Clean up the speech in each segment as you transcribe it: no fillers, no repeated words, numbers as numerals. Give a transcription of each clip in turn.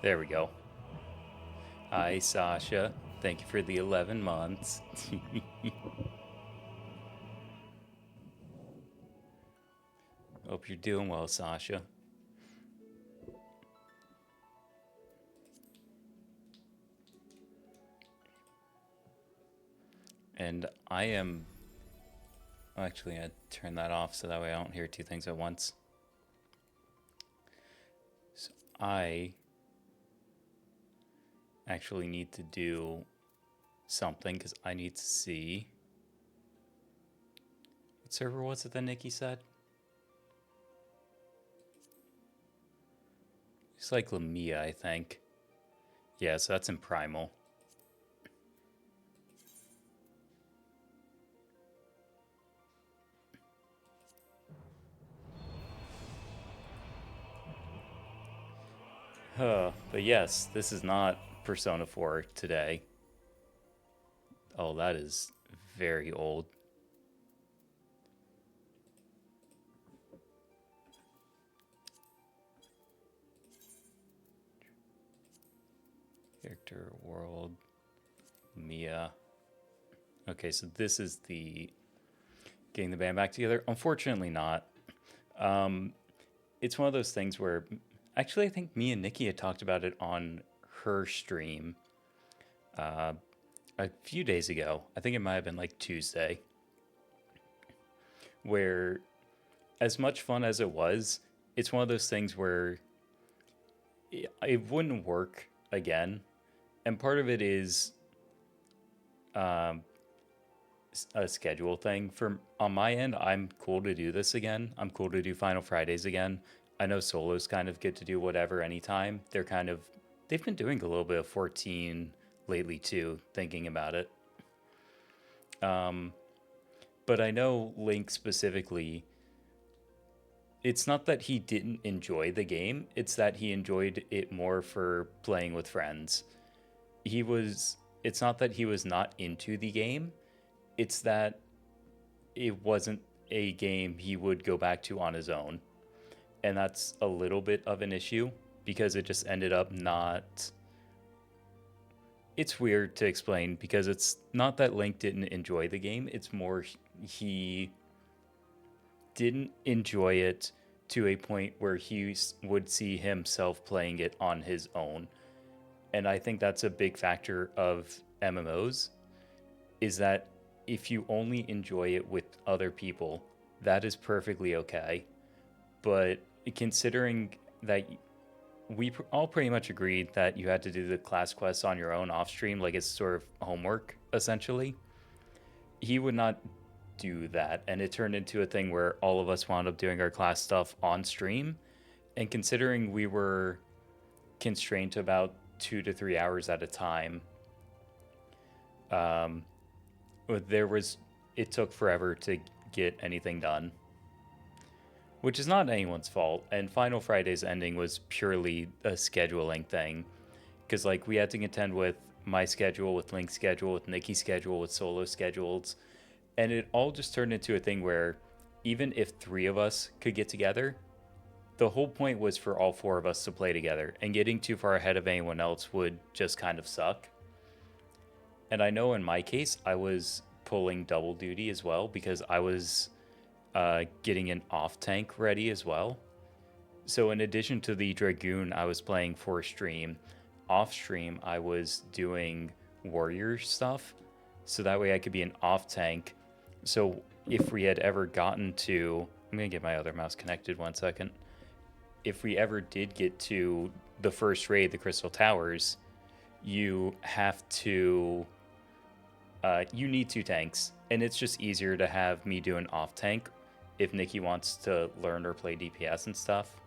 There we go. Hi, Sasha. Thank you for the 11 months. Hope you're doing well, Sasha. And I am actually going to turn that off so that way I don't hear two things at once. So I actually need to do something because I need to see. What server was it that Nikki said? It's like Lamia, I think. Yeah, so that's in Primal. But yes, this is not Persona 4 today. Oh, that is very old. Character, world, Mia. Okay, so this is the getting the band back together. Unfortunately, not. Um, it's one of those things where, actually, I think me and Nikki had talked about it on her stream uh, a few days ago. I think it might have been like Tuesday, where as much fun as it was, it's one of those things where it wouldn't work again. And part of it is um, a schedule thing. For on my end, I'm cool to do this again. I'm cool to do Final Fridays again. I know solos kind of get to do whatever anytime. They've been doing a little bit of 14 lately too, thinking about it. Um, but I know Link specifically, it's not that he didn't enjoy the game, it's that he enjoyed it more for playing with friends. He was it's not that he was not into the game, it's that it wasn't a game he would go back to on his own. And that's a little bit of an issue because it just ended up not. It's weird to explain because it's not that Link didn't enjoy the game, it's more he didn't enjoy it to a point where he would see himself playing it on his own. And I think that's a big factor of MMOs is that if you only enjoy it with other people, that is perfectly okay. But considering that we all pretty much agreed that you had to do the class quests on your own off stream, like it's sort of homework essentially, he would not do that. And it turned into a thing where all of us wound up doing our class stuff on stream. And considering we were constrained to about 2 to 3 hours at a time, um, there was it took forever to get anything done, which is not anyone's fault. And Final Friday's ending was purely a scheduling thing because like we had to contend with my schedule, with Link's schedule, with Nikki's schedule, with solo schedules, and it all just turned into a thing where even if three of us could get together, the whole point was for all four of us to play together, and getting too far ahead of anyone else would just kind of suck. And I know in my case, I was pulling double duty as well because I was getting an off tank ready as well. So, in addition to the Dragoon I was playing for stream, off stream I was doing warrior stuff. So that way I could be an off tank. So, if we had ever gotten to. I'm going to get my other mouse connected 1 second. If we ever did get to the first raid, the Crystal Towers, you have to you need two tanks, and it's just easier to have me do an off tank if Nikki wants to learn or play DPS and stuff.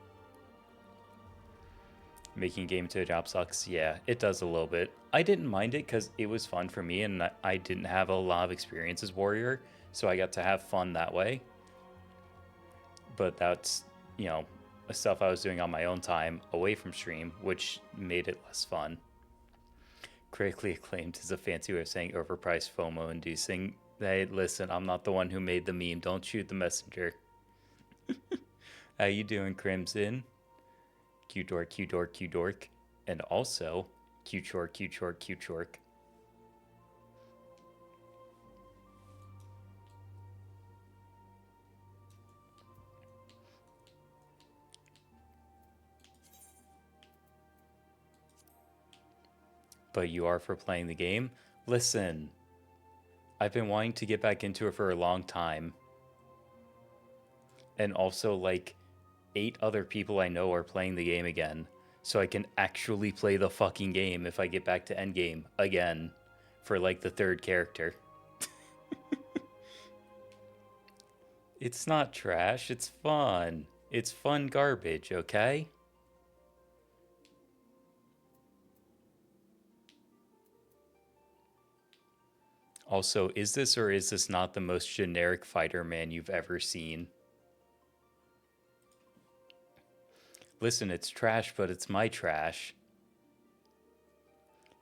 Making game to a job sucks. Yeah, it does a little bit. I didn't mind it because it was fun for me, and I didn't have a lot of experience as warrior, so I got to have fun that way. But that's, you know, stuff I was doing on my own time away from stream, which made it less fun. Critically acclaimed is a fancy way of saying overpriced FOMO inducing. Hey, listen, I'm not the one who made the meme. Don't shoot the messenger. How you doing, Crimson? Q dork, Q dork, Q dork. And also, cute short, cute short, cute short. But you are for playing the game? Listen, I've been wanting to get back into it for a long time. And also, like, 8 other people I know are playing the game again. So I can actually play the fucking game if I get back to endgame again for, like, the 3rd character. It's not trash, it's fun. It's fun garbage, okay? Also, is this or is this not the most generic fighter man you've ever seen? Listen, it's trash, but it's my trash.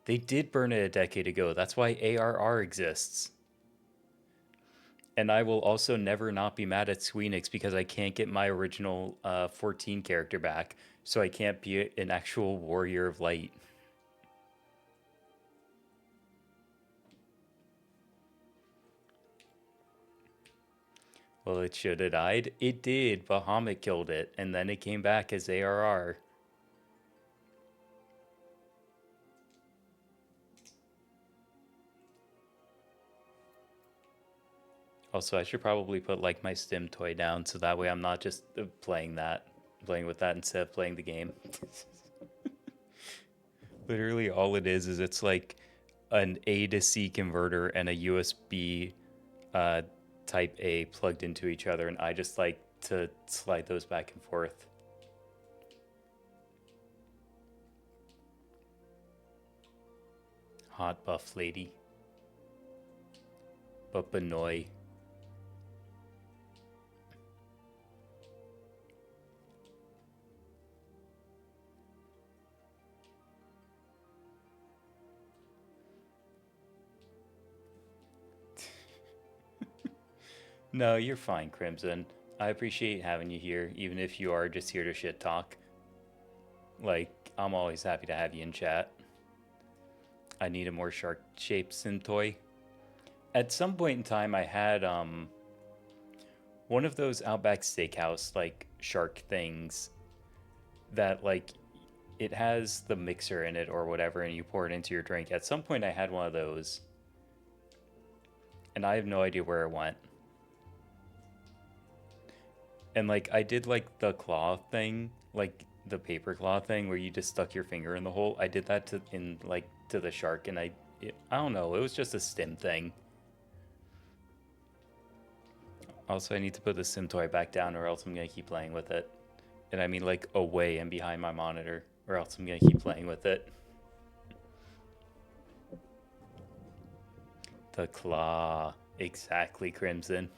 They did burn it a decade ago. That's why ARR exists. And I will also never not be mad at Squeenix because I can't get my original 14 character back. So I can't be an actual warrior of light. Well, it should have died. It did. Bahamut killed it. And then it came back as ARR. Also, I should probably put like my stim toy down so that way I'm not just playing with that instead of playing the game. Literally all it is it's like an A to C converter and a USB uh, type A plugged into each other, and I just like to slide those back and forth. Hot buff lady. But Benoy. No, you're fine, Crimson. I appreciate having you here, even if you are just here to shit talk. Like, I'm always happy to have you in chat. I need a more shark-shaped sim toy. At some point in time, I had one of those Outback Steakhouse like shark things that like it has the mixer in it or whatever, and you pour it into your drink. At some point, I had one of those, and I have no idea where it went. And like I did like the claw thing, like the paper claw thing where you just stuck your finger in the hole. I did that to the shark, and I don't know. It was just a stim thing. Also, I need to put the sim toy back down, or else I'm gonna keep playing with it. And I mean like away and behind my monitor, or else I'm gonna keep playing with it. The claw, exactly, Crimson.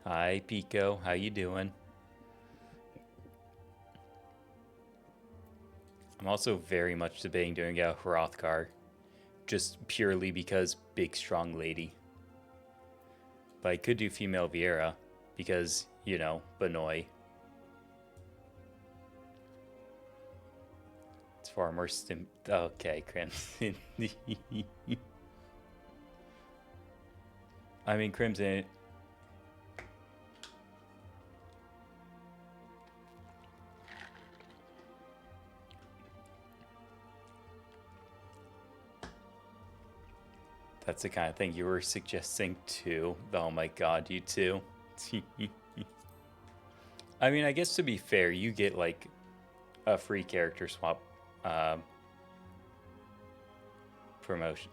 Hi, Pico. How you doing? I'm also very much debating doing a Hrothgar, just purely because big, strong lady. But I could do female Vieira, because, you know, Benoy. It's far more stim... Okay, Crimson. I mean, Crimson... That's the kind of thing you were suggesting too. Oh my god, you too. I mean, I guess to be fair, you get like a free character swap promotion.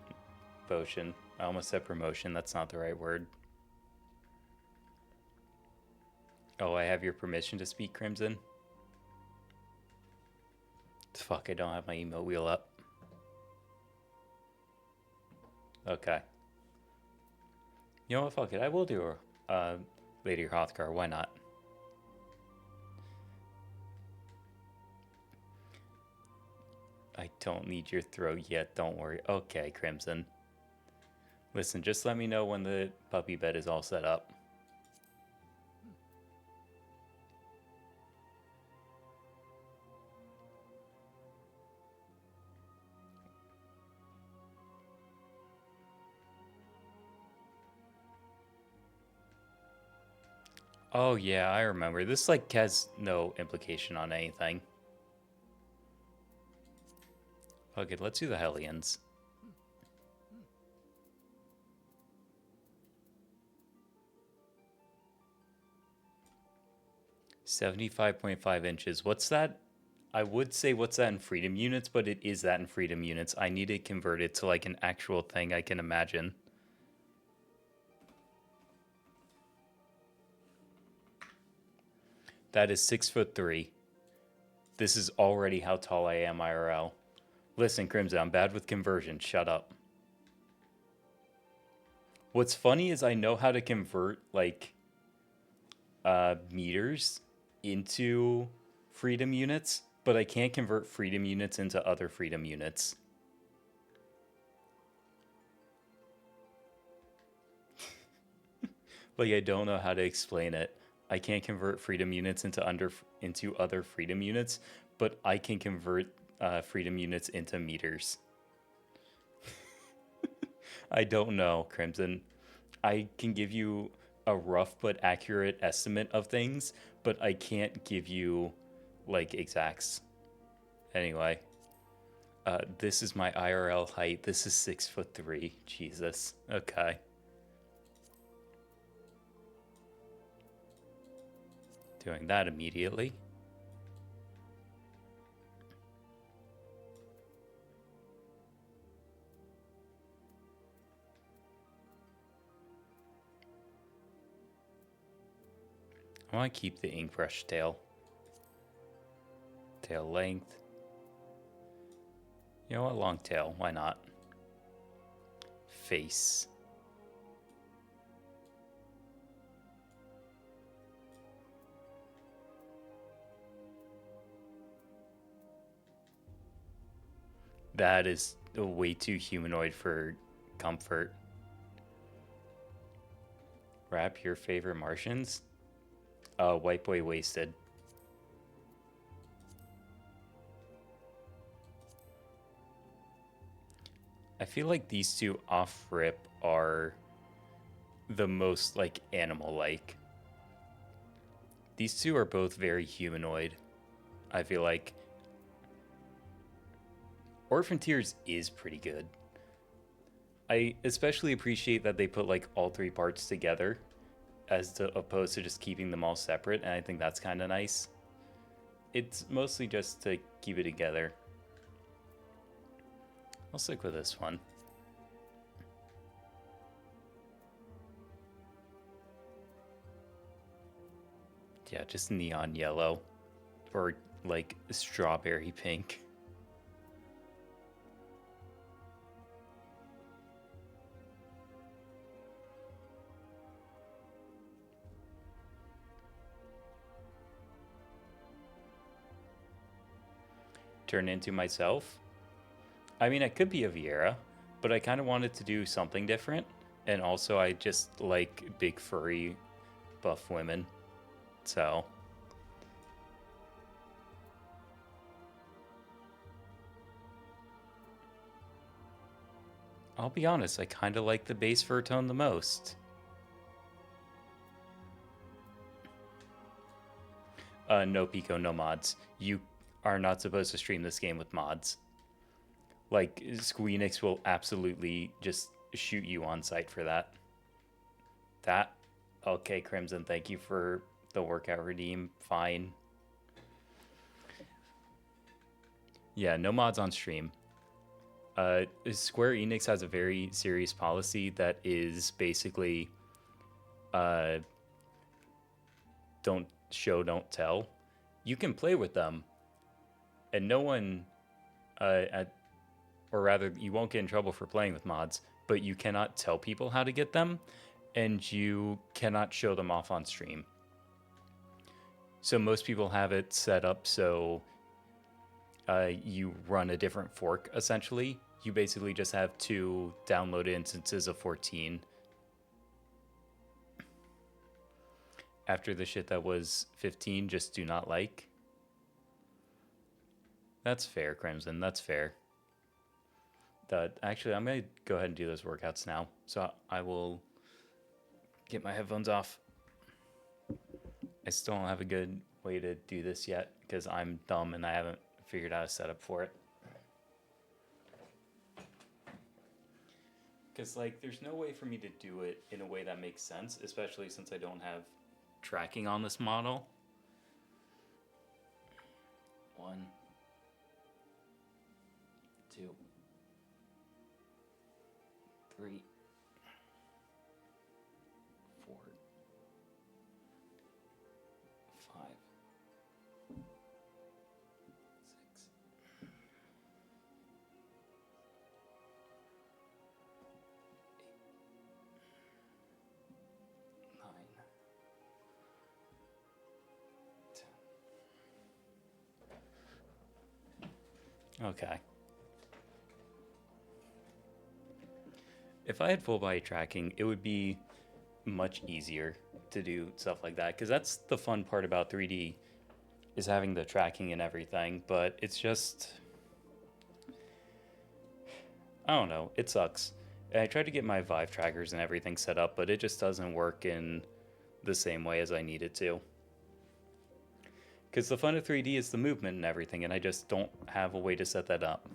Potion. I almost said promotion. That's not the right word. Oh, I have your permission to speak, Crimson? Fuck, I don't have my emote wheel up. Okay. You know what? Fuck it. I will do a Lady Hrothgar. Why not? I don't need your throat yet. Don't worry. Okay, Crimson. Listen, just let me know when the puppy bed is all set up. Oh yeah, I remember. This like has no implication on anything. Okay, let's do the Hellions. 75.5 inches. What's that? I would say what's that in freedom units, but it is that in freedom units. I need to convert it to like an actual thing I can imagine. That is 6'3". This is already how tall I am IRL. Listen, Crimson, I'm bad with conversion. Shut up. What's funny is I know how to convert like meters into freedom units, but I can't convert freedom units into other freedom units. Like I don't know how to explain it. I can't convert freedom units into other freedom units, but I can convert freedom units into meters. I don't know, Crimson. I can give you a rough but accurate estimate of things, but I can't give you like exacts. Anyway, this is my IRL height. This is 6'3". Jesus. Okay. Doing that immediately. I want to keep the ink brush tail. Tail length. You know what? Long tail. Why not? Face. That is way too humanoid for comfort. Rap your favorite Martians? White Boy Wasted. I feel like these two off rip are the most like animal like. These two are both very humanoid. I feel like Orphan Tears is pretty good. I especially appreciate that they put like all three parts together as opposed to just keeping them all separate, and I think that's kind of nice. It's mostly just to keep it together. I'll stick with this one. Yeah, just neon yellow or like strawberry pink. Turn into myself. I mean, I could be a Viera, but I kind of wanted to do something different. And also, I just like big furry buff women. So, I'll be honest, I kind of like the base fur tone the most. No Pico, no mods. You are not supposed to stream this game with mods. Like, Squeenix will absolutely just shoot you on sight for that. That? Okay, Crimson, thank you for the workout redeem. Fine. Yeah, no mods on stream. Square Enix has a very serious policy that is basically don't show, don't tell. You can play with them, and no one, or rather, you won't get in trouble for playing with mods, but you cannot tell people how to get them, and you cannot show them off on stream. So most people have it set up so you run a different fork, essentially. You basically just have two downloaded instances of 14. After the shit that was 15, just do not like. That's fair, Crimson. That's fair. Actually, I'm going to go ahead and do those workouts now. So I will get my headphones off. I still don't have a good way to do this yet because I'm dumb and I haven't figured out a setup for it. Because, like, there's no way for me to do it in a way that makes sense, especially since I don't have tracking on this model. 1, 2, 3, 4, 5, 6, 9, 10. Okay. If I had full body tracking, it would be much easier to do stuff like that because that's the fun part about 3D is having the tracking and everything, but it's just I don't know, it sucks. And I tried to get my Vive trackers and everything set up, but it just doesn't work in the same way as I need it to. Because the fun of 3D is the movement and everything, and I just don't have a way to set that up.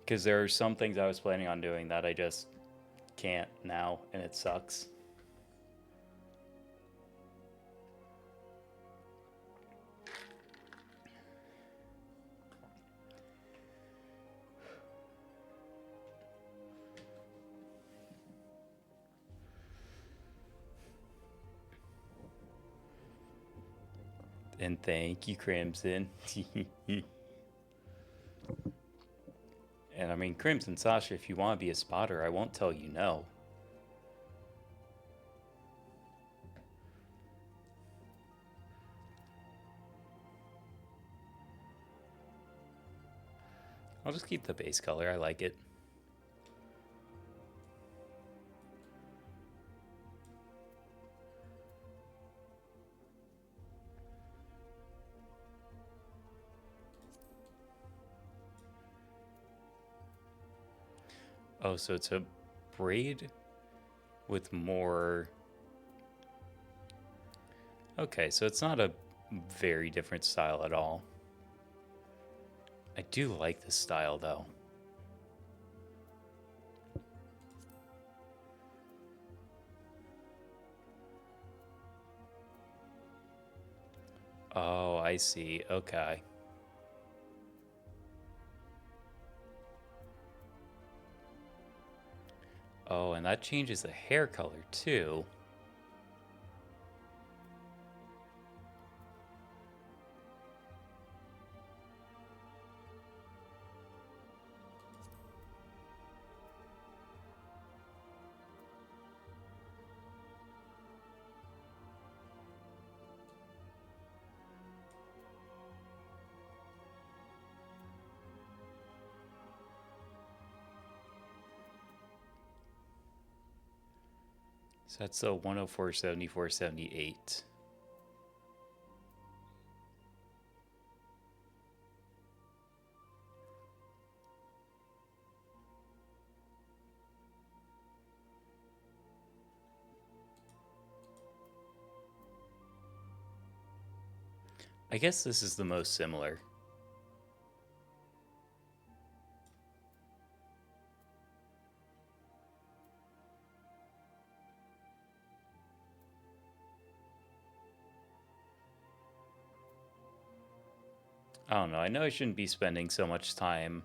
Because there are some things I was planning on doing that I just can't now, and it sucks. And thank you, Crimson. And I mean, Crimson Sasha, if you want to be a spotter, I won't tell you no. I'll just keep the base color. I like it. Oh, so it's a braid with more... Okay, so it's not a very different style at all. I do like this style, though. Oh, I see. Okay. Oh, and that changes the hair color, too. So that's a 104, 74, 78. I guess this is the most similar. I don't know. I know I shouldn't be spending so much time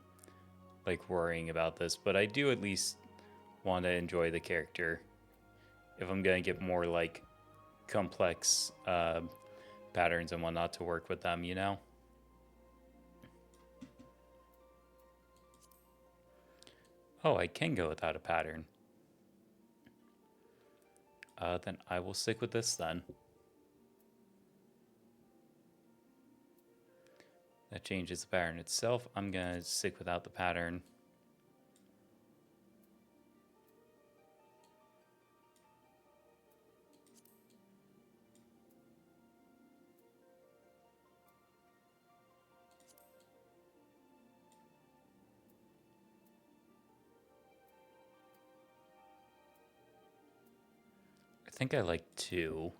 like worrying about this, but I do at least want to enjoy the character. If I'm gonna get more like complex patterns and whatnot to work with them, you know? Oh, I can go without a pattern. Then I will stick with this then. That changes the pattern itself. I'm gonna stick without the pattern. I think I like 2.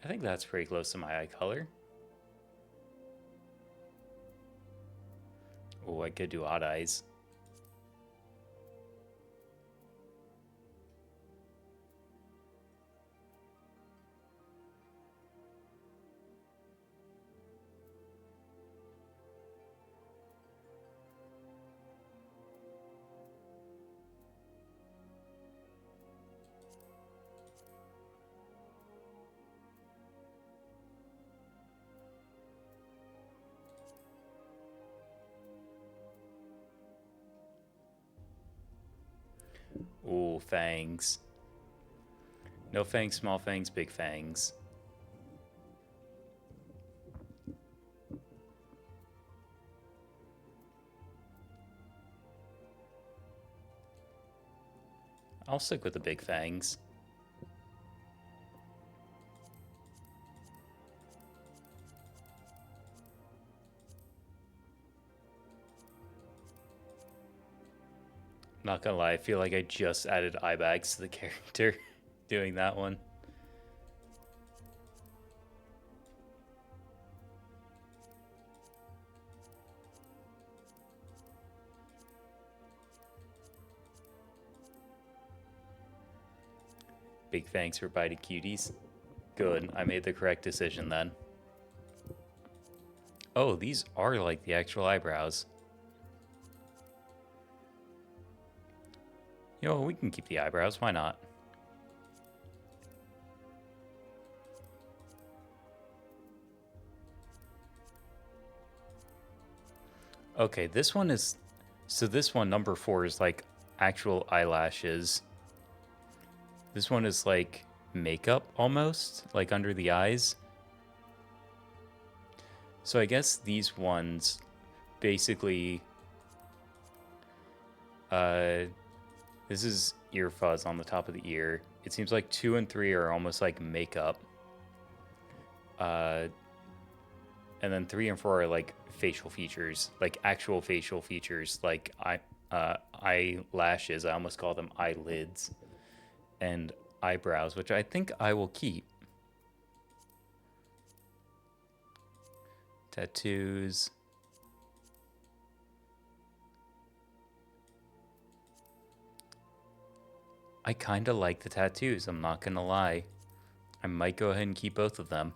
I think that's pretty close to my eye color. Oh, I could do odd eyes. Ooh, fangs. No fangs, small fangs, big fangs. I'll stick with the big fangs. Not gonna lie, I feel like I just added eye bags to the character doing that one. Big fangs for biting cuties. Good, I made the correct decision then. Oh, these are like the actual eyebrows. You know, we can keep the eyebrows, why not? Okay, this one is... So this one, number 4, is like actual eyelashes. This one is like makeup almost, like under the eyes. So I guess these ones basically... this is ear fuzz on the top of the ear. It seems like 2 and 3 are almost like makeup. And then 3 and 4 are like facial features, like actual facial features, like eyelashes. I almost call them eyelids. And eyebrows, which I think I will keep. Tattoos. I kind of like the tattoos, I'm not gonna lie. I might go ahead and keep both of them.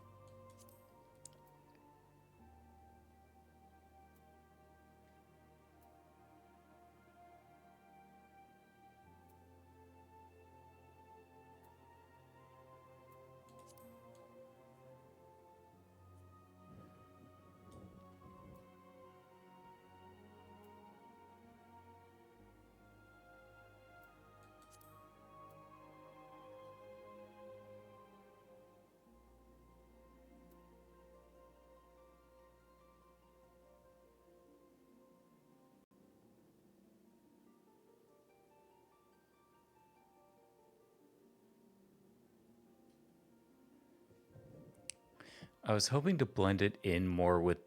I was hoping to blend it in more with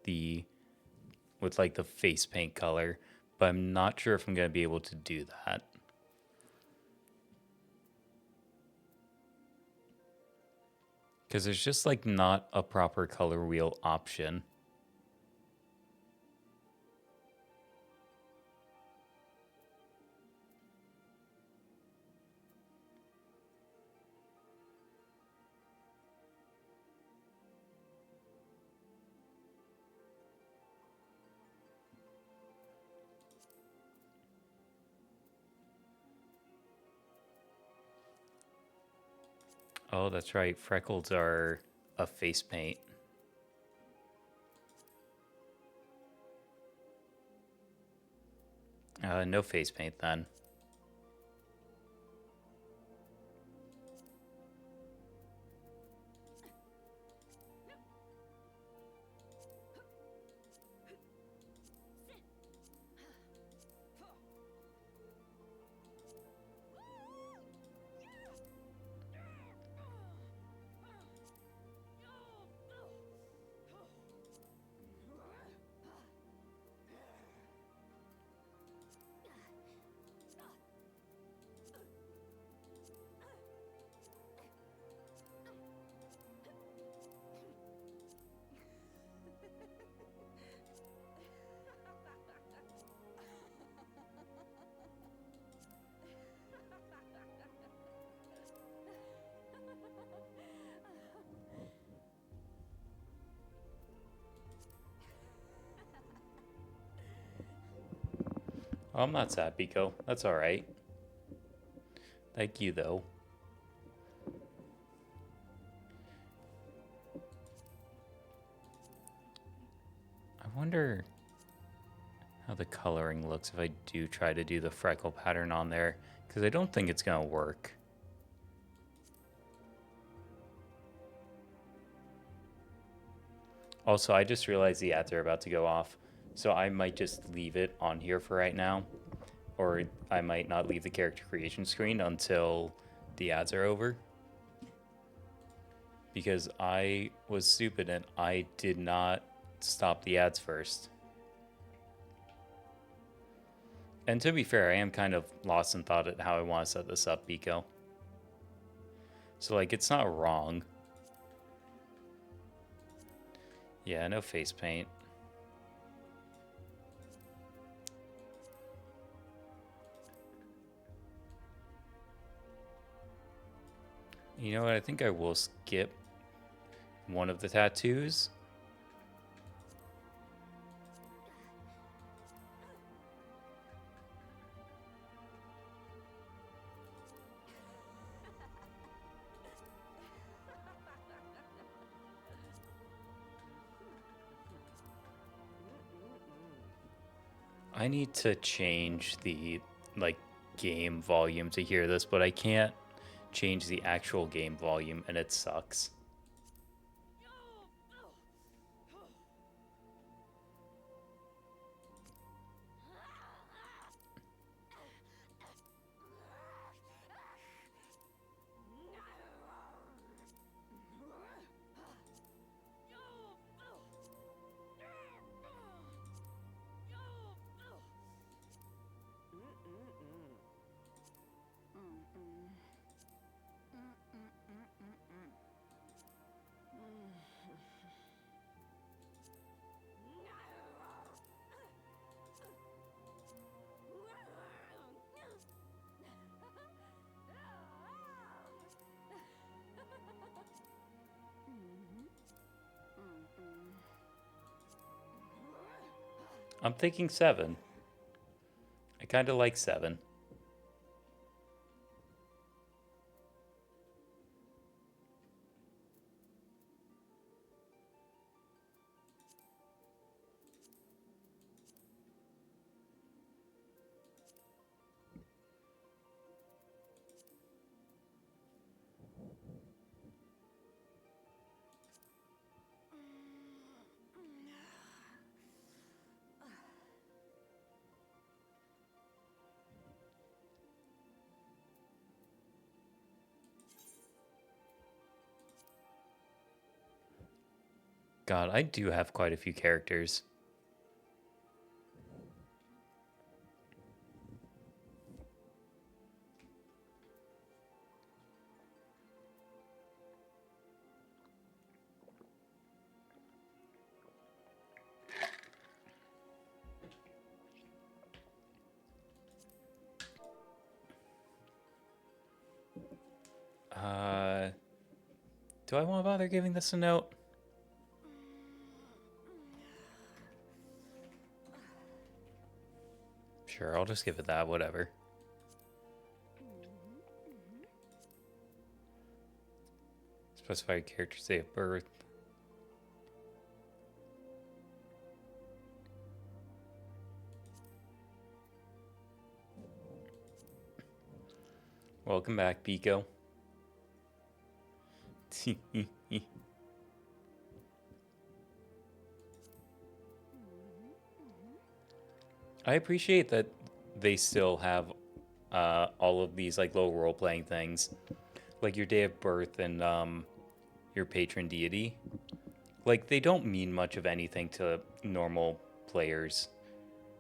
like the face paint color, but I'm not sure if I'm going to be able to do that. Because there's just like not a proper color wheel option. Oh, that's right. Freckles are a face paint. No face paint then. Oh, I'm not sad, Pico. That's alright. Thank you, though. I wonder how the coloring looks if I do try to do the freckle pattern on there, because I don't think it's going to work. Also, I just realized the ads are about to go off, so I might just leave it on here for right now, or I might not leave the character creation screen until the ads are over, because I was stupid and I did not stop the ads first. And to be fair, I am kind of lost in thought at how I want to set this up, Pico. So, like, it's not wrong. Yeah, no face paint. You know what? I think I will skip one of the tattoos. I need to change the, like, game volume to hear this, but I can't change the actual game volume, and it sucks. I'm thinking 7. I kind of like 7. God, I do have quite a few characters. Do I want to bother giving this a note? Sure, I'll just give it that, whatever. Specify character's date of birth. Welcome back, Pico. I appreciate that they still have all of these like little role playing things, like your day of birth and your patron deity. Like they don't mean much of anything to normal players,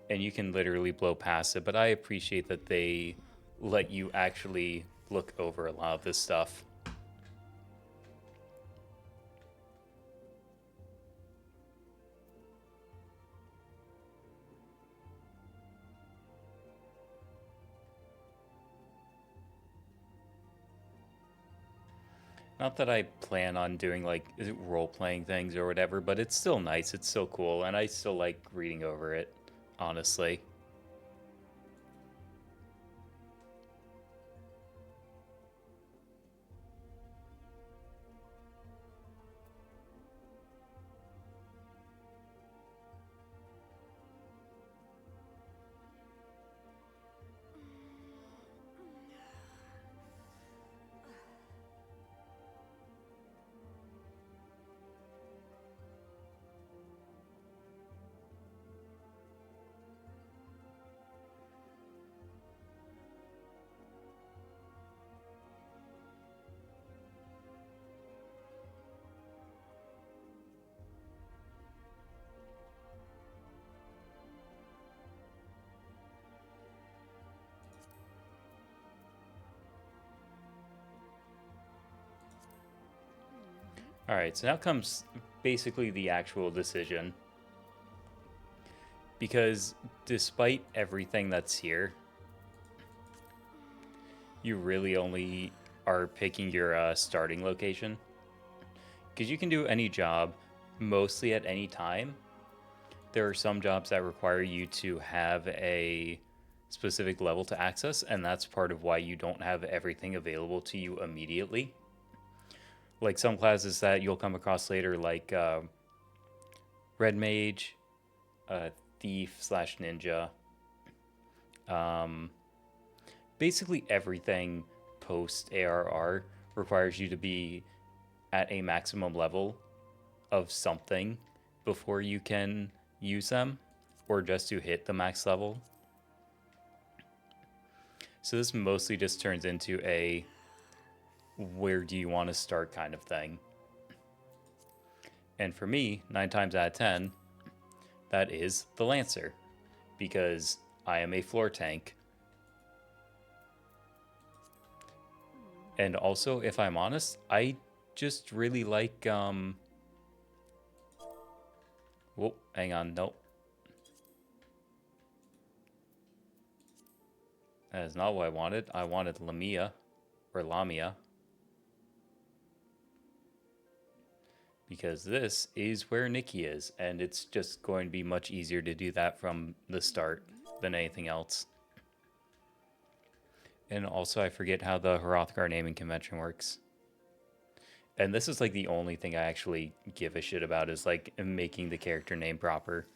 and you can literally blow past it. But I appreciate that they let you actually look over a lot of this stuff. Not that I plan on doing like role playing things or whatever, but it's still nice. It's still cool, and I still like reading over it, honestly. Alright, so now comes basically the actual decision. Because despite everything that's here, you really only are picking your starting location. Because you can do any job mostly at any time. There are some jobs that require you to have a specific level to access, and that's part of why you don't have everything available to you immediately. Like some classes that you'll come across later, like Red Mage, Thief slash Ninja. Basically everything post ARR requires you to be at a maximum level of something before you can use them, or just to hit the max level. So this mostly just turns into a where do you want to start kind of thing. And for me, 9 times out of 10, that is the Lancer, because I am a floor tank. And also, if I'm honest, I just really like, whoa, hang on, nope. That is not what I wanted. I wanted Lamia, or Lamia. Because this is where Nikki is, and it's just going to be much easier to do that from the start than anything else. And also, I forget how the Hrothgar naming convention works. And this is like the only thing I actually give a shit about, is like making the character name proper.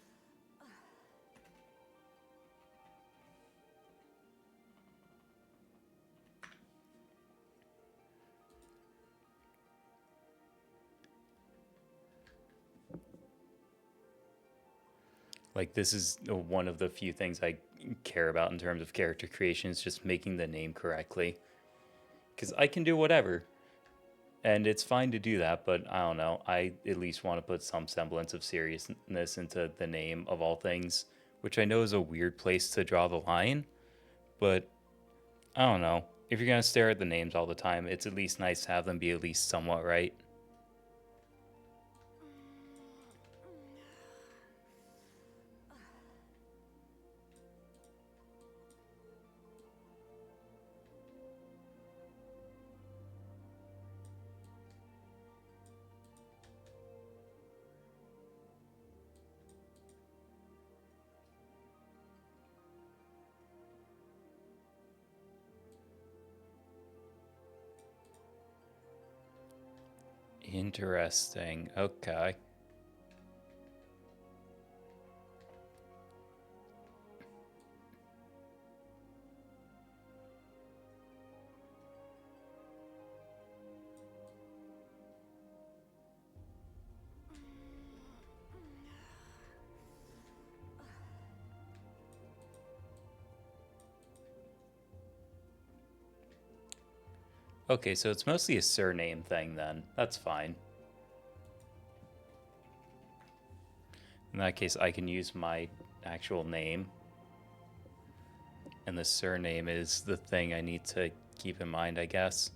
Like, this is one of the few things I care about in terms of character creation, is just making the name correctly. Because I can do whatever, and it's fine to do that, but I don't know. I at least want to put some semblance of seriousness into the name of all things, which I know is a weird place to draw the line, but I don't know. If you're going to stare at the names all the time, it's at least nice to have them be at least somewhat right. Interesting. Okay. Okay, so it's mostly a surname thing then. That's fine. In that case, I can use my actual name. And the surname is the thing I need to keep in mind, I guess.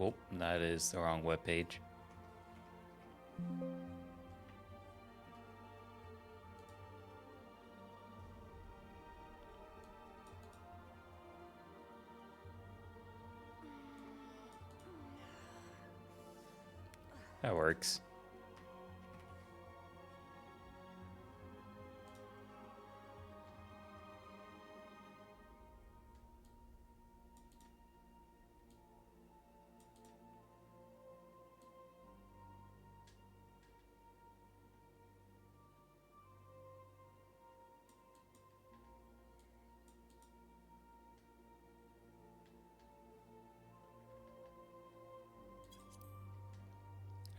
Oh, that is the wrong webpage. That works.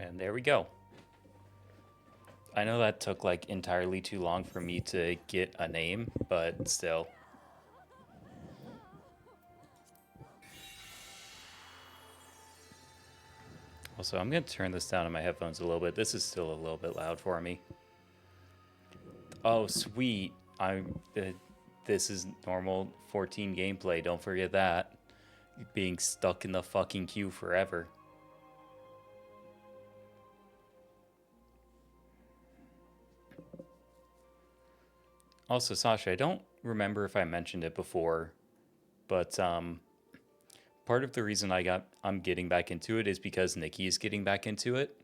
And there we go. I know that took like entirely too long for me to get a name, but still. Also, I'm going to turn this down on my headphones a little bit. This is still a little bit loud for me. Oh, sweet. This is normal 14 gameplay. Don't forget that. Being stuck in the fucking queue forever. Also, Sasha, I don't remember if I mentioned it before, but part of the reason I'm getting back into it is because Nikki is getting back into it,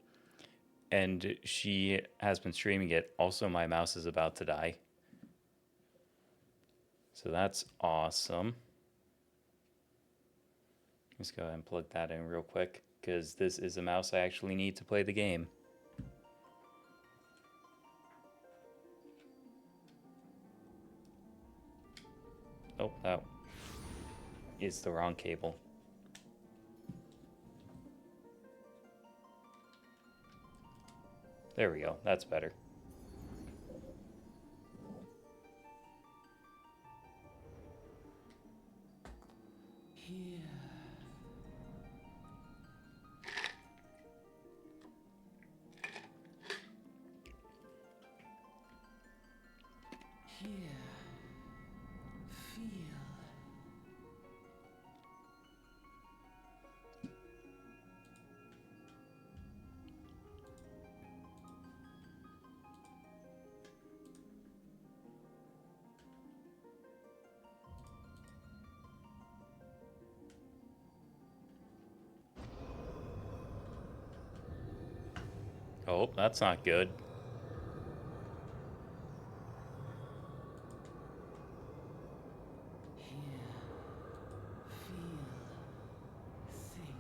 and she has been streaming it. Also, my mouse is about to die, so that's awesome. Let's go ahead and plug that in real quick, because this is a mouse I actually need to play the game. Oh, that is the wrong cable. There we go. That's better. Here. Here. Feel. Oh, that's not good. Here. Feel. Think.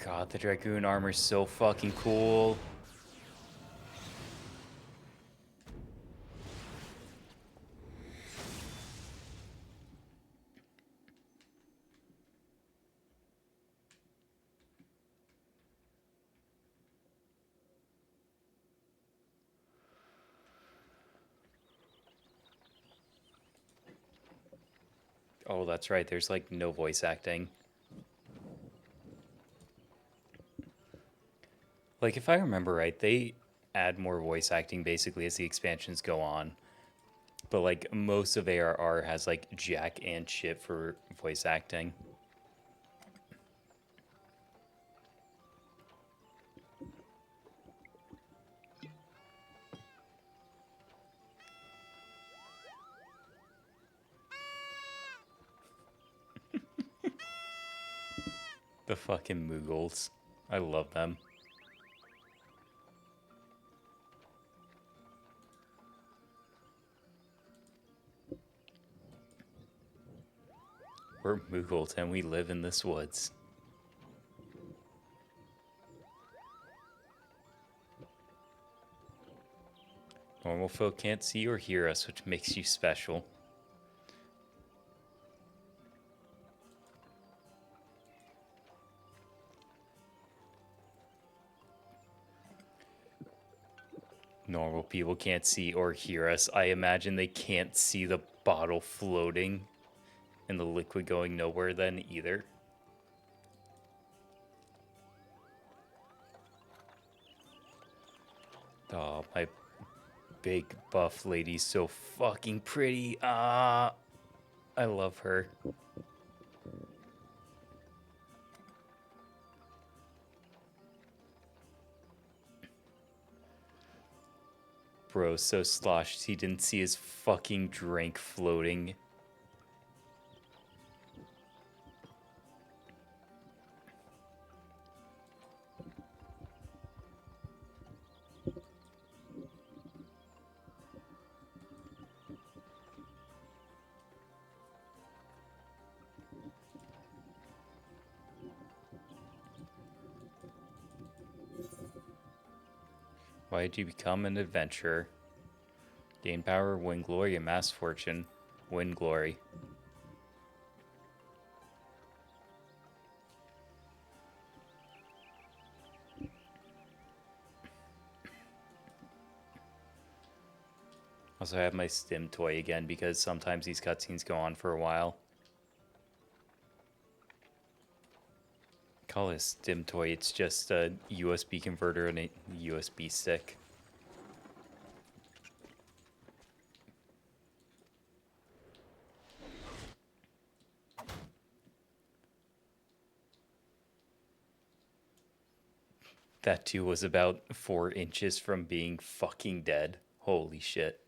God, the Dragoon armor is so fucking cool. Oh, that's right. There's like no voice acting. Like, if I remember right, they add more voice acting basically as the expansions go on. But like most of ARR has like jack and shit for voice acting. The fucking Moogles. I love them. We're Moogles and we live in this woods. Normal folk can't see or hear us, which makes you special. Normal people can't see or hear us. I imagine they can't see the bottle floating and the liquid going nowhere then either. Oh, my big buff lady's so fucking pretty. I love her. Bro, so sloshed he didn't see his fucking drink floating. Why did you become an adventurer? Gain power, win glory, amass fortune. Win glory. Also, I have my stim toy again because sometimes these cutscenes go on for a while. Call it a stim toy, it's just a USB converter and a USB stick. That too was about 4 inches from being fucking dead. Holy shit.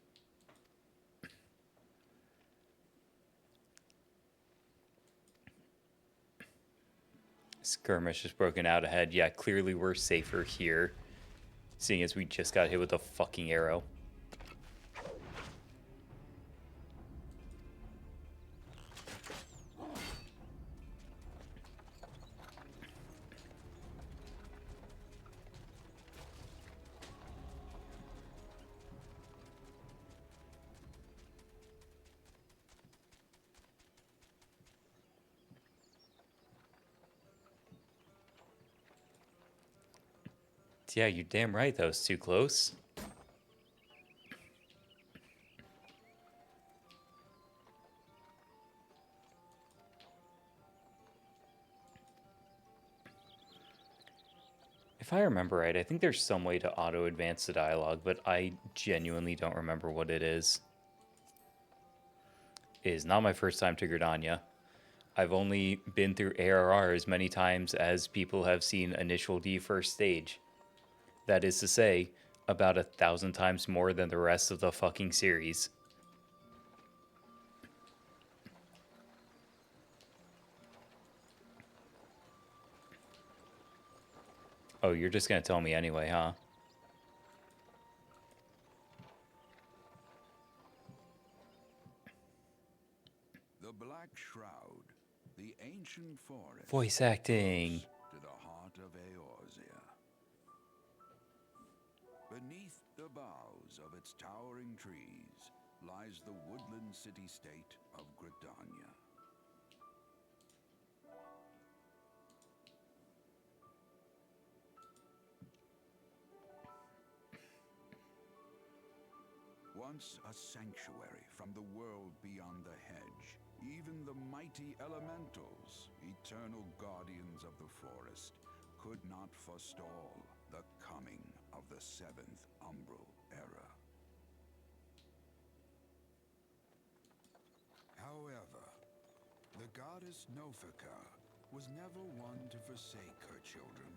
Skirmish is broken out ahead. Yeah, clearly we're safer here, seeing as we just got hit with a fucking arrow. Yeah, you're damn right, that was too close. If I remember right, I think there's some way to auto-advance the dialogue, but I genuinely don't remember what it is. It is not my first time to Gridania. I've only been through ARR as many times as people have seen Initial D first stage. That is to say, about 1,000 times more than the rest of the fucking series. Oh, you're just gonna tell me anyway, huh? The Black Shroud, the ancient forest. Voice acting. To the heart of Eorzea. Beneath the boughs of its towering trees lies the woodland city-state of Gridania. Once a sanctuary from the world beyond the hedge, even the mighty elementals, eternal guardians of the forest, could not forestall the coming of the seventh umbral era. However, the goddess Nofika was never one to forsake her children,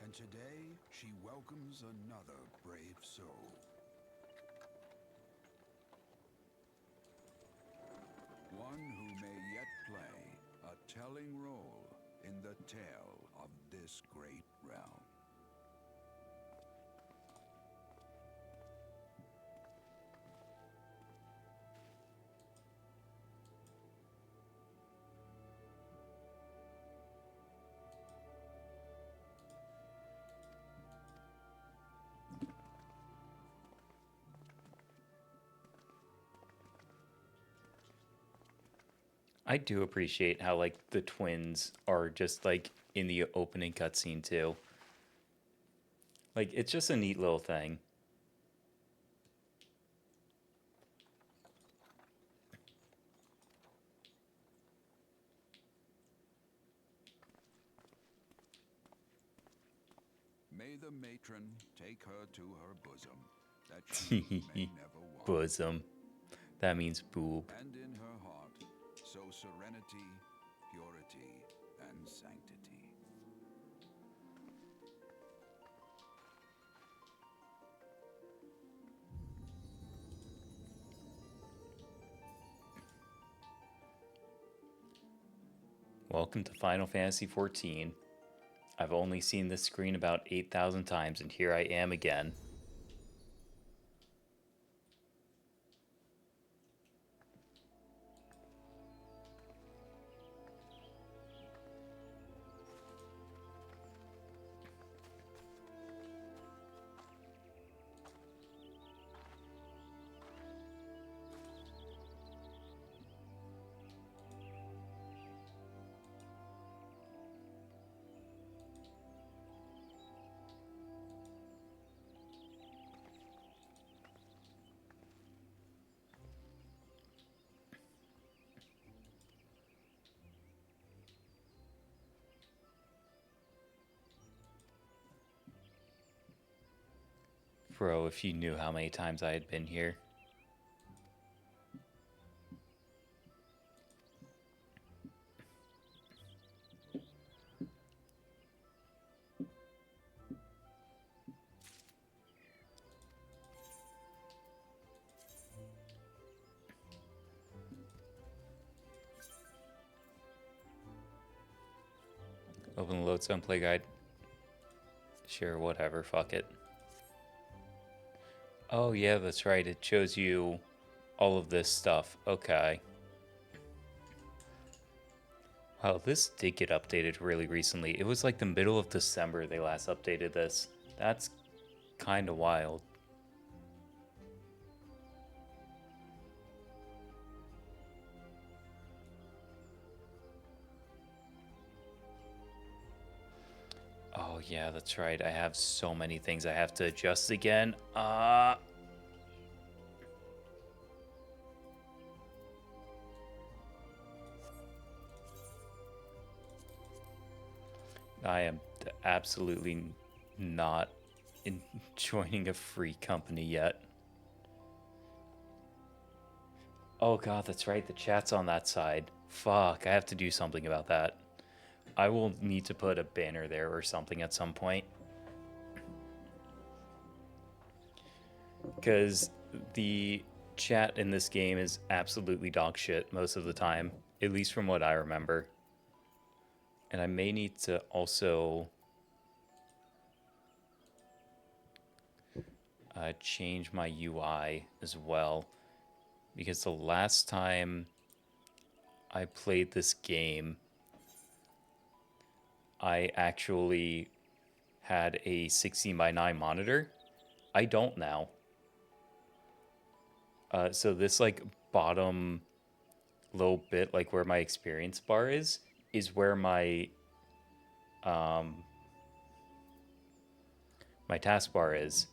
and today she welcomes another brave soul. One who may yet play a telling role in the tale of this great realm. I do appreciate how, like, the twins are just, like, in the opening cutscene, too. Like, it's just a neat little thing. May the matron take her to her bosom, that she may never want. Bosom. That means boob. And in her heart, so serenity, purity, and sanctity. Welcome to Final Fantasy XIV. I've only seen this screen about 8,000 times, and here I am again. Bro, if you knew how many times I had been here. Open the lodestone play guide. Sure, whatever, fuck it. Oh yeah, that's right, it shows you all of this stuff. Okay. Wow, this did get updated really recently. It was like the middle of December they last updated this. That's kind of wild. Oh yeah, that's right. I have so many things I have to adjust again. I am absolutely not joining a free company yet. Oh god, that's right. The chat's on that side. Fuck, I have to do something about that. I will need to put a banner there or something at some point. Because the chat in this game is absolutely dog shit most of the time, at least from what I remember. And I may need to also change my UI as well. Because the last time I played this game, I actually had a 16:9 monitor. I don't now. So this like bottom low bit, like where my experience bar is where my my taskbar is.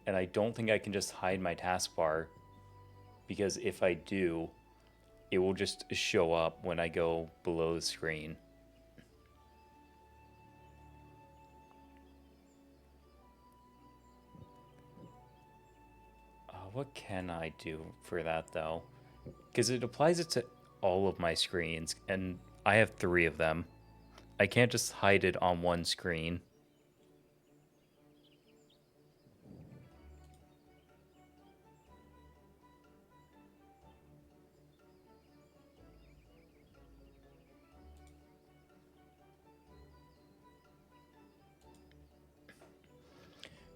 And I don't think I can just hide my taskbar, because if I do, it will just show up when I go below the screen. What can I do for that though? Because it applies it to all of my screens, and I have 3 of them. I can't just hide it on one screen.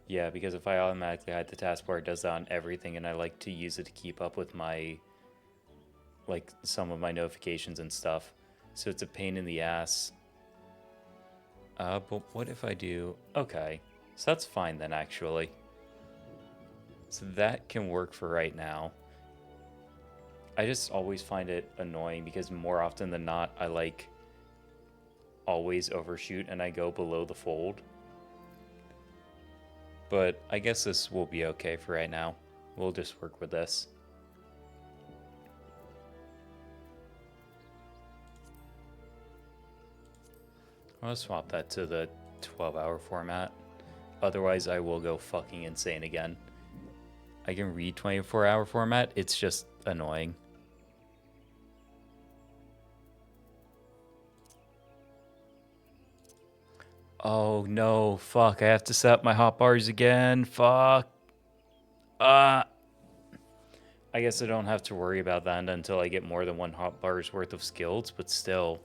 Yeah, because if I automatically hide the taskbar, it does that on everything, and I like to use it to keep up with my, like, some of my notifications and stuff. So it's a pain in the ass. But what if I do... Okay, so that's fine then, actually. So that can work for right now. I just always find it annoying because more often than not, I, like, always overshoot and I go below the fold. But I guess this will be okay for right now. We'll just work with this. I'll swap that to the 12-hour format. Otherwise, I will go fucking insane again. I can read 24-hour format. It's just annoying. Oh no, fuck. I have to set up my hotbars again. Fuck. I guess I don't have to worry about that until I get more than 1 hotbar's worth of skills, but still.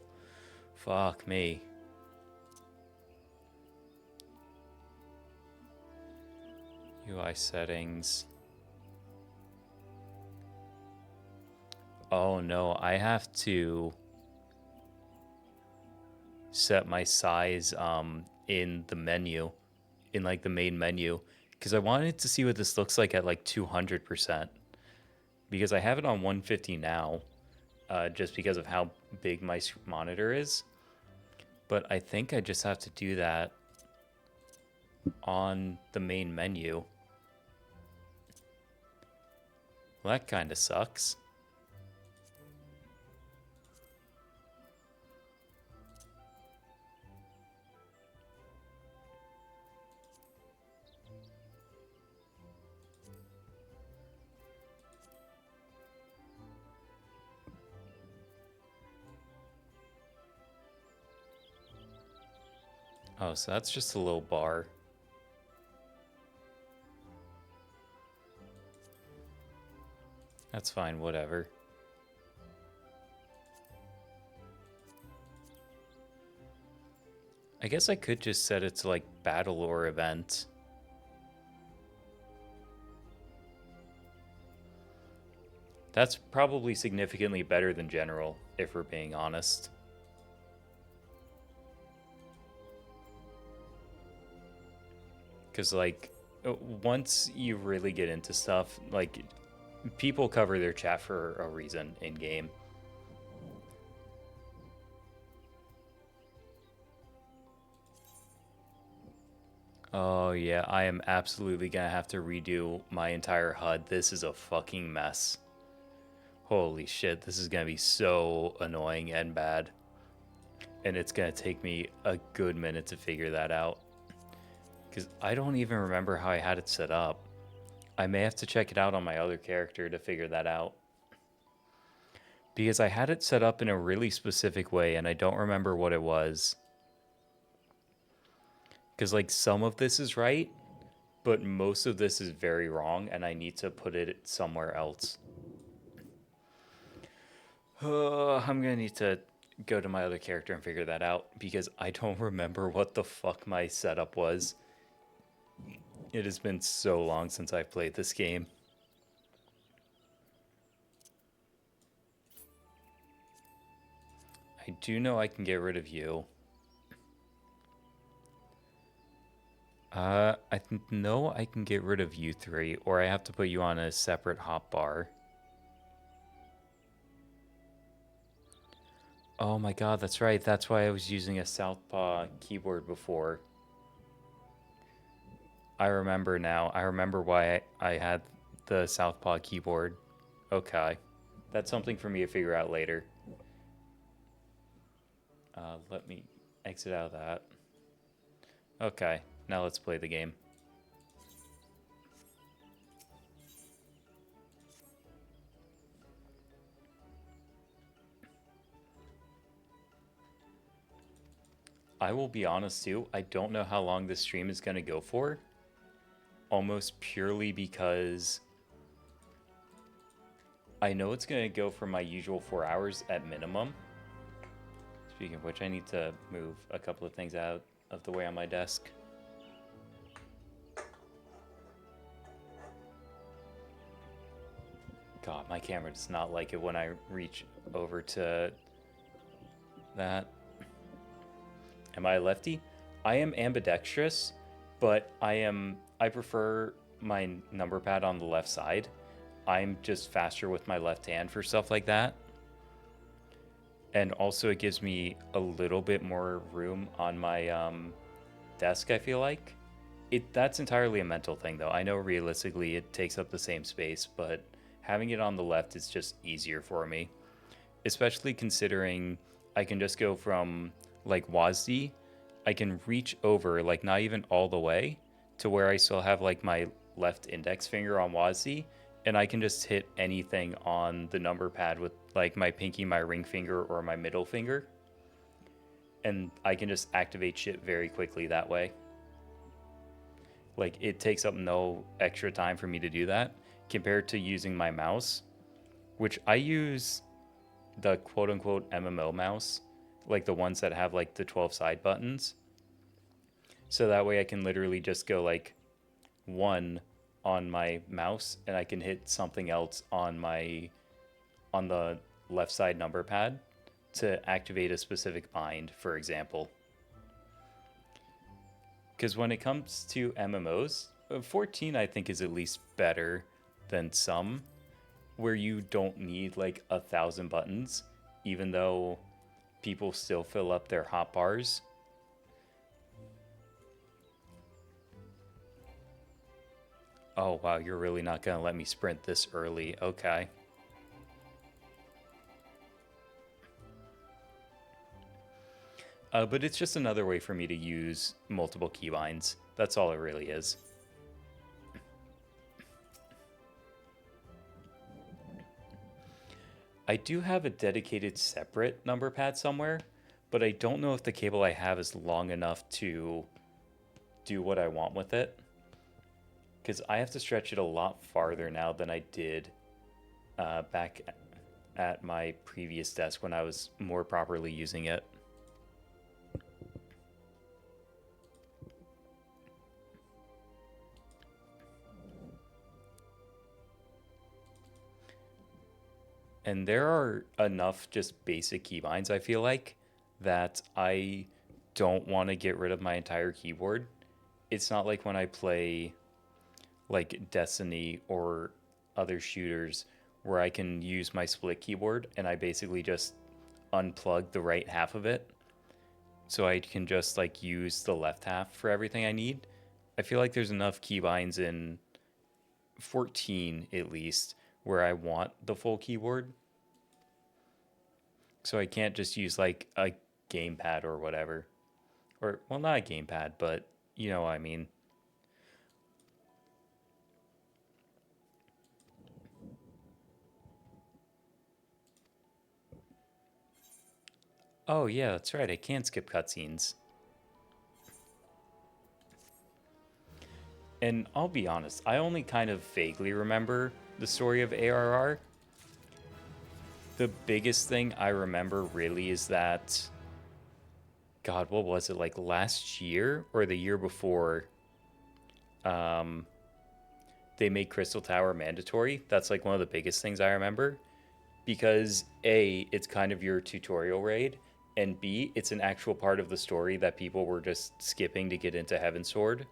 Fuck me. UI settings. Oh no, I have to set my size in the menu, in like the main menu, because I wanted to see what this looks like at like 200%, because I have it on 150 now, just because of how big my monitor is. But I think I just have to do that on the main menu. Well, that kind of sucks. Oh, so that's just a little bar. That's fine, whatever. I guess I could just set it to like battle or event. That's probably significantly better than general, if we're being honest. Because, like, once you really get into stuff, like, people cover their chat for a reason in game. Oh, yeah, I am absolutely gonna have to redo my entire HUD. This is a fucking mess. Holy shit, this is gonna be so annoying and bad. And it's gonna take me a good minute to figure that out. Because I don't even remember how I had it set up. I may have to check it out on my other character to figure that out. Because I had it set up in a really specific way and I don't remember what it was. Because, like, some of this is right, but most of this is very wrong and I need to put it somewhere else. I'm gonna need to go to my other character and figure that out because I don't remember what the fuck my setup was. It has been so long since I've played this game. I do know I can get rid of you. I know I can get rid of you three, or I have to put you on a separate hotbar. Oh my god, that's right. That's why I was using a Southpaw keyboard before. I remember now. I remember why I had the Southpaw keyboard. Okay. That's something for me to figure out later. Let me exit out of that. Okay, now let's play the game. I will be honest too, I don't know how long this stream is going to go for. Almost purely because I know it's going to go for my usual 4 hours at minimum. Speaking of which, I need to move a couple of things out of the way on my desk. God, my camera does not like it when I reach over to that. Am I a lefty? I am ambidextrous, but I prefer my number pad on the left side. I'm just faster with my left hand for stuff like that. And also it gives me a little bit more room on my desk, I feel like. That's entirely a mental thing though. I know realistically it takes up the same space, but having it on the left is just easier for me. Especially considering I can just go from like WASD, I can reach over like not even all the way to where I still have like my left index finger on WASD, and I can just hit anything on the number pad with like my pinky, my ring finger, or my middle finger. And I can just activate shit very quickly that way. Like, it takes up no extra time for me to do that compared to using my mouse, which I use the quote-unquote MMO mouse, like the ones that have like the 12 side buttons. So that way I can literally just go like 1 on my mouse and I can hit something else on the left side number pad to activate a specific bind, for example. Because when it comes to MMOs, 14 I think is at least better than some, where you don't need like 1,000 buttons, even though people still fill up their hotbars. Oh wow, you're really not gonna let me sprint this early. Okay. But it's just another way for me to use multiple keybinds. That's all it really is. I do have a dedicated separate number pad somewhere, but I don't know if the cable I have is long enough to do what I want with it. Because I have to stretch it a lot farther now than I did back at my previous desk when I was more properly using it. And there are enough just basic keybinds, I feel like, that I don't want to get rid of my entire keyboard. It's not like when I play like Destiny or other shooters where I can use my split keyboard and I basically just unplug the right half of it so I can just like use the left half for everything I need. I feel like there's enough keybinds in 14 at least where I want the full keyboard. So I can't just use like a gamepad or whatever. Or, well, not a gamepad, but you know what I mean. Oh, yeah, that's right. I can skip cutscenes. And I'll be honest, I only kind of vaguely remember the story of ARR. The biggest thing I remember really is that, God, what was it, like last year or the year before? Um, they made Crystal Tower mandatory. That's like one of the biggest things I remember because A, it's kind of your tutorial raid, and B, it's an actual part of the story that people were just skipping to get into Heaven's Sword.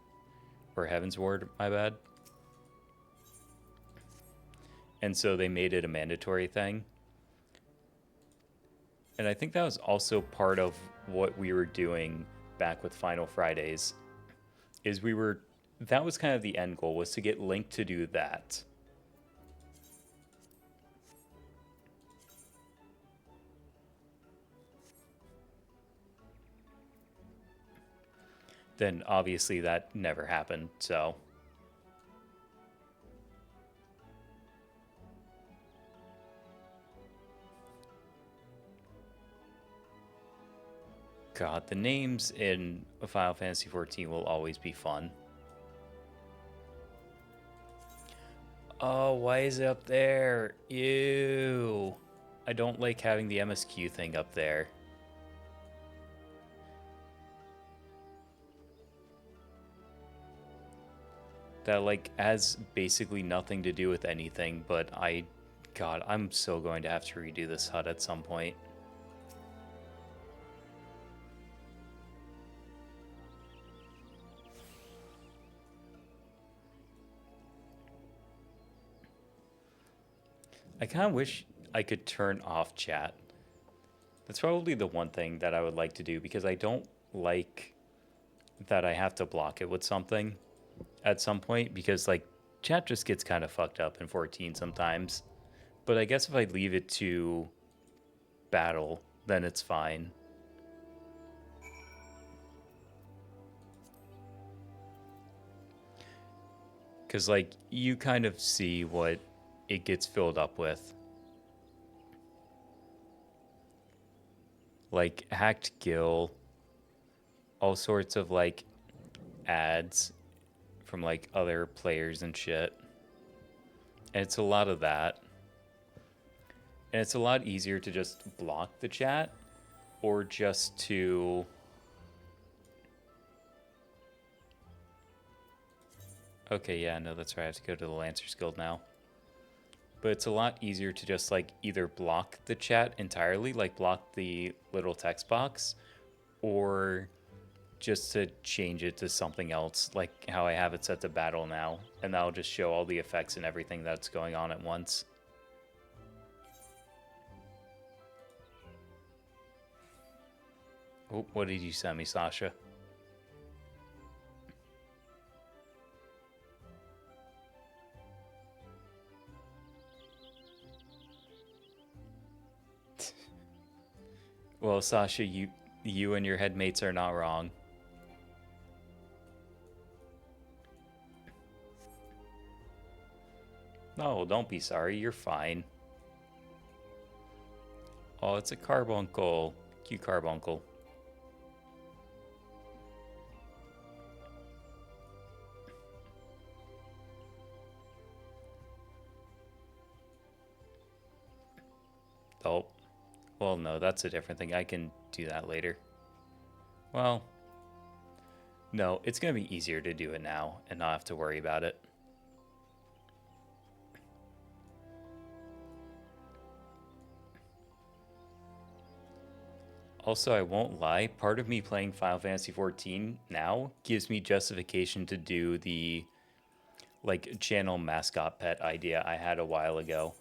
Or Heaven's Ward, my bad. And so they made it a mandatory thing. And I think that was also part of what we were doing back with Final Fridays. Is we were that was kind of the end goal, was to get Link to do that. Then obviously that never happened, so God, the names in Final Fantasy XIV will always be fun. Oh, why is it up there? Ew. I don't like having the MSQ thing up there. That like has basically nothing to do with anything, but God, I'm so going to have to redo this HUD at some point. I kind of wish I could turn off chat. That's probably the one thing that I would like to do because I don't like that I have to block it with something at some point because like chat just gets kind of fucked up in 14 sometimes. But I guess if I leave it to battle, then it's fine. Because like you kind of see what it gets filled up with. Like hacked Gill, all sorts of like ads from like other players and shit. And it's a lot of that. And it's a lot easier to just block the chat or just to Okay, yeah, no, that's right. I have to go to the Lancers Guild now. But it's a lot easier to just like either block the chat entirely, like block the little text box, or just to change it to something else, like how I have it set to battle now, and that'll just show all the effects and everything that's going on at once. Oh, what did you send me, Sasha? Well, Sasha, you and your headmates are not wrong. No, don't be sorry. You're fine. Oh, it's a carbuncle. Cute carbuncle. Oh. Well, no, that's a different thing. I can do that later. Well, no, it's going to be easier to do it now and not have to worry about it. Also, I won't lie, part of me playing Final Fantasy XIV now gives me justification to do the like channel mascot pet idea I had a while ago.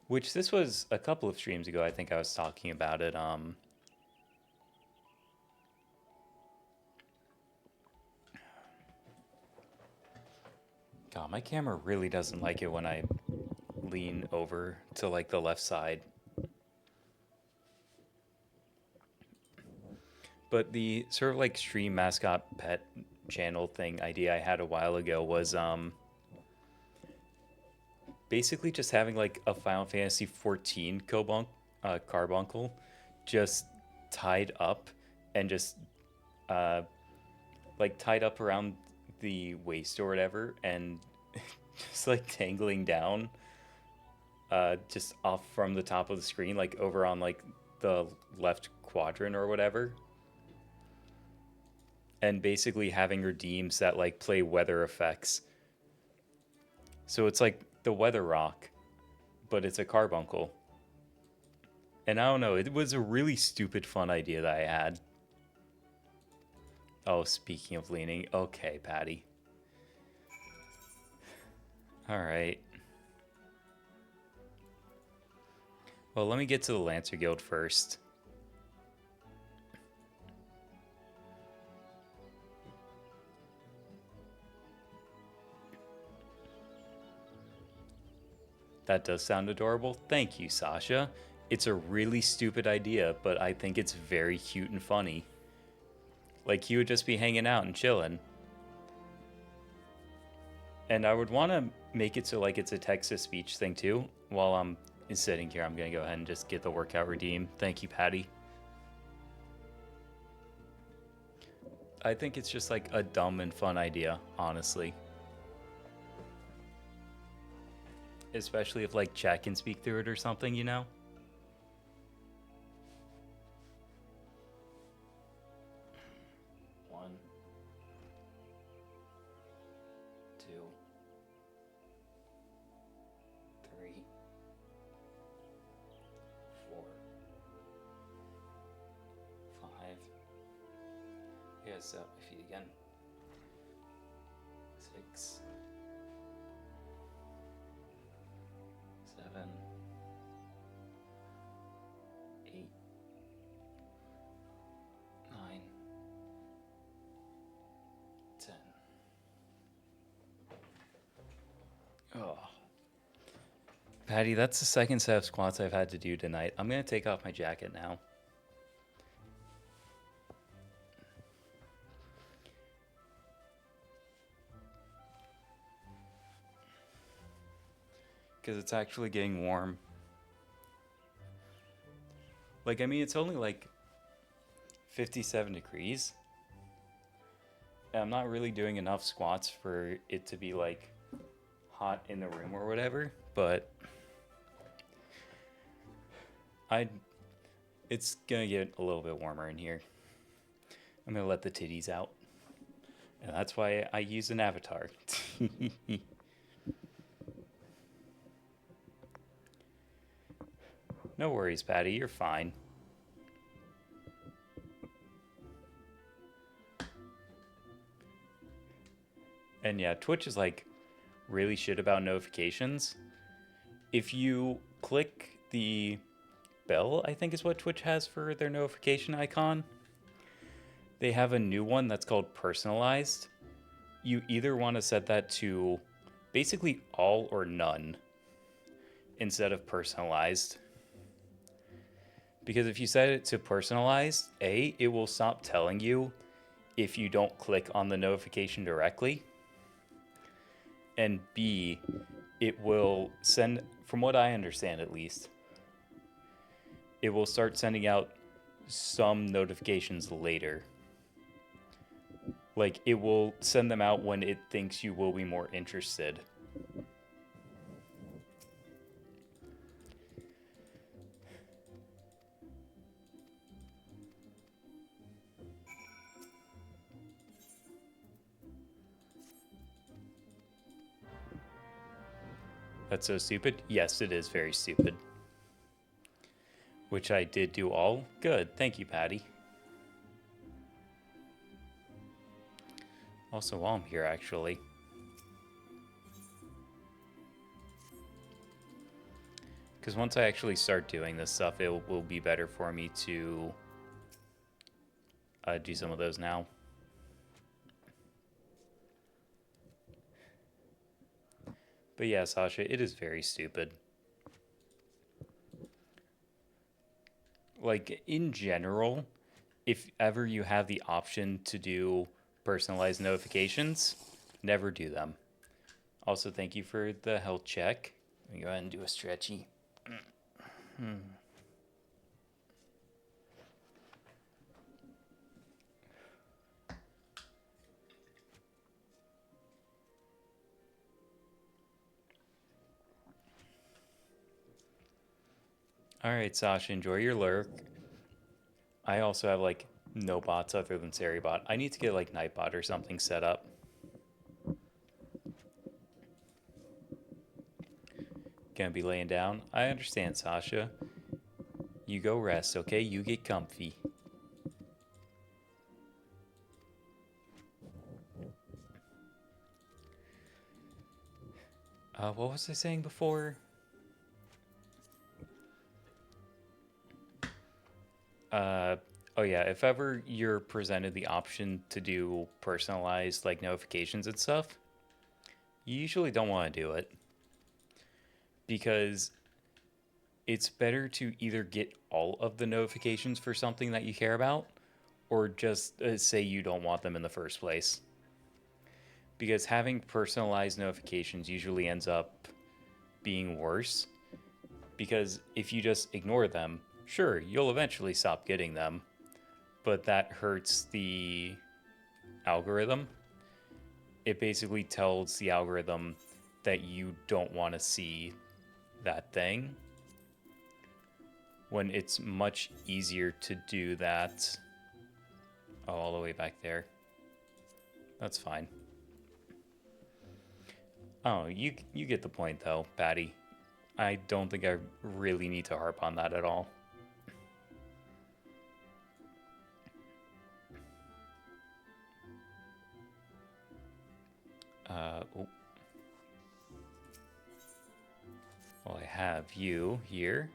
Which this was a couple of streams ago, I think I was talking about it. God, my camera really doesn't like it when I lean over to like the left side. But the sort of like stream mascot pet channel thing idea I had a while ago was basically just having like a Final Fantasy XIV carbuncle just tied up and just like tied up around the waist or whatever and just like tangling down just off from the top of the screen, like over on like the left quadrant or whatever, and basically having redeems that like play weather effects. So it's like the weather rock, but it's a carbuncle. And I don't know, it was a really stupid fun idea that I had. Oh, speaking of leaning, okay, Patty. All right. Well, let me get to the Lancer Guild first. That does sound adorable. Thank you, Sasha. It's a really stupid idea, but I think it's very cute and funny. Like, he would just be hanging out and chilling. And I would want to make it so, like, it's a text-to-speech thing, too. While I'm sitting here, I'm going to go ahead and just get the workout redeem. Thank you, Patty. I think it's just, like, a dumb and fun idea, honestly. Especially if, like, chat can speak through it or something, you know? One. Two. Three. Four. Five. Yes, up my feet again. 6. 7, 8, 9, 10. Oh. Patty, that's the second set of squats I've had to do tonight. I'm going to take off my jacket now. Because it's actually getting warm. Like, I mean, it's only like 57 degrees. And I'm not really doing enough squats for it to be like hot in the room or whatever, but it's gonna get a little bit warmer in here. I'm gonna let the titties out. And that's why I use an avatar. No worries, Patty, you're fine. And yeah, Twitch is like really shit about notifications. If you click the bell, I think is what Twitch has for their notification icon, they have a new one that's called personalized. You either want to set that to basically all or none instead of personalized. Because if you set it to personalized, A, it will stop telling you if you don't click on the notification directly. And B, it will send, from what I understand at least, it will start sending out some notifications later. Like, it will send them out when it thinks you will be more interested. That's so stupid? Yes, it is very stupid. Which I did do all. Good. Thank you, Patty. Also, while I'm here, actually. Because once I actually start doing this stuff, it will be better for me to do some of those now. But yeah, Sasha, it is very stupid. Like, in general, if ever you have the option to do personalized notifications, never do them. Also, thank you for the health check. Let me go ahead and do a stretchy. Alright, Sasha, enjoy your lurk. I also have, like, no bots other than Seribot. I need to get, like, Nightbot or something set up. Gonna be laying down. I understand, Sasha. You go rest, okay? You get comfy. What was I saying before? Oh yeah, if ever you're presented the option to do personalized, like, notifications and stuff, you usually don't want to do it. Because it's better to either get all of the notifications for something that you care about, or just say you don't want them in the first place. Because having personalized notifications usually ends up being worse. Because if you just ignore them, sure, you'll eventually stop getting them, but that hurts the algorithm. It basically tells the algorithm that you don't want to see that thing, when it's much easier to do that. Oh, all the way back there. That's fine. Oh, you get the point though, Patty. I don't think I really need to harp on that at all. Oh. Well, I have you here.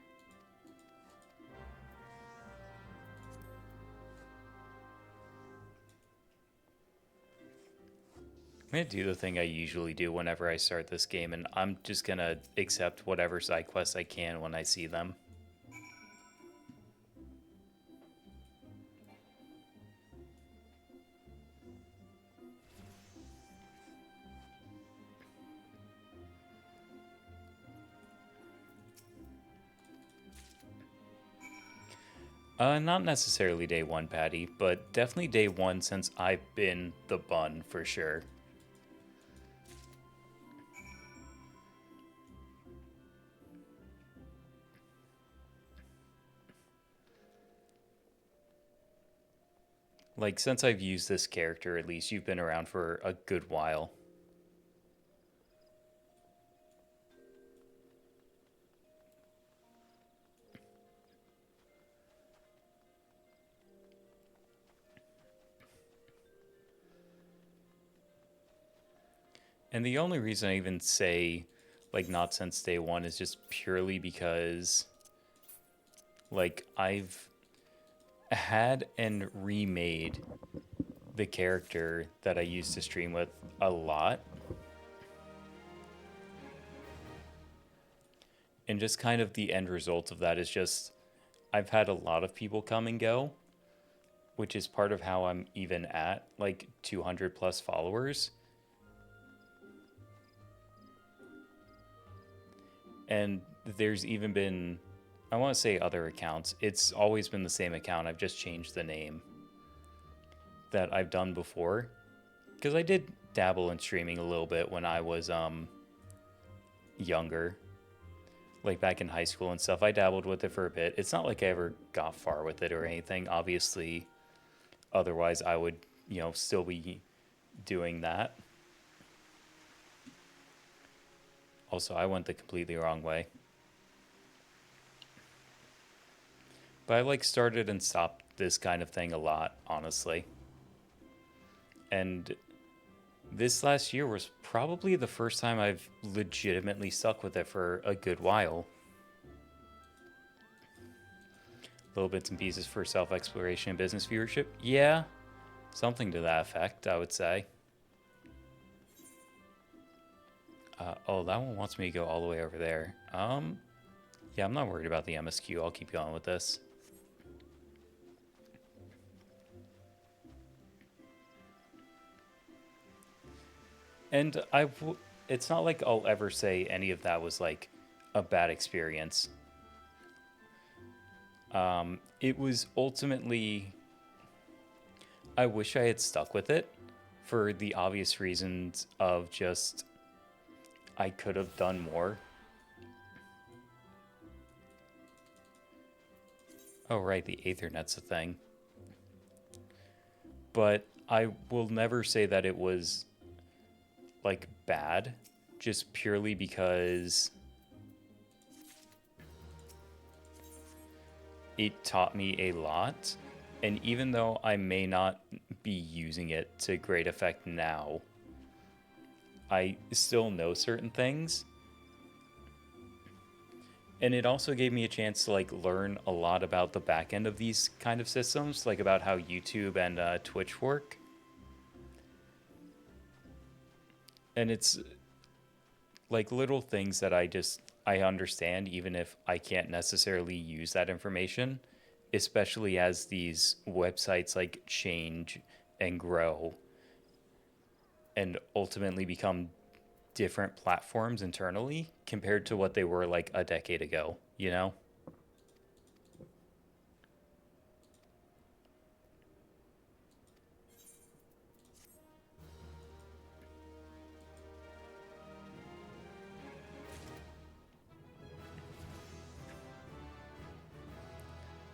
I'm gonna do the thing I usually do whenever I start this game, and I'm just gonna accept whatever side quests I can when I see them. Not necessarily day one, Patty, but definitely day one since I've been the bun for sure. Like, since I've used this character, at least you've been around for a good while. And the only reason I even say, like, not since day one is just purely because, like, I've had and remade the character that I used to stream with a lot. And just kind of the end result of that is just I've had a lot of people come and go, which is part of how I'm even at like 200 plus followers. And there's even been, I want to say other accounts. It's always been the same account. I've just changed the name that I've done before. Because I did dabble in streaming a little bit when I was younger. Like back in high school and stuff. I dabbled with it for a bit. It's not like I ever got far with it or anything. Obviously, otherwise I would, still be doing that. Also, I went the completely wrong way. But I started and stopped this kind of thing a lot, honestly. And this last year was probably the first time I've legitimately stuck with it for a good while. Little bits and pieces for self-exploration and business viewership. Yeah, something to that effect, I would say. Oh, that one wants me to go all the way over there. Yeah, I'm not worried about the MSQ. I'll keep going with this. And it's not like I'll ever say any of that was like a bad experience. It was ultimately, I wish I had stuck with it for the obvious reasons of just I could have done more. Oh, right, the Aethernet's a thing. But I will never say that it was like bad, just purely because it taught me a lot. And even though I may not be using it to great effect now, I still know certain things. And it also gave me a chance to learn a lot about the back end of these kind of systems, like about how YouTube and Twitch work. And it's like little things that I understand, even if I can't necessarily use that information, especially as these websites change and grow and ultimately become different platforms internally compared to what they were like a decade ago, you know?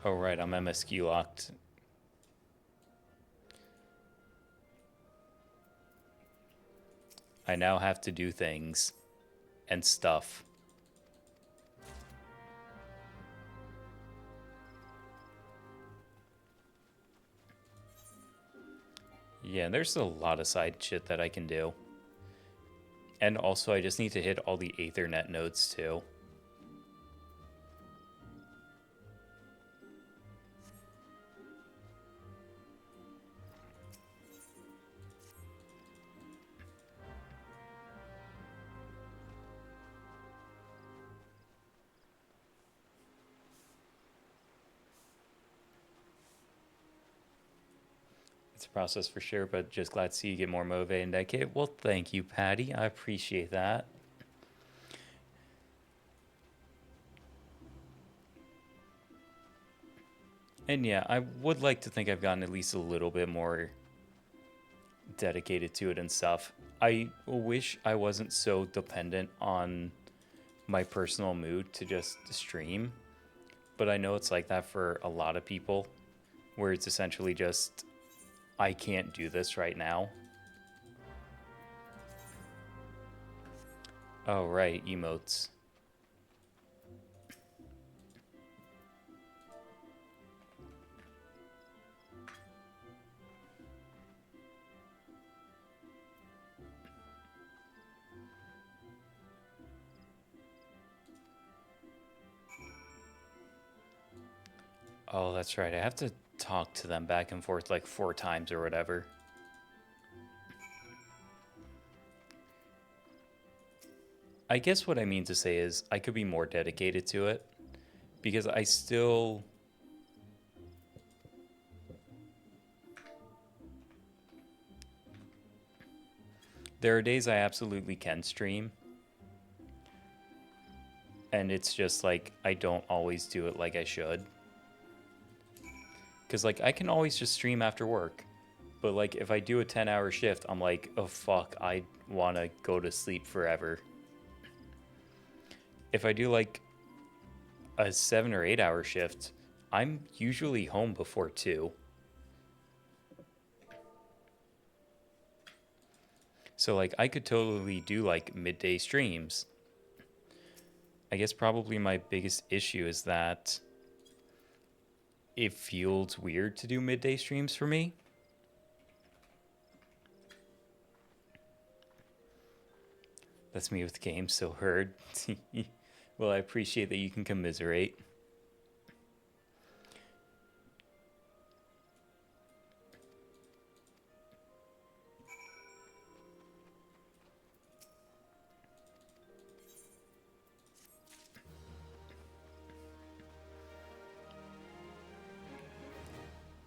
Oh, right, I'm MSQ locked. I now have to do things and stuff. Yeah, there's a lot of side shit that I can do. And also, I just need to hit all the Aethernet nodes too. It's a process for sure, but just glad to see you get more motivated and dedicated. Well, thank you, Patty. I appreciate that. And yeah, I would like to think I've gotten at least a little bit more dedicated to it and stuff. I wish I wasn't so dependent on my personal mood to just stream, but I know it's like that for a lot of people, where it's essentially just, I can't do this right now. Oh, right, emotes. Oh, that's right. I have to talk to them back and forth like 4 times or whatever. I guess what I mean to say is I could be more dedicated to it because I still... There are days I absolutely can stream. and it's just like I don't always do it like I should. Because like I can always just stream after work, but like if I do a 10-hour shift, I'm like, oh fuck, I want to go to sleep forever. If I do like a 7 or 8 hour shift, I'm usually home before 2. So like I could totally do like midday streams. I guess probably my biggest issue is that it feels weird to do midday streams for me. That's me with games so heard. Well, I appreciate that you can commiserate.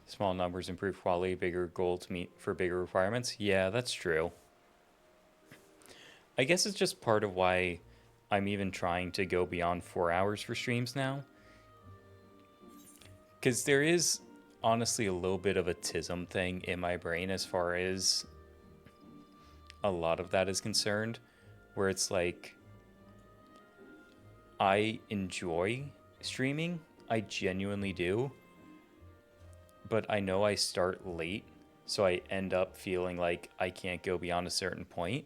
Small numbers improve quality, bigger goal to meet for bigger requirements. Yeah, that's true. I guess it's just part of why I'm even trying to go beyond 4 hours for streams now. Because there is honestly a little bit of a tism thing in my brain as far as a lot of that is concerned, where it's like I enjoy streaming, I genuinely do, but I know I start late, so I end up feeling like I can't go beyond a certain point.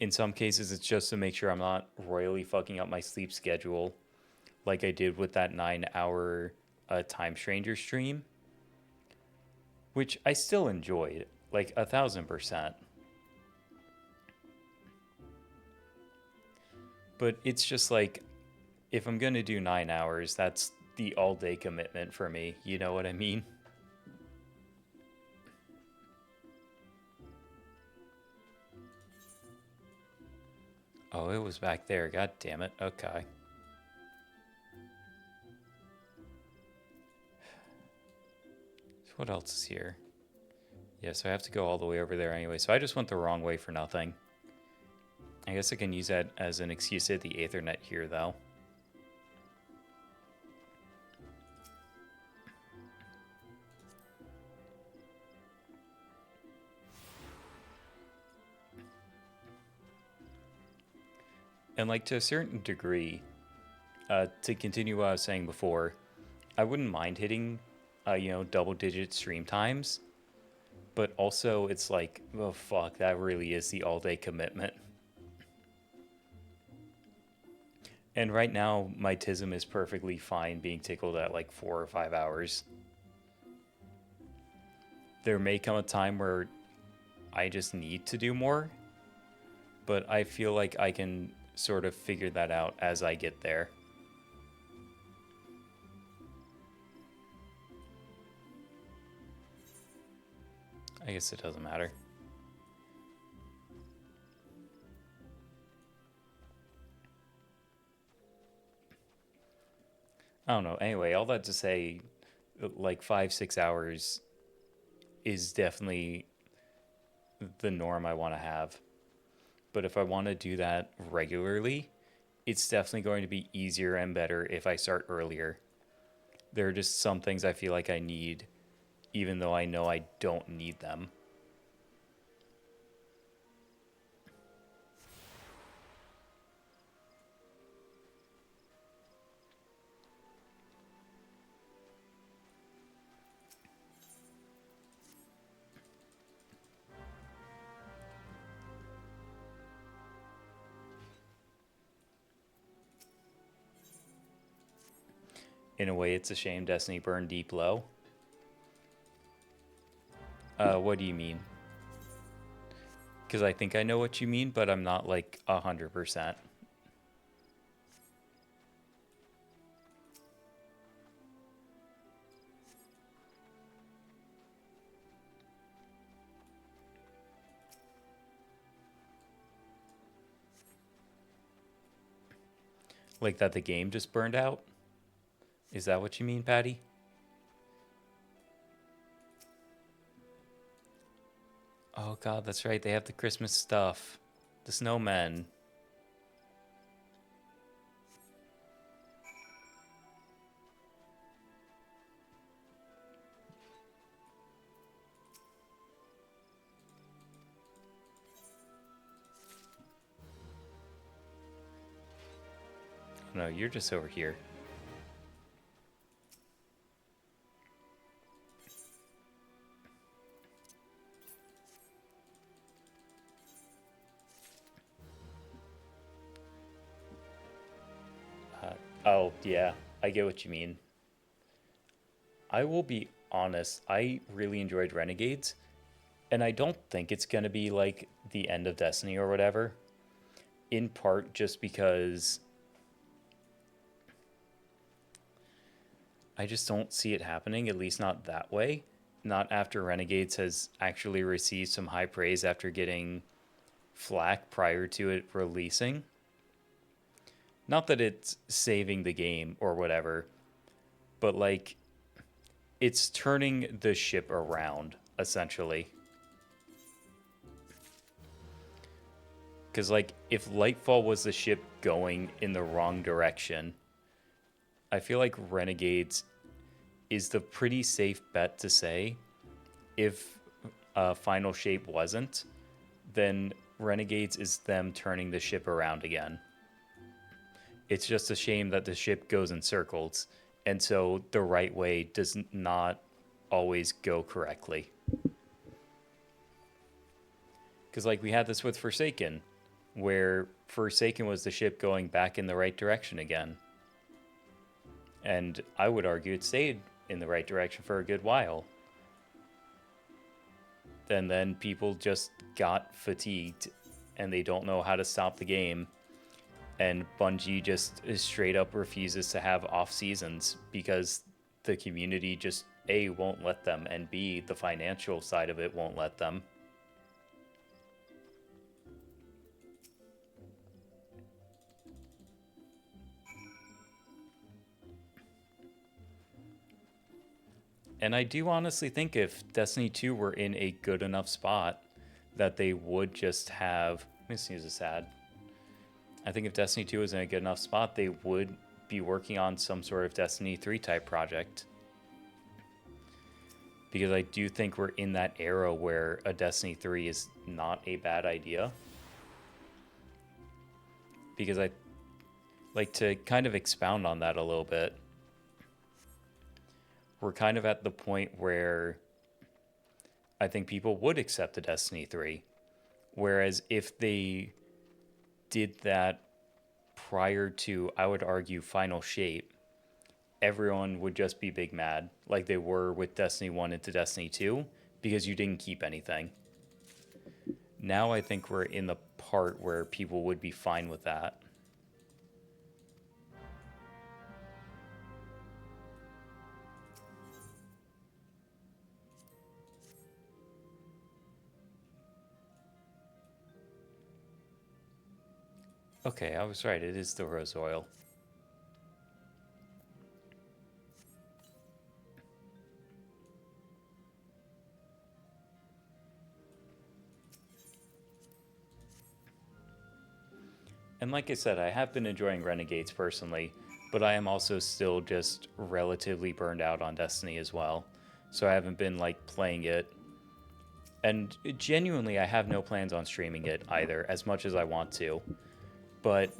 In some cases, it's just to make sure I'm not royally fucking up my sleep schedule, like I did with that 9 hour Time Stranger stream, which I still enjoyed, like 1,000%. But it's just like, if I'm gonna do 9 hours, that's the all day commitment for me. You know what I mean? Oh, it was back there. God damn it. Okay. So what else is here? Yeah, so I have to go all the way over there anyway. So I just went the wrong way for nothing. I guess I can use that as an excuse to hit the Aethernet here, though. And like to a certain degree, to continue what I was saying before, I wouldn't mind hitting, double-digit stream times. But also, it's like, oh fuck, that really is the all-day commitment. And right now, my TISM is perfectly fine being tickled at like 4 or 5 hours. There may come a time where I just need to do more, but I feel like I can sort of figure that out as I get there. I guess it doesn't matter. I don't know. Anyway, all that to say, like 5-6 hours is definitely the norm I want to have. But if I want to do that regularly, it's definitely going to be easier and better if I start earlier. There are just some things I feel like I need, even though I know I don't need them. In a way, it's a shame Destiny burned deep low. What do you mean? Because I think I know what you mean, but I'm not like 100%. Like that the game just burned out? Is that what you mean, Patty? Oh god, that's right. They have the Christmas stuff. The snowmen. No, you're just over here. Oh, yeah, I get what you mean. I will be honest, I really enjoyed Renegades, and I don't think it's going to be like the end of Destiny or whatever, in part just because I just don't see it happening, at least not that way. Not after Renegades has actually received some high praise after getting flack prior to it releasing. Not that it's saving the game or whatever, but like it's turning the ship around essentially. Because like if Lightfall was the ship going in the wrong direction, I feel like Renegades is the pretty safe bet to say. If Final Shape wasn't, then Renegades is them turning the ship around again. It's just a shame that the ship goes in circles, and so the right way does not always go correctly. Because like we had this with Forsaken, where Forsaken was the ship going back in the right direction again. And I would argue it stayed in the right direction for a good while. And then people just got fatigued and they don't know how to stop the game. And Bungie just straight up refuses to have off seasons because the community just A, won't let them, and B, the financial side of it won't let them. And I do honestly think if Destiny 2 were in a good enough spot, that they would just have... This news is sad. I think if Destiny 2 was in a good enough spot, they would be working on some sort of Destiny 3 type project. Because I do think we're in that era where a Destiny 3 is not a bad idea. Because I like to kind of expound on that a little bit. We're kind of at the point where I think people would accept a Destiny 3. Whereas if they did that prior to, I would argue, Final Shape, everyone would just be big mad, like they were with Destiny 1 into Destiny 2, because you didn't keep anything. Now I think we're in the part where people would be fine with that. Okay, I was right. It is the rose oil. And like I said, I have been enjoying Renegades personally, but I am also still just relatively burned out on Destiny as well. So I haven't been like playing it. And genuinely, I have no plans on streaming it either, as much as I want to. But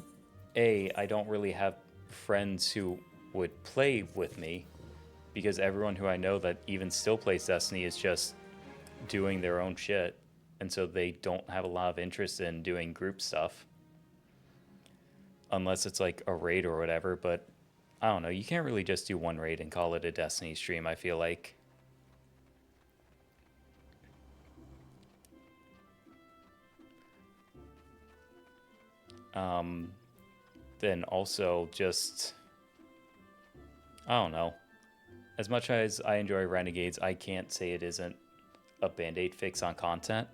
A, I don't really have friends who would play with me, because everyone who I know that even still plays Destiny is just doing their own shit, and so they don't have a lot of interest in doing group stuff. Unless it's like a raid or whatever, but I don't know, you can't really just do one raid and call it a Destiny stream, I feel like. Then also just, I don't know. As much as I enjoy Renegades, I can't say it isn't a band-aid fix on content.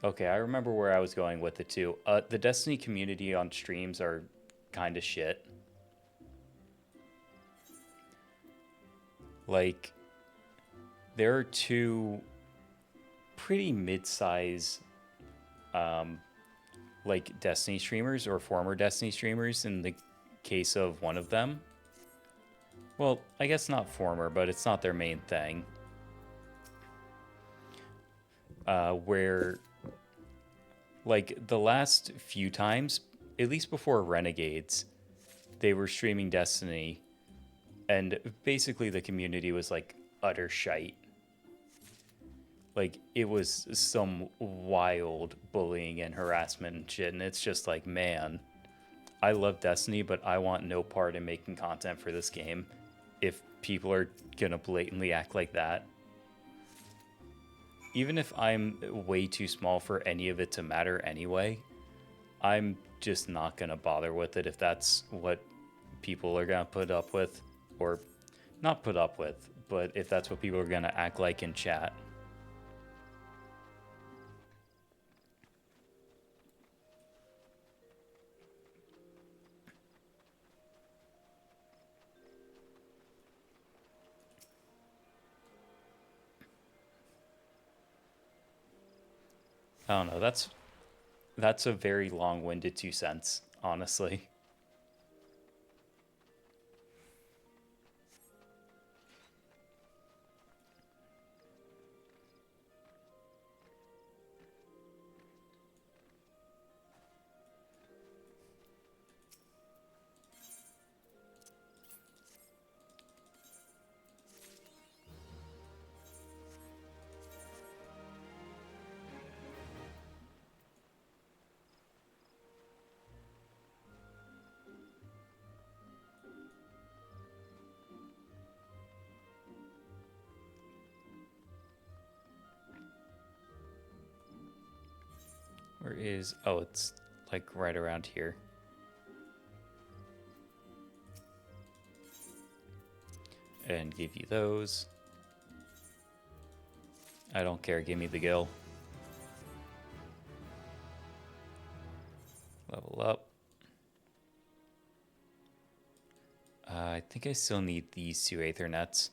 Okay, I remember where I was going with it too. The Destiny community on streams are kind of shit. Like, there are two pretty mid-size like Destiny streamers or former Destiny streamers in the case of one of them. Well, I guess not former, but it's not their main thing. where like the last few times, at least before Renegades, they were streaming Destiny, and basically the community was like utter shite. Like it was some wild bullying and harassment and shit, and it's just like, man, I love Destiny, but I want no part in making content for this game if people are gonna blatantly act like that. Even if I'm way too small for any of it to matter anyway, I'm just not gonna bother with it if that's what people are gonna put up with, or not put up with, but if that's what people are gonna act like in chat. I don't know. That's a very long-winded 2 cents, honestly. Where is... Oh, it's like right around here. And give you those. I don't care, give me the gil. Level up. I think I still need these 2 Aethernets.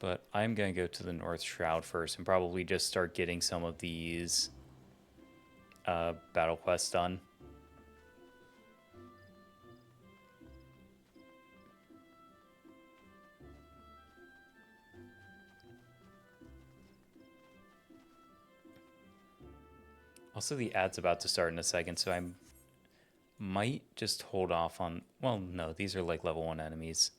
But I'm going to go to the North Shroud first and probably just start getting some of these battle quests done. Also, the ad's about to start in a second, so I might just hold off on... Well, no, these are like level 1 enemies.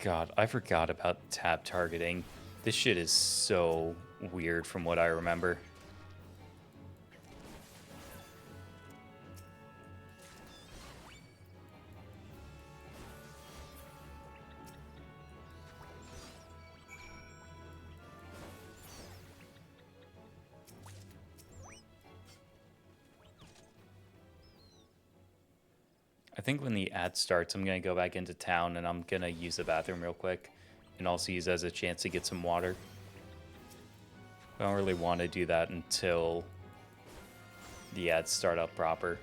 God, I forgot about tab targeting. This shit is so weird from what I remember. I think when the ad starts, I'm going to go back into town and I'm going to use the bathroom real quick and also use it as a chance to get some water. I don't really want to do that until the ads start up proper.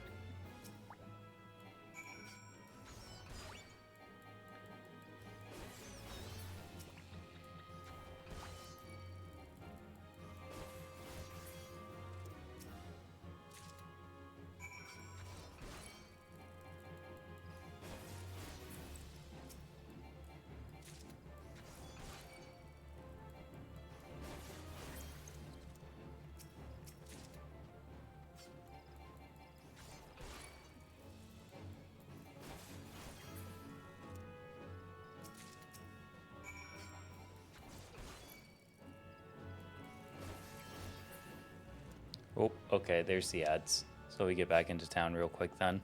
Oh, okay, there's the ads. So we get back into town real quick then.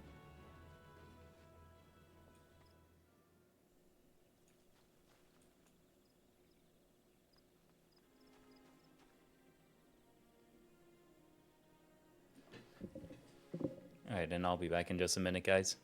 Alright, and I'll be back in just a minute, guys.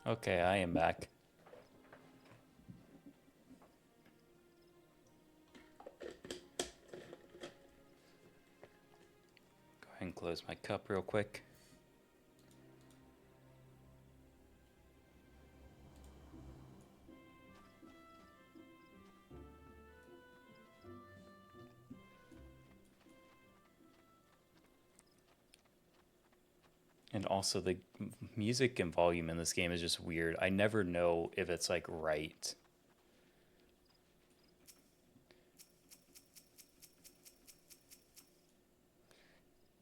Okay, I am back. Go ahead and close my cup real quick. And also the music and volume in this game is just weird. I never know if it's like right.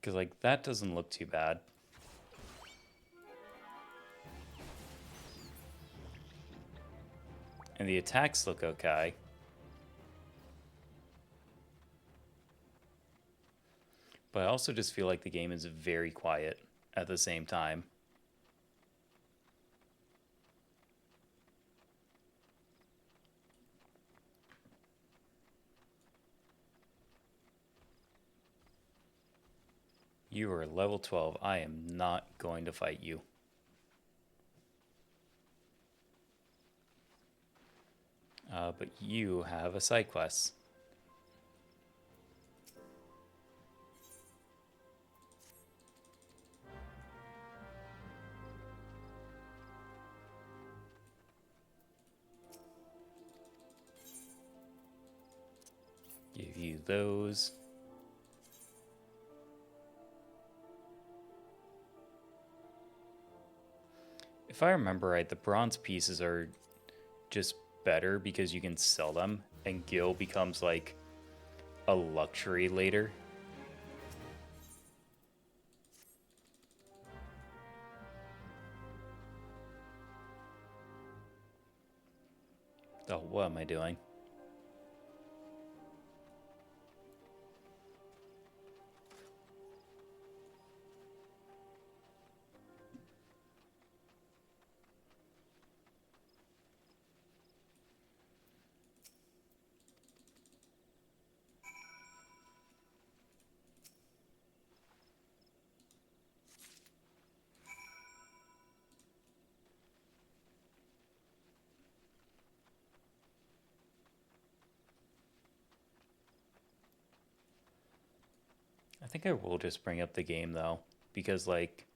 Because like that doesn't look too bad. And the attacks look okay. But I also just feel like the game is very quiet at the same time. You are level 12. I am not going to fight you. But you have a side quest. Give you those. If I remember right, the bronze pieces are just better because you can sell them, and Gil becomes like a luxury later. Oh, what am I doing? I think I will just bring up the game though, because like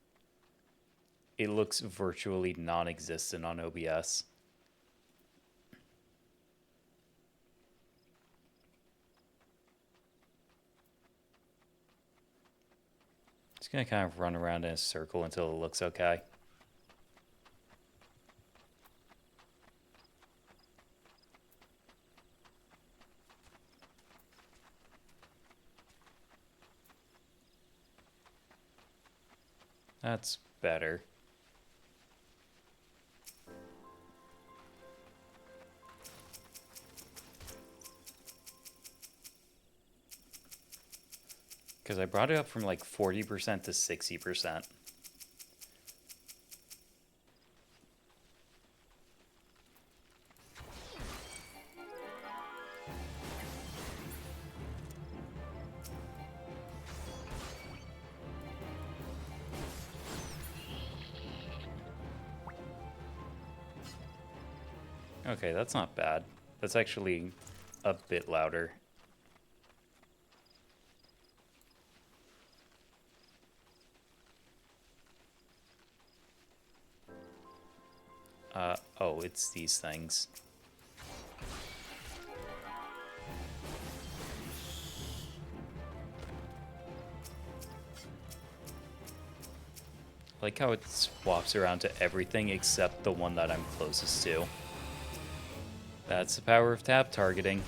it looks virtually non-existent on OBS. Just gonna kind of run around in a circle until it looks okay. That's better. Because I brought it up from like 40% to 60%. Okay, that's not bad. That's actually a bit louder. Oh, it's these things. I like how it swaps around to everything except the one that I'm closest to. That's the power of tab targeting.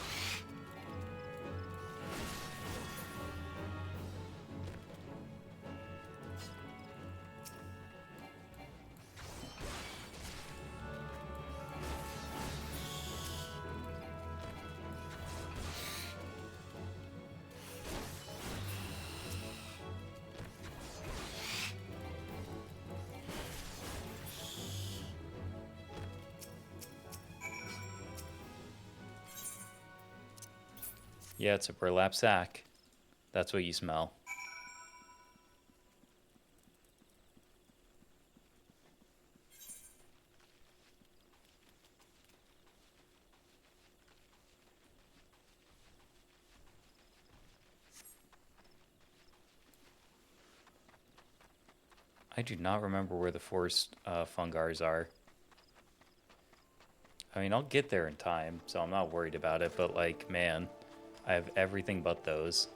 Yeah, it's a burlap sack. That's what you smell. I do not remember where the forest fungars are. I mean, I'll get there in time, so I'm not worried about it, but like, man, I have everything but those.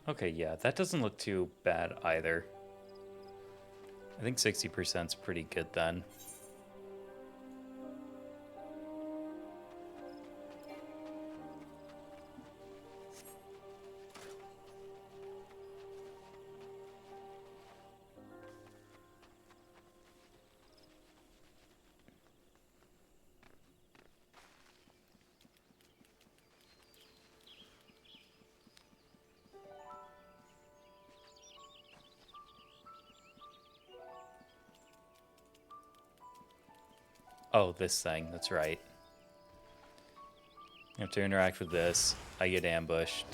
Okay, yeah, that doesn't look too bad either. I think 60% is pretty good then. Oh, this thing, that's right. I have to interact with this. I get ambushed.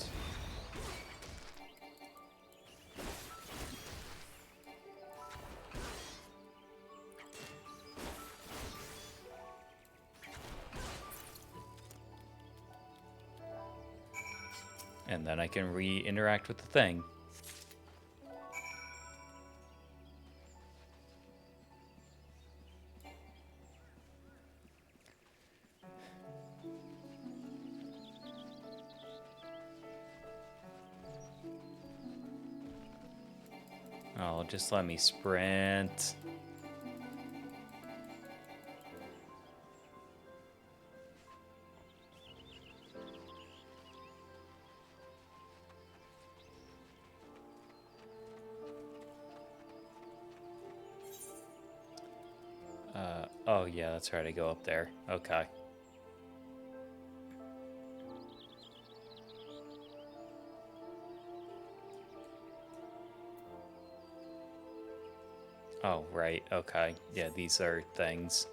And then I can re-interact with the thing. Oh, just let me sprint. Oh yeah, that's right, I go up there. Okay. Oh, right, okay. Yeah, these are things.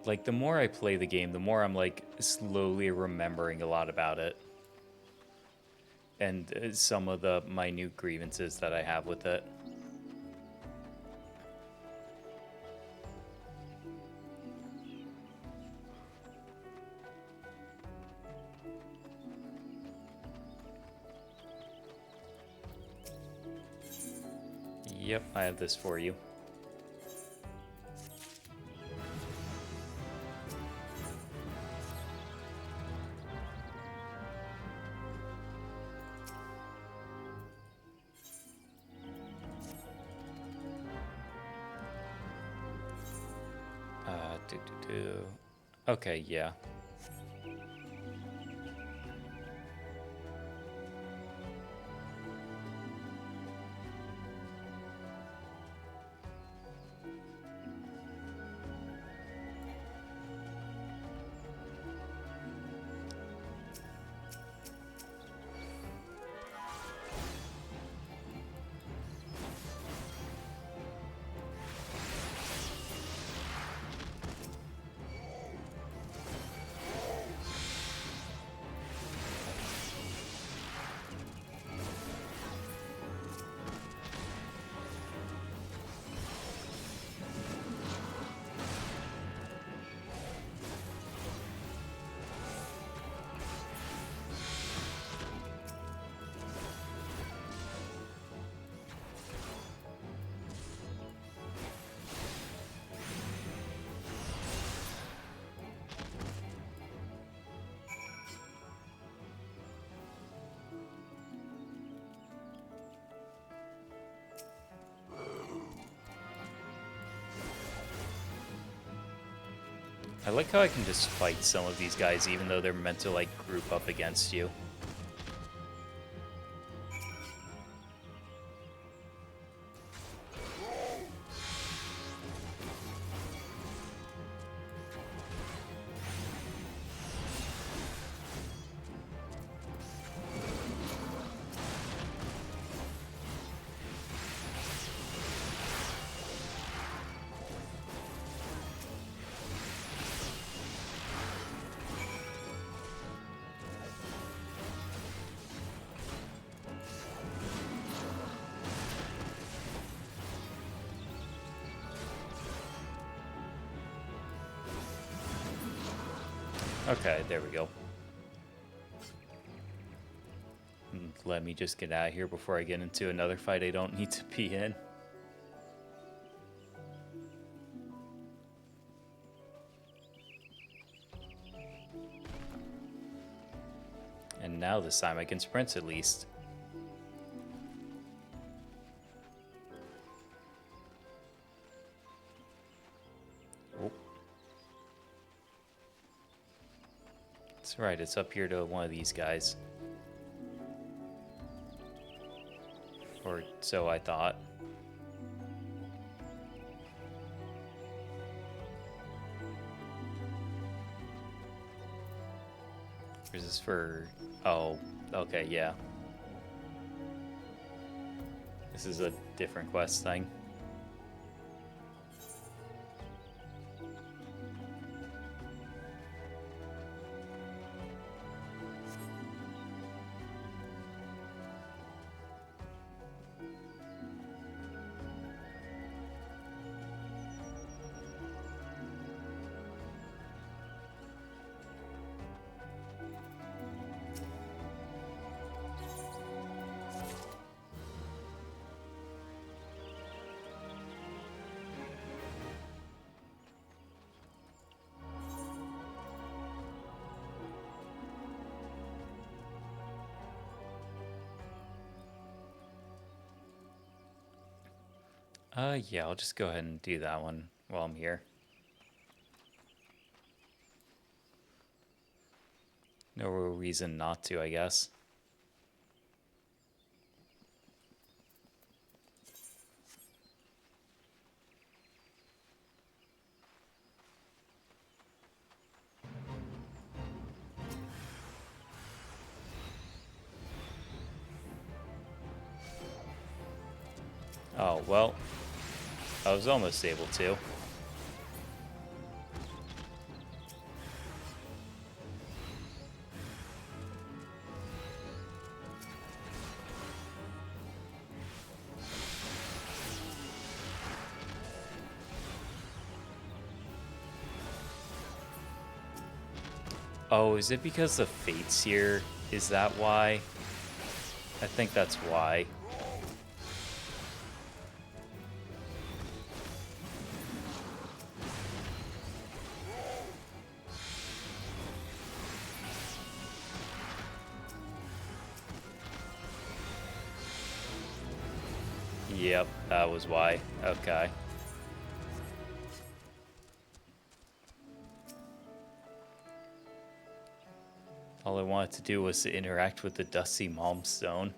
Like, the more I play the game, the more I'm, like, slowly remembering a lot about it. And some of the minute grievances that I have with it. Yep, I have this for you. Okay, yeah. I like how I can just fight some of these guys even though they're meant to, like, group up against you. Okay, there we go. Let me just get out of here before I get into another fight I don't need to be in. And now this time I can sprint at least. Oh. That's right, it's up here to one of these guys. Or so I thought. Is this for... Oh, okay, yeah. This is a different quest thing. Yeah, I'll just go ahead and do that one while I'm here. No real reason not to, I guess. Oh, well, I was almost able to. Oh, is it because the fate's here? Is that why? I think that's why. Yep, that was why. Okay. All I wanted to do was to interact with the Dusty Mom Stone.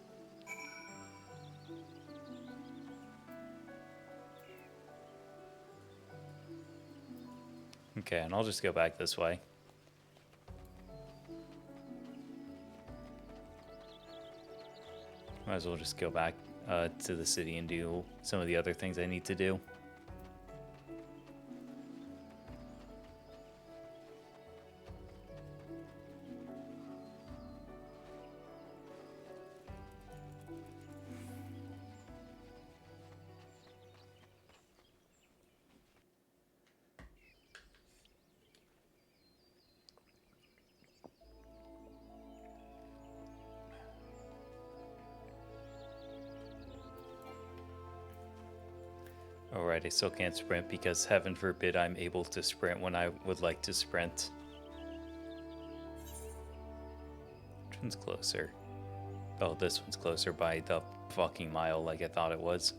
Okay, and I'll just go back this way. Might as well just go back to the city and do some of the other things I need to do. Alright, I still can't sprint because heaven forbid I'm able to sprint when I would like to sprint. Which one's closer? Oh, this one's closer by the fucking mile like I thought it was.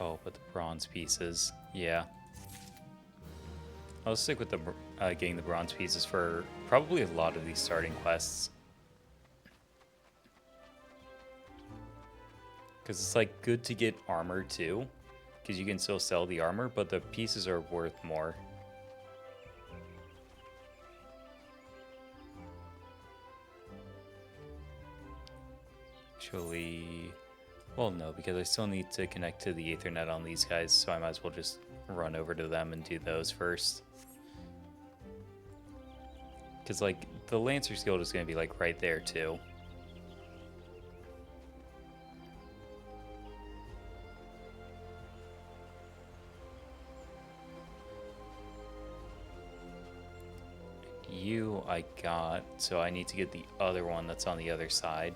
Oh, but the bronze pieces. Yeah. I'll stick with the getting the bronze pieces for probably a lot of these starting quests. Because it's like good to get armor too. Because you can still sell the armor, but the pieces are worth more. Actually, well, no, because I still need to connect to the Ethernet on these guys, so I might as well just run over to them and do those first. Because, like, the Lancer's Guild is going to be, like, right there, too. You I got, so I need to get the other one that's on the other side.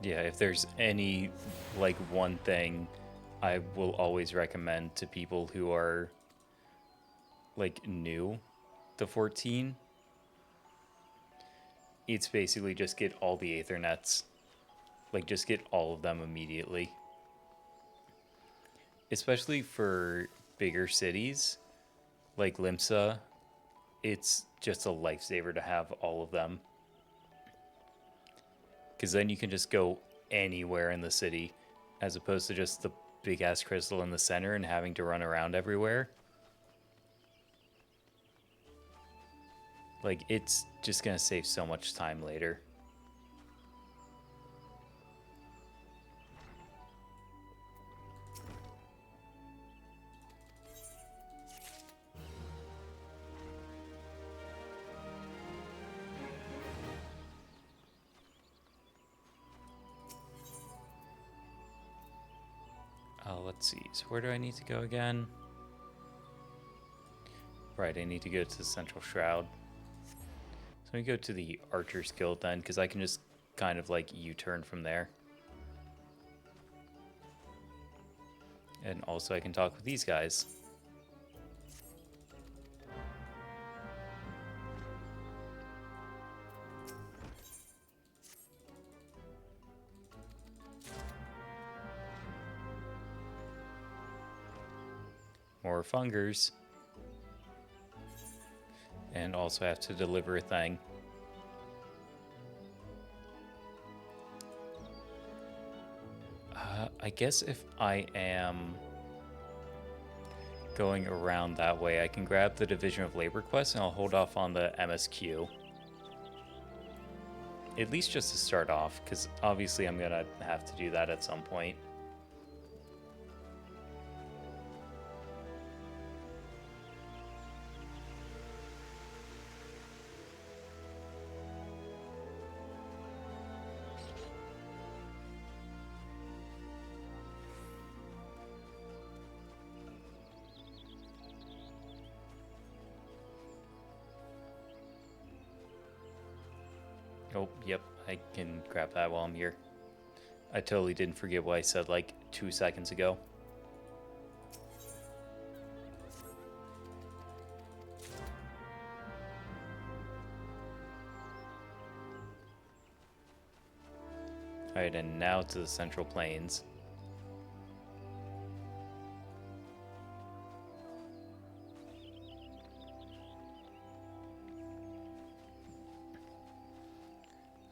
Yeah, if there's any, like, one thing I will always recommend to people who are, like, new to 14, it's basically just get all the Aethernets. Like, just get all of them immediately. Especially for bigger cities, like Limsa, it's just a lifesaver to have all of them. Because then you can just go anywhere in the city, as opposed to just the big-ass crystal in the center and having to run around everywhere. Like, it's just going to save so much time later. Let's see. So where do I need to go again? Right, I need to go to the Central Shroud. So let me go to the Archer's Guild then, because I can just kind of like U-turn from there. And also I can talk with these guys. More fungers. And also have to deliver a thing. I guess if I am going around that way, I can grab the Division of Labor quest and I'll hold off on the MSQ. At least just to start off, because obviously I'm going to have to do that at some point. Oh, yep, I can grab that while I'm here. I totally didn't forget what I said like 2 seconds ago. Alright, and now to the Central Plains.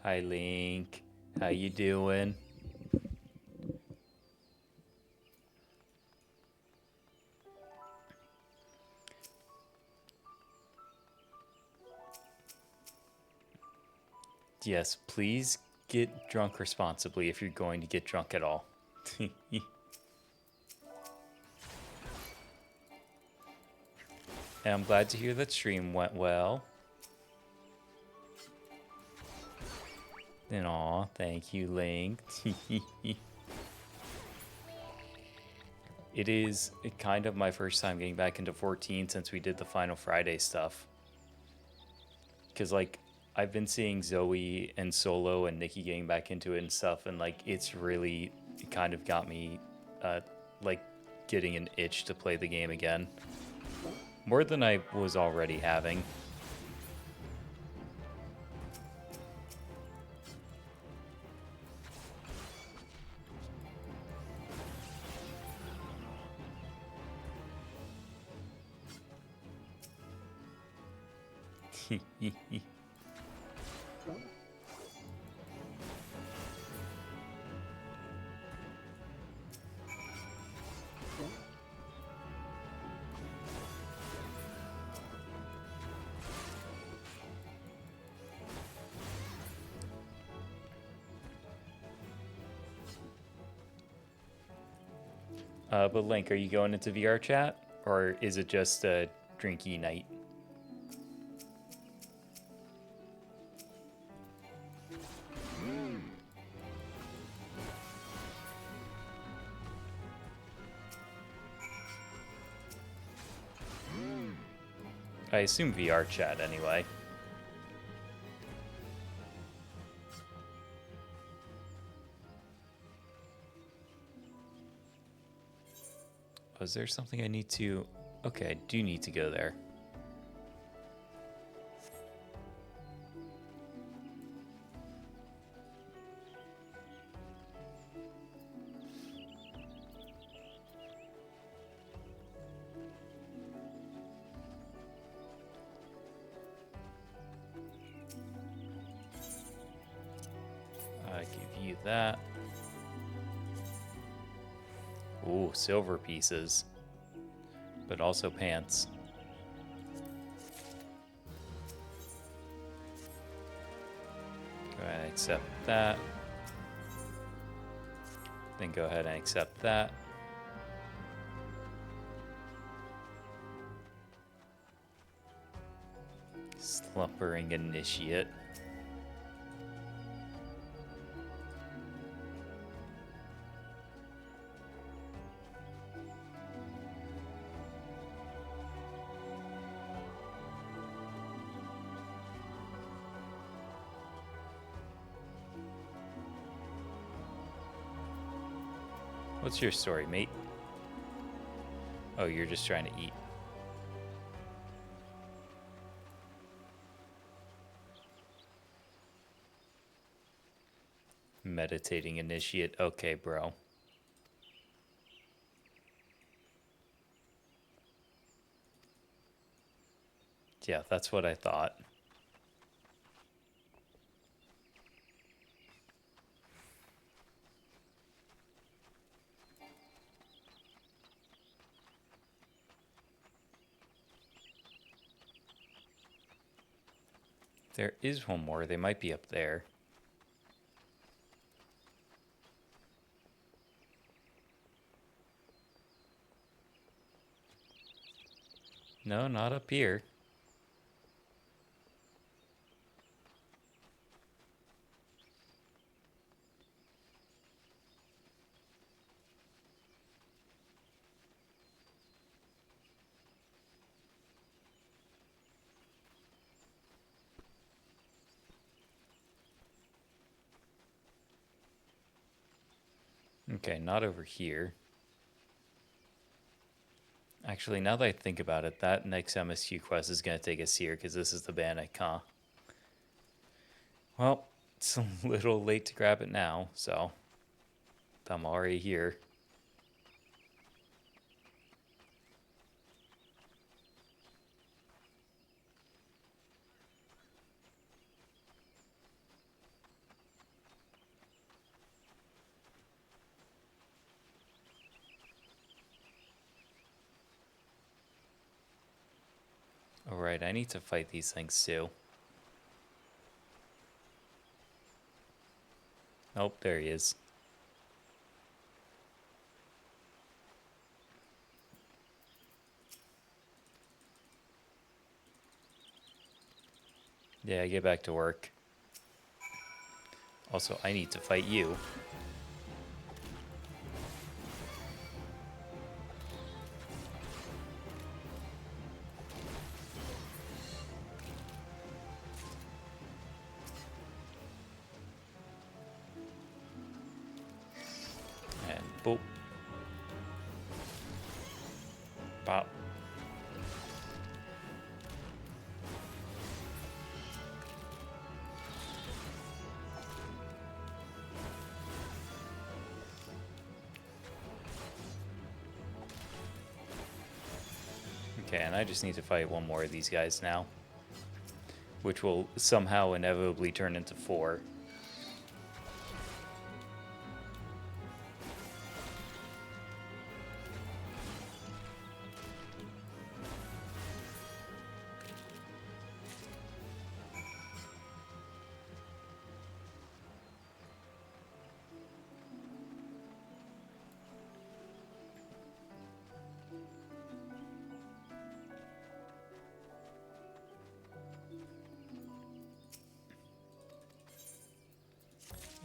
Hi, Link. How you doing? Yes, please get drunk responsibly if you're going to get drunk at all. And I'm glad to hear that stream went well. And aw, thank you, Link. It is kind of my first time getting back into 14 since we did the Final Friday stuff. Because, like, I've been seeing Zoe and Solo and Nikki getting back into it and stuff, and, like, it's really kind of got me, like, getting an itch to play the game again. More than I was already having. But Link, are you going into VR chat? Or is it just a drinky night? I assume VR chat anyway. Oh, is there something I need to... Okay, I do need to go there. Give you that. Ooh, silver pieces. But also pants. Go ahead and accept that. Then go ahead and accept that. Slumbering initiate. What's your story, mate? Oh, you're just trying to eat. Meditating initiate. Okay, bro. Yeah, that's what I thought. There is one more. They might be up there. No, not up here. Okay, not over here. Actually, now that I think about it, that next MSQ quest is going to take us here because this is the Bannock, huh? Well, it's a little late to grab it now, so I'm already here. Alright, I need to fight these things too. Oh, there he is. Yeah, get back to work. Also, I need to fight you. And boop. Pop. Okay, and I just need to fight one more of these guys now. which will somehow inevitably turn into 4.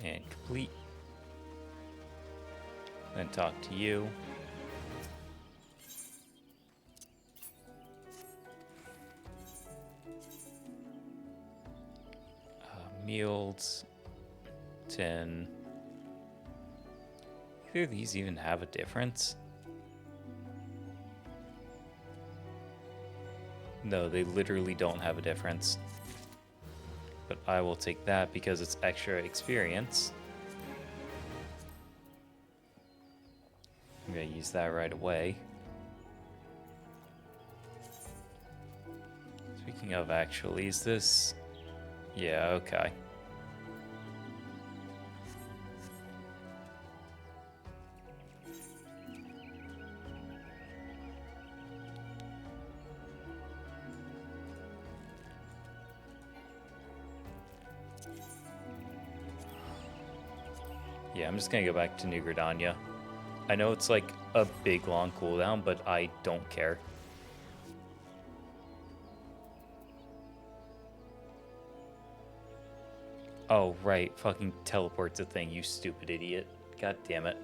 And complete. Then talk to you. Meals. 10. Either of these even have a difference? No, they literally don't have a difference. But I will take that because it's extra experience. I'm going to use that right away. Speaking of actually, is this... Yeah, okay. Yeah, I'm just gonna go back to New Gridania. I know it's like a big long cooldown, but I don't care. Oh, right. Fucking teleport's a thing, you stupid idiot. God damn it.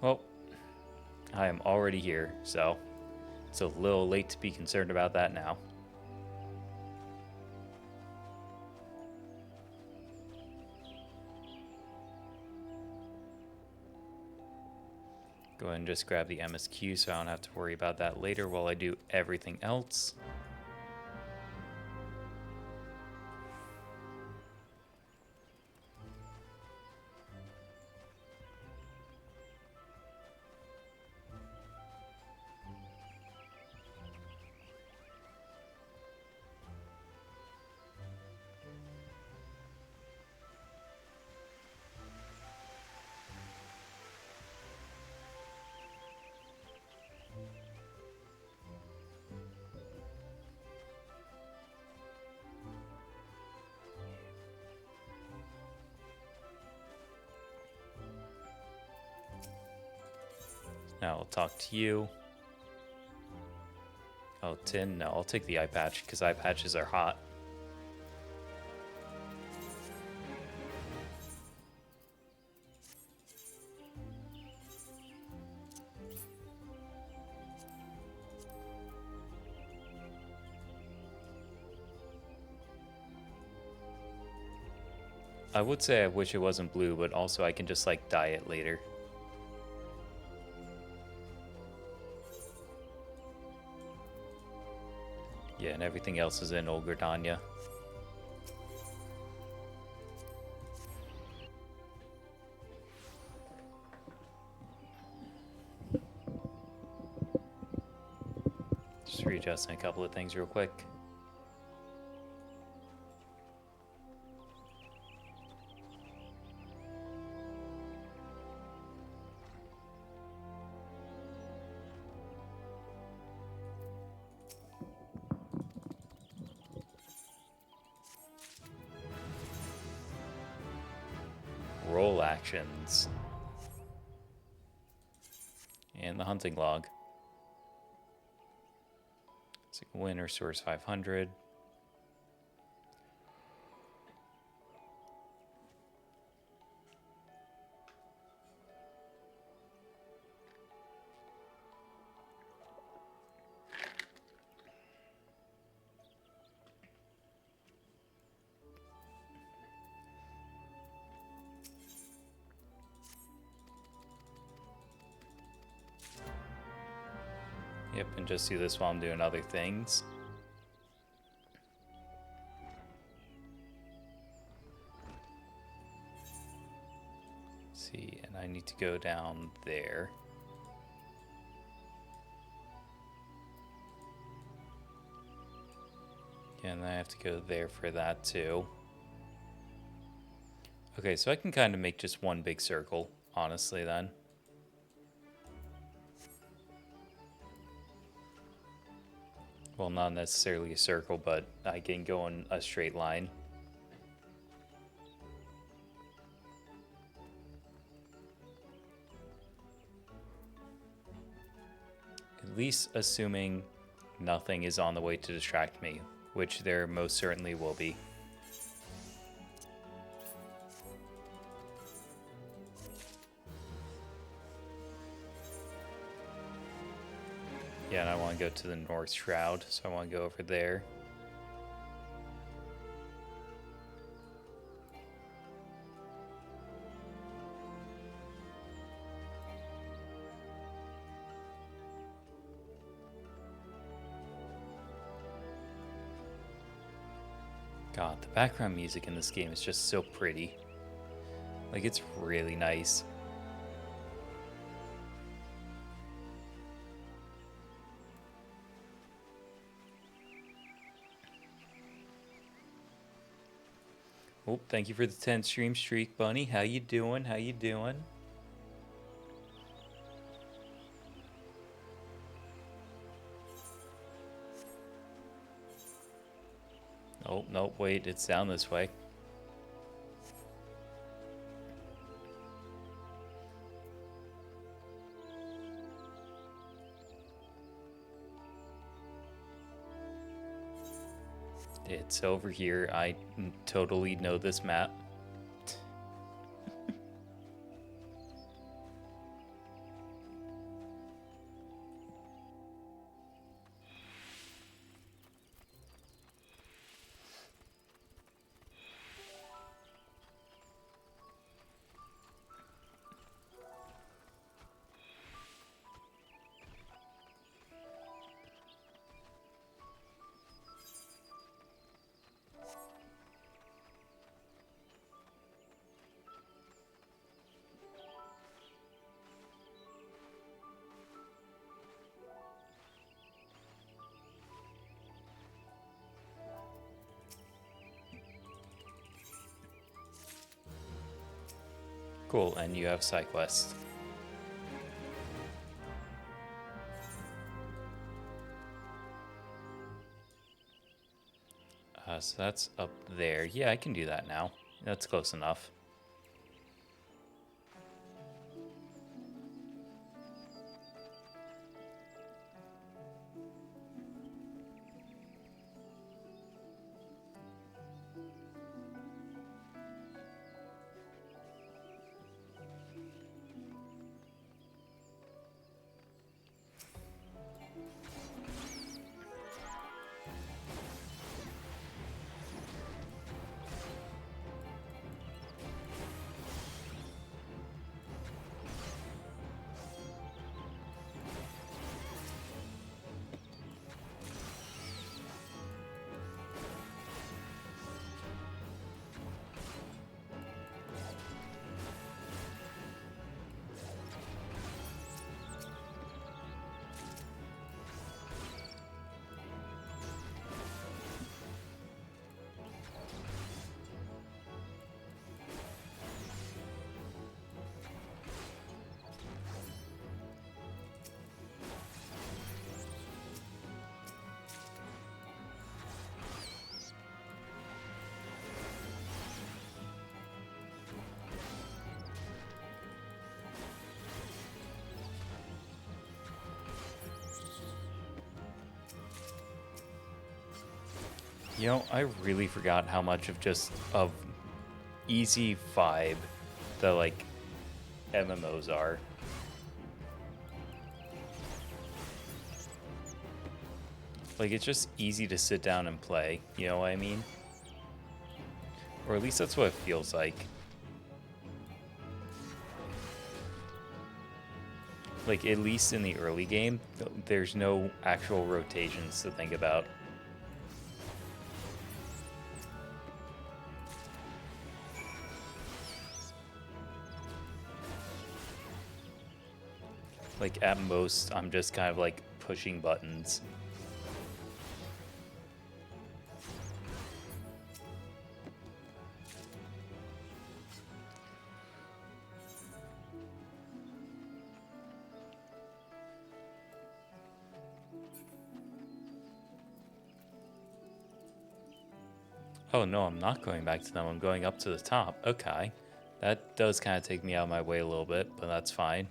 Well, I am already here, so it's a little late to be concerned about that now. Go ahead and just grab the MSQ so I don't have to worry about that later while I do everything else. Now I'll talk to you. Oh, tin? No, I'll take the eye patch because eye patches are hot. I would say I wish it wasn't blue, but also I can just like dye it later. Yeah, and everything else is in Old Gridania. Just readjusting a couple of things real quick. Roll actions. And the hunting log. So win restores 500. Yep, and just do this while I'm doing other things. Let's see, and I need to go down there. Yeah, and then I have to go there for that too. Okay, so I can kind of make just one big circle, honestly, then. Well, not necessarily a circle, but I can go in a straight line. At least assuming nothing is on the way to distract me, which there most certainly will be. Yeah, and I want to go to the North Shroud, so I want to go over there. God, the background music in this game is just so pretty. Like, it's really nice. Oh, thank you for the 10 stream streak, Bunny. How you doing? How you doing? Oh, no, wait, it's down this way. It's over here. I totally know this map. Cool, and you have side quest. So that's up there. Yeah, I can do that now. That's close enough. You know, I really forgot how much of just of easy vibe the like MMOs are. Like, it's just easy to sit down and play, you know what I mean? Or at least that's what it feels like. Like, at least in the early game, there's no actual rotations to think about. Like, at most, I'm just kind of like pushing buttons. Oh no, I'm not going back to them. I'm going up to the top. Okay. That does kind of take me out of my way a little bit, but that's fine.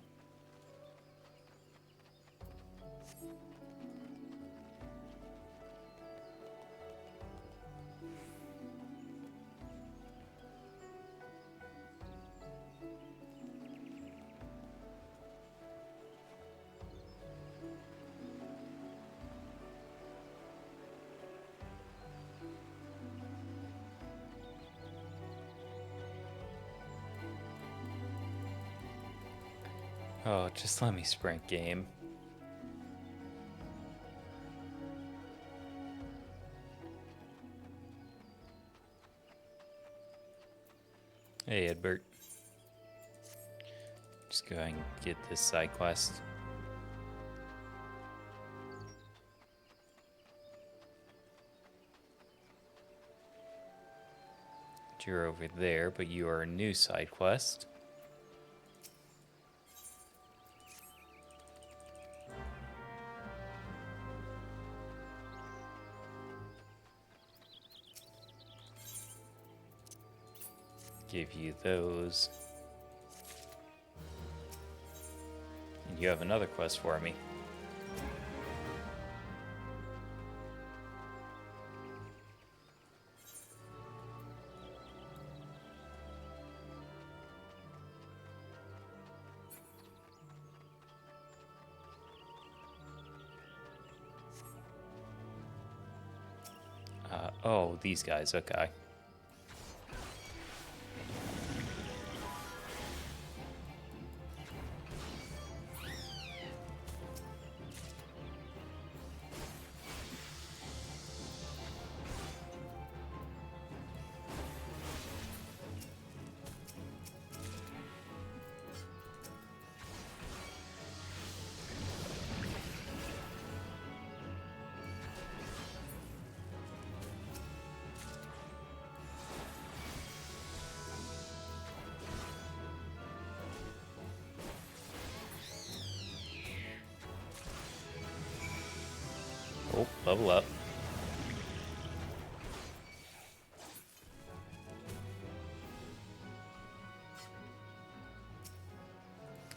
Oh, just let me sprint, game. Hey, Edbert. Just go ahead and get this side quest. You're over there, but you are a new side quest. Give you those. And you have another quest for me. Oh, these guys, okay. Oh, level up.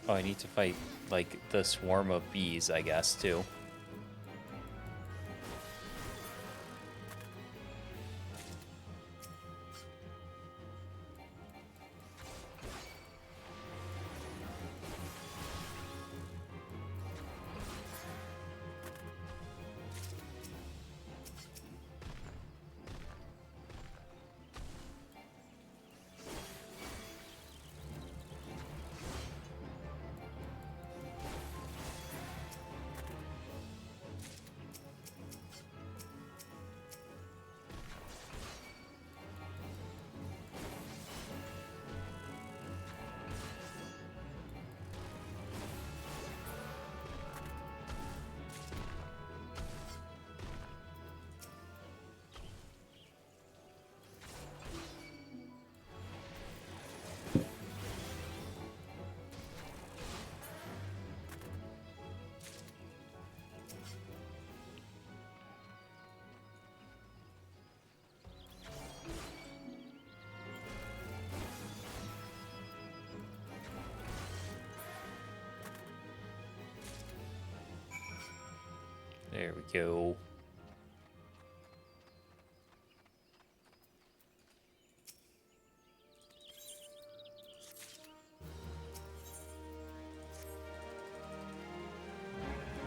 Oh, I need to fight, like, the swarm of bees, I guess, too. There we go.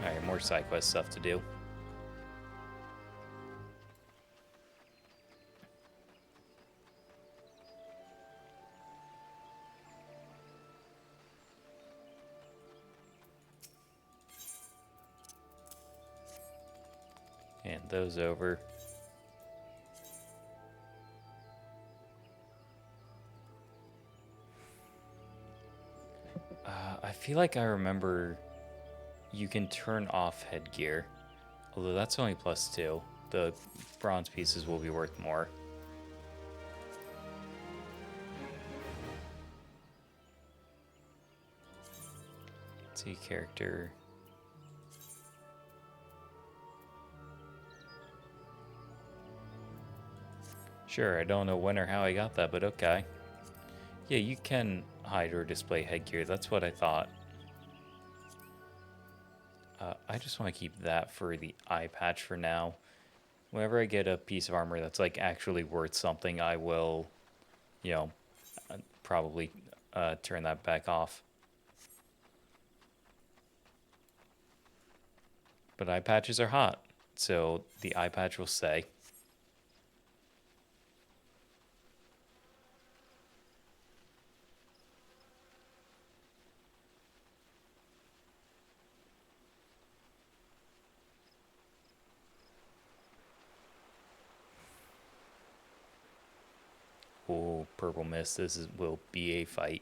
Alright, more side quest stuff to do. Hand those over. I feel like I remember you can turn off headgear. Although that's only +2. The bronze pieces will be worth more. Let's see, character. Sure, I don't know when or how I got that, but okay. Yeah, you can hide or display headgear. That's what I thought. I just want to keep that for the eye patch for now. Whenever I get a piece of armor that's like actually worth something, I will, you know, probably turn that back off. But eye patches are hot, so the eye patch will stay. Oh, purple mist. Will be a fight.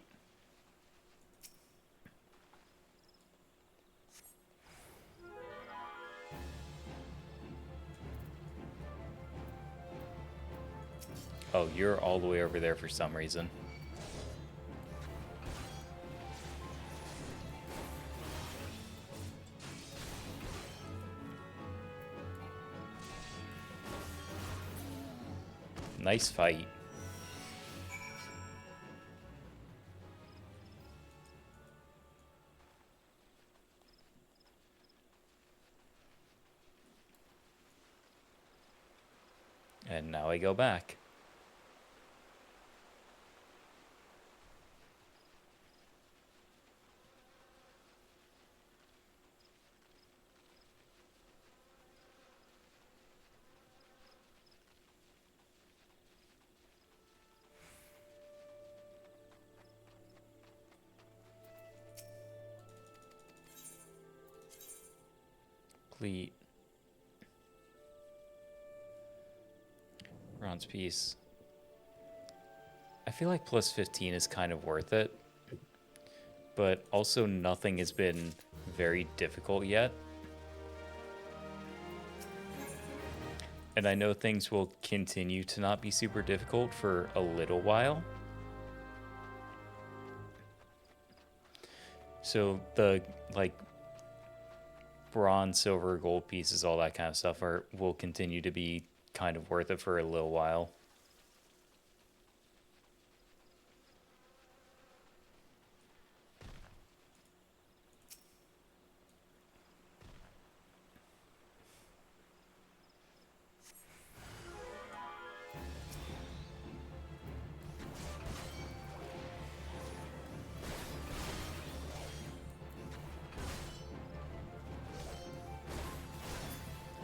Oh, you're all the way over there for some reason. Nice fight. And now I go back. Complete. Bronze piece. I feel like plus 15 is kind of worth it. But also nothing has been very difficult yet. And I know things will continue to not be super difficult for a little while. So the like bronze, silver, gold pieces, all that kind of stuff will continue to be kind of worth it for a little while.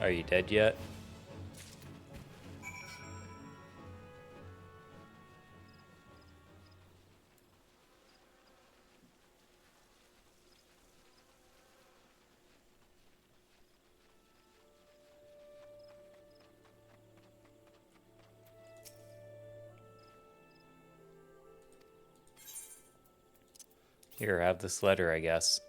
Are you dead yet? Here, have this letter, I guess.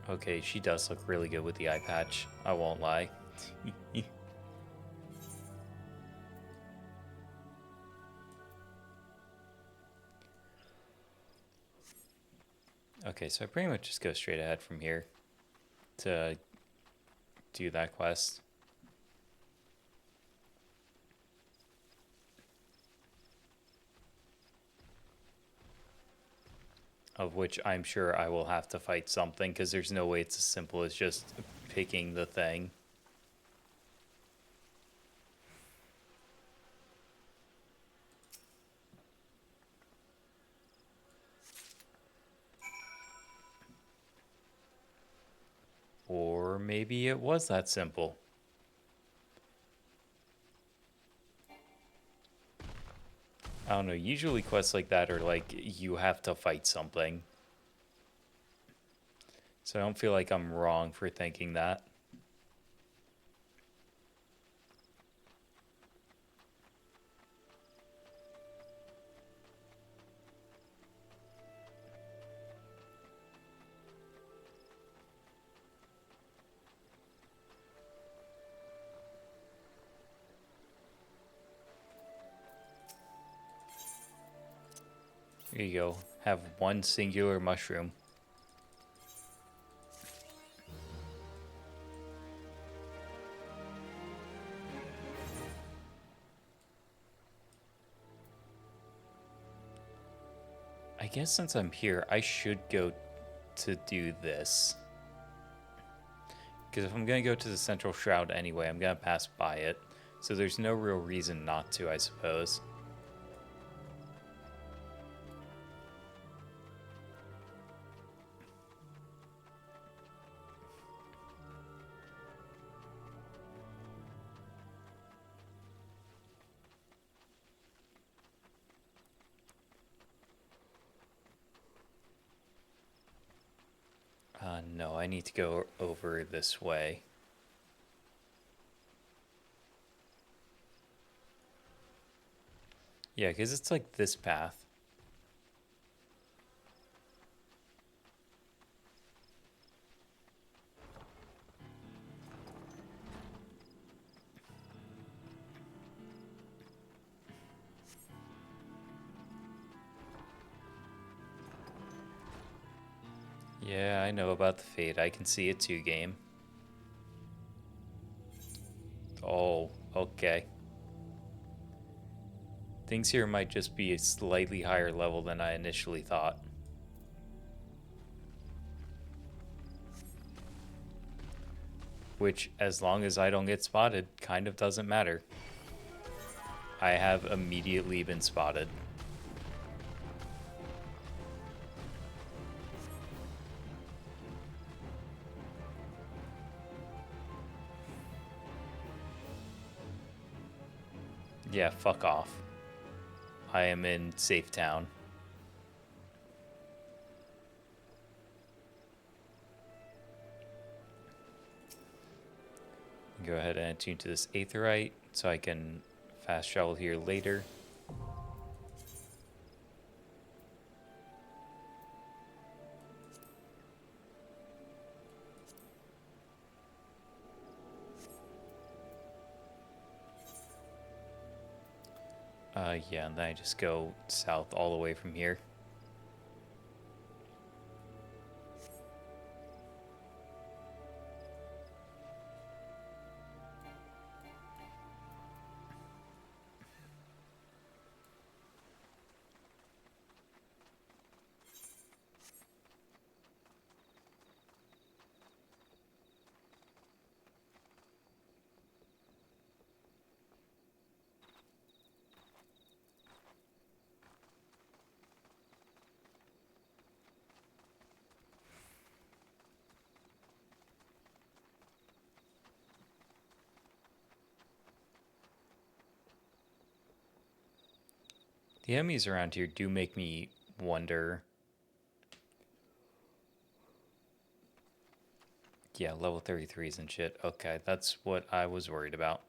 Okay, she does look really good with the eye patch. I won't lie. Okay, so I pretty much just go straight ahead from here to do that quest. Of which I'm sure I will have to fight something, because there's no way it's as simple as just picking the thing. Or maybe it was that simple. I don't know, usually quests like that are like you have to fight something. So I don't feel like I'm wrong for thinking that. Here you go. Have one singular mushroom. I guess since I'm here, I should go to do this. Because if I'm going to go to the Central Shroud anyway, I'm going to pass by it. So there's no real reason not to, I suppose. No, I need to go over this way. Yeah, because it's like this path. Yeah, I know about the fate. I can see it too, game. Oh, okay. Things here might just be a slightly higher level than I initially thought. Which, as long as I don't get spotted, kind of doesn't matter. I have immediately been spotted. Yeah, fuck off. I am in safe town. Go ahead and attune to this aetheryte so I can fast travel here later. Yeah, and then I just go south all the way from here. The enemies around here do make me wonder. Yeah, level 33s and shit. Okay, that's what I was worried about.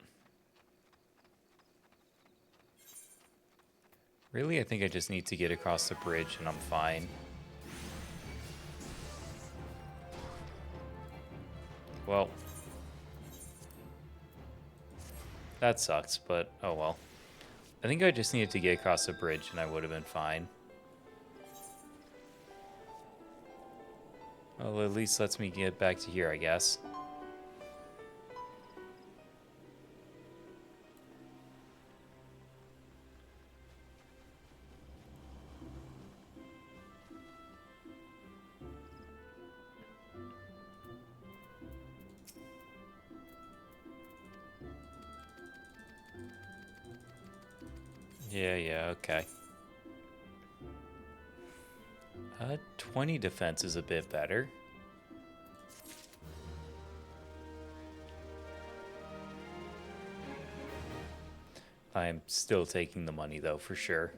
Really, I think I just need to get across the bridge and I'm fine. Well, that sucks, but oh well. I think I just needed to get across the bridge and I would have been fine. Well, at least lets me get back to here, I guess. Yeah, okay. 20 defense is a bit better. I'm still taking the money, though, for sure.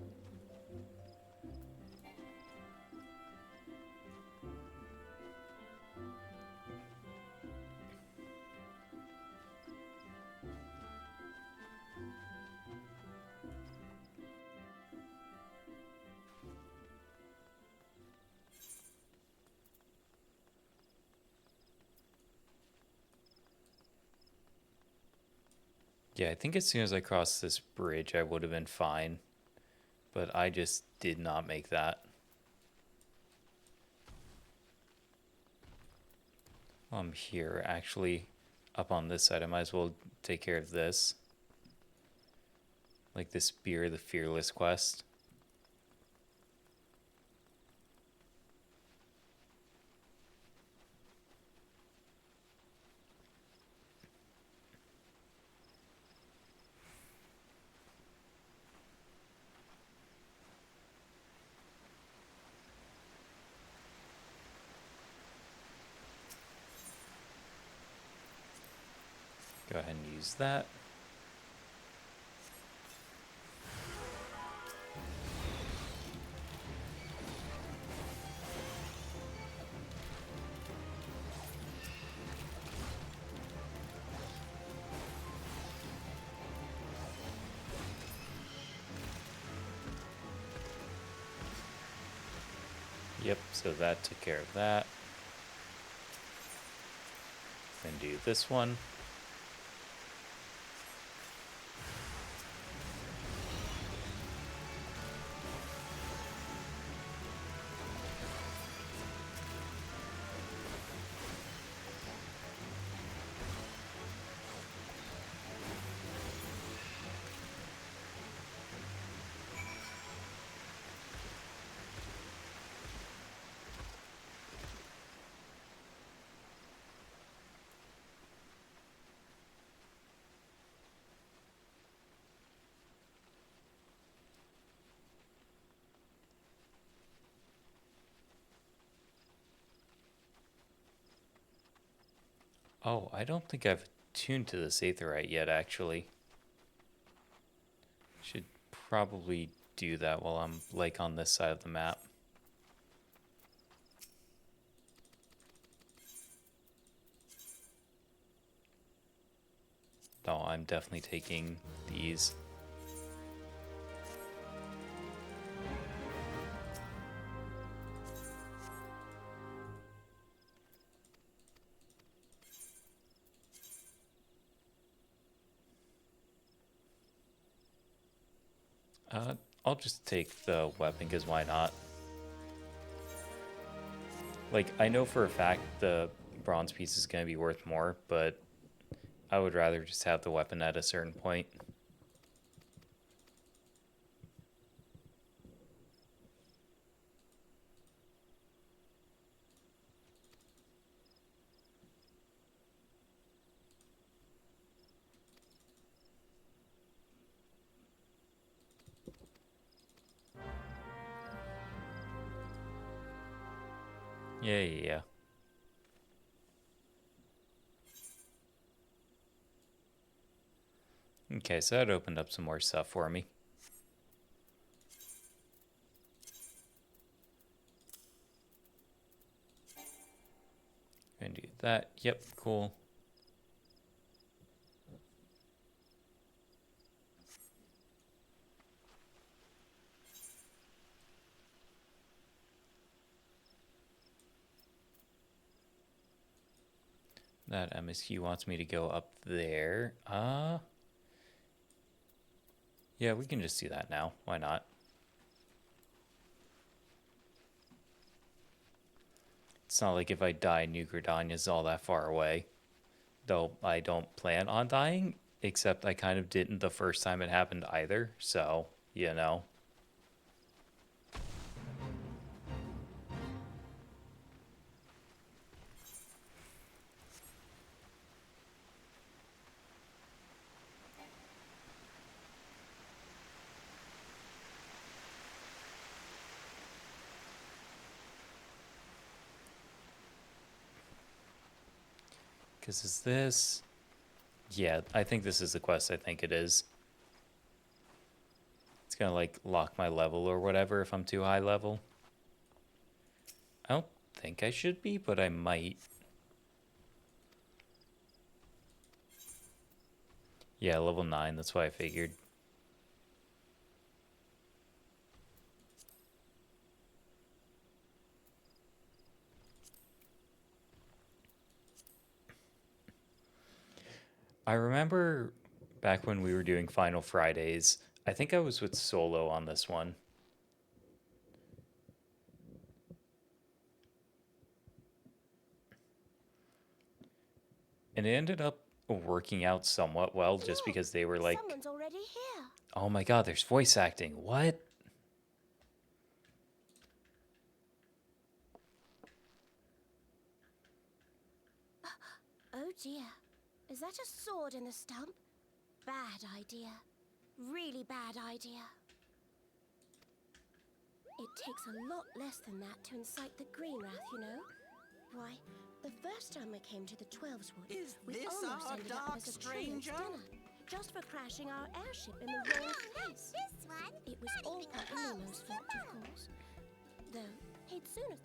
Yeah, I think as soon as I crossed this bridge, I would have been fine. But I just did not make that. I'm here, actually, up on this side. I might as well take care of this. Like this Spear the Fearless quest. Go ahead and use that. Yep, so that took care of that. Then do this one. Oh, I don't think I've tuned to this Aetheryte yet, actually. Should probably do that while I'm, like, on this side of the map. No, I'm definitely taking these. I'll just take the weapon, because why not? Like, I know for a fact the bronze piece is going to be worth more, but I would rather just have the weapon at a certain point. Yeah. Okay, so that opened up some more stuff for me. Gonna do that. Yep, cool. That MSQ wants me to go up there. Yeah, we can just do that now. Why not? It's not like if I die, New Gridania is all that far away. Though I don't plan on dying, except I kind of didn't the first time it happened either. So, you know. Because is this... Yeah, I think this is the quest. I think it is. gonna like lock my level or whatever if I'm too high level. I don't think I should be, but I might. Yeah, level 9, that's what I figured. I remember back when we were doing Final Fridays, I think I was with Solo on this one. And it ended up working out somewhat well just because they were like, Someone's already here. oh my god, there's voice acting. What? Oh dear. Is that a sword in the stump? Bad idea. Really bad idea. It takes a lot less than that to incite the green wrath, you know? Why, the first time we came to the 12's Wood, Is we this almost our ended up dark as a stranger? dinner, just for crashing our airship in the wrong place. This one? It was Not all even Uncle close. Nemo's fault, of course. Though, he'd sooner...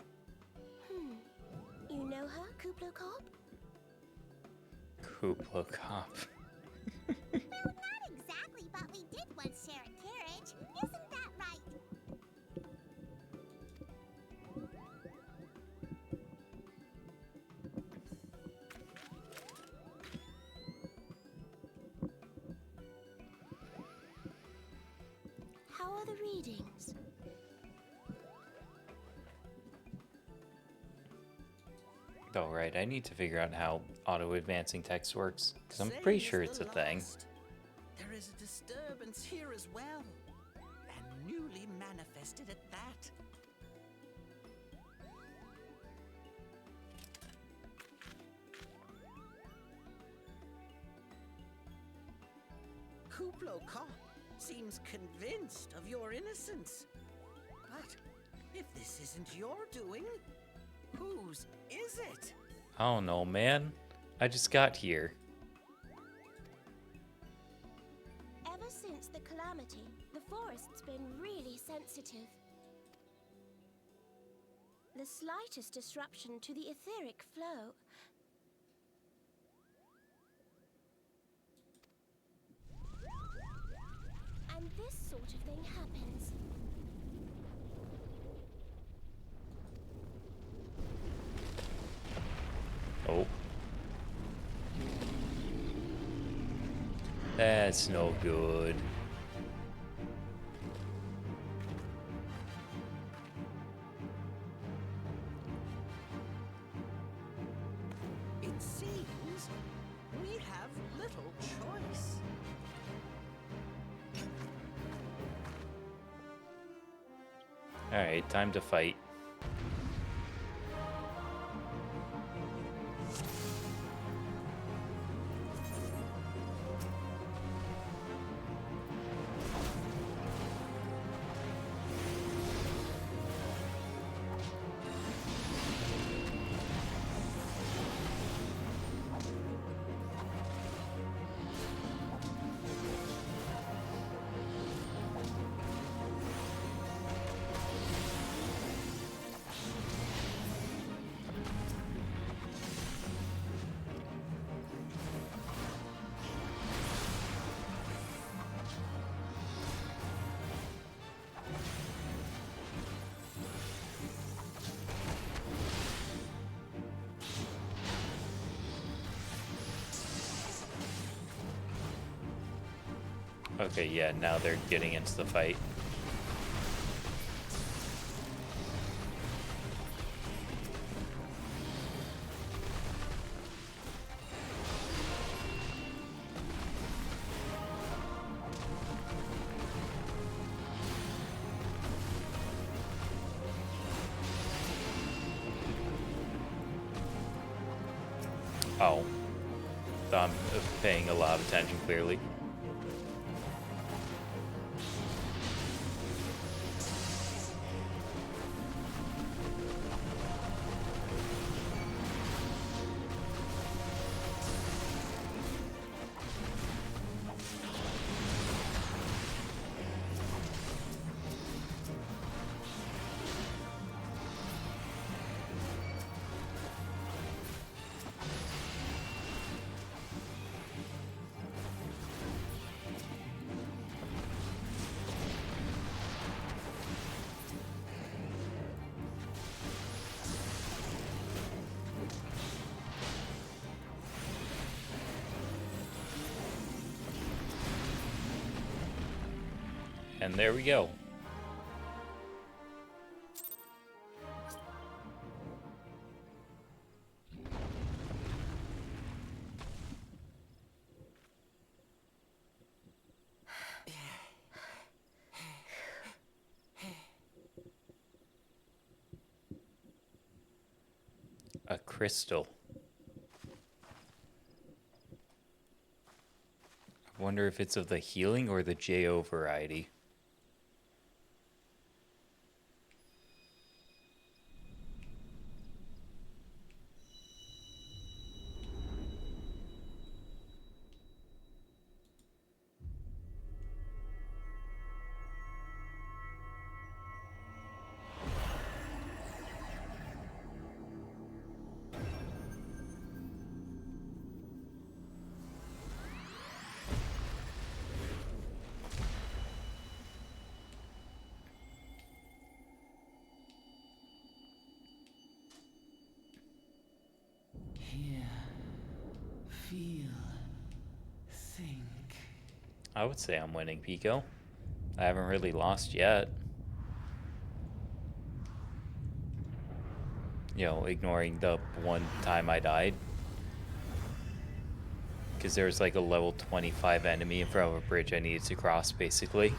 You know her, Kuplo Cop? Kuplo Cop. Well, not exactly, but we did once share a carriage. Isn't that right? How are the readings? Oh, right, I need to figure out how auto-advancing text works, because I'm Same pretty as sure the it's a thing. last. There is a disturbance here as well, and newly manifested at that. Kuplo Cop seems convinced of your innocence. But if this isn't your doing, whose is it? I don't know, man. I just got here. Ever since the calamity, the forest's been really sensitive. The slightest disruption to the etheric flow. And this sort of thing happens. Oh. That's no good. It seems we have little choice. Alright, time to fight. Okay, yeah, now they're getting into the fight. Oh. I'm paying a lot of attention, clearly. And there we go. A crystal. I wonder if it's of the healing or the JO variety. Feel, think. I would say I'm winning, Pico. I haven't really lost yet. You know, ignoring the one time I died. Because there was like a level 25 enemy in front of a bridge I needed to cross, basically.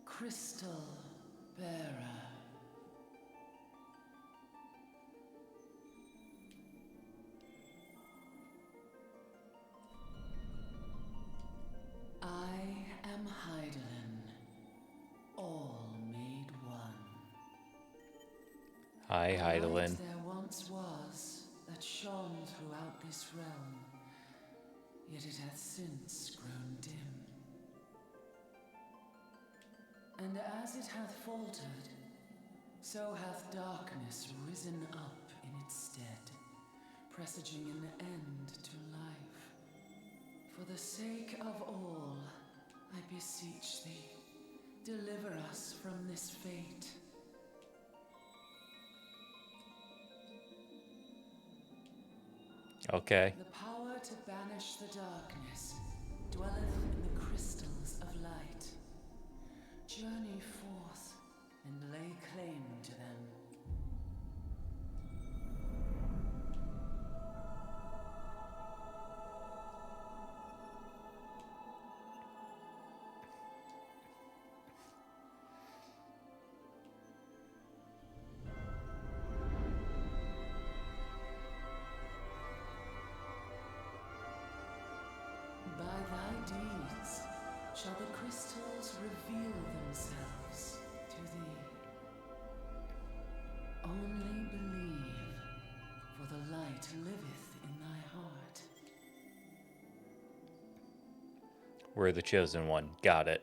Crystal bearer. I am Heidelin, all made one. Hi, Heidelin. Light there once was that shone throughout this realm, yet it hath since grown dim. And as it hath faltered, so hath darkness risen up in its stead, presaging an end to life. For the sake of all, I beseech thee, deliver us from this fate. Okay. The power to banish the darkness dwelleth in the crystals of light. Journey forth and lay claim to them. By thy deeds shall the crystals reveal themselves to thee. Only believe, for the light liveth in thy heart. We're the chosen one. Got it.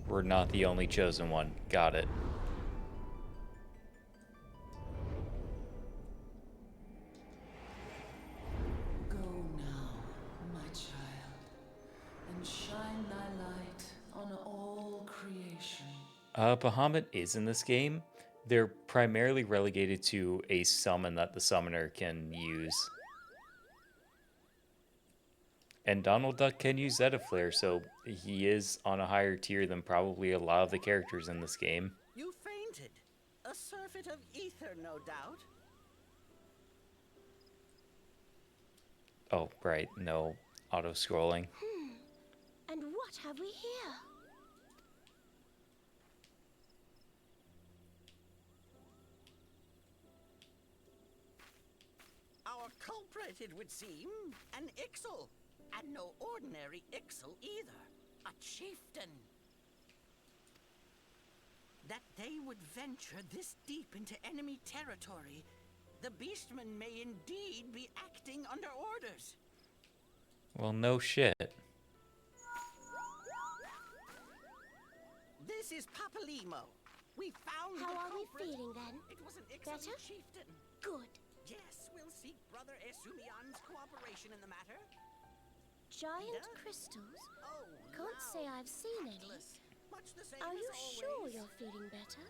We're not the only chosen one. Got it. Go now, my child, and shine thy light on all creation. Bahamut is in this game. They're primarily relegated to a summon that the summoner can use. And Donald Duck can use Zeta Flare, so he is on a higher tier than probably a lot of the characters in this game. You fainted. A surfeit of ether, no doubt. Oh, right, no auto-scrolling. And what have we here? Our culprit, it would seem, an Ixal. And no ordinary Ixal either. A chieftain. That they would venture this deep into enemy territory, the beastmen may indeed be acting under orders. Well, no shit. This is Papalimo. We found How the are we culprit. feeling then? It was an excellent Better? chieftain. Good. Yes, we'll seek Brother Esumian's cooperation in the matter. Giant Peter? crystals? Oh, Can't say I've seen any. doubtless. Much the same Are as you sure always. you're feeling better?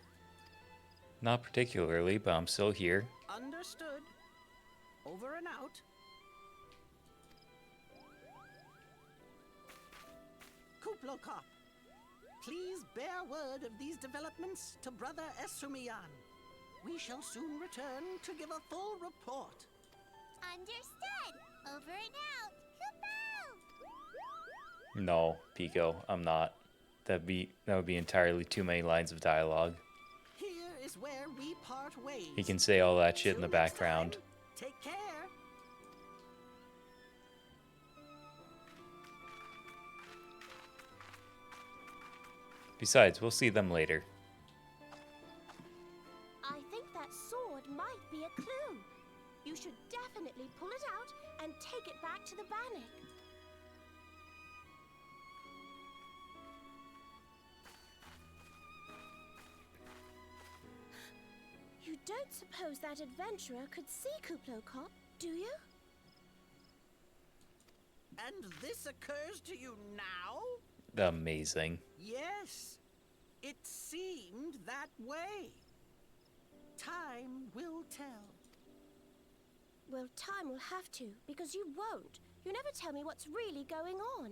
Not particularly, but I'm still here. Understood. Over and out. Kuplokop, please bear word of these developments to Brother Esumian. We shall soon return to give a full report. Understood. Over and out. Kupo! No, Pico, I'm not. That would be entirely too many lines of dialogue. Here is where we part ways. He can say all that shit in Till the next background. time, take care. Besides, we'll see them later. I think that sword might be a clue. You should definitely pull it out and take it back to the Bannock. You don't suppose that adventurer could see Kuplokop, do you? And this occurs to you now? Amazing. Yes, it seemed that way. Time will tell. Well, time will have to, because you won't. You never tell me what's really going on.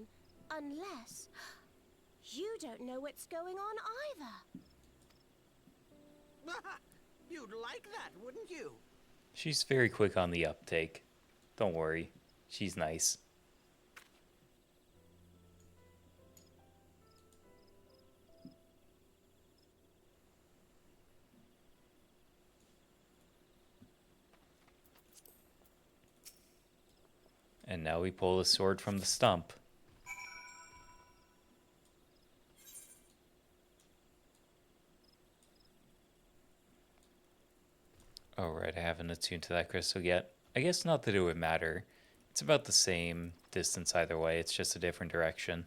Unless... you don't know what's going on either. You'd like that, wouldn't you? She's very quick on the uptake. Don't worry. She's nice. And now we pull the sword from the stump. Alright, I haven't attuned to that crystal yet. I guess not that it would matter. It's about the same distance either way, it's just a different direction.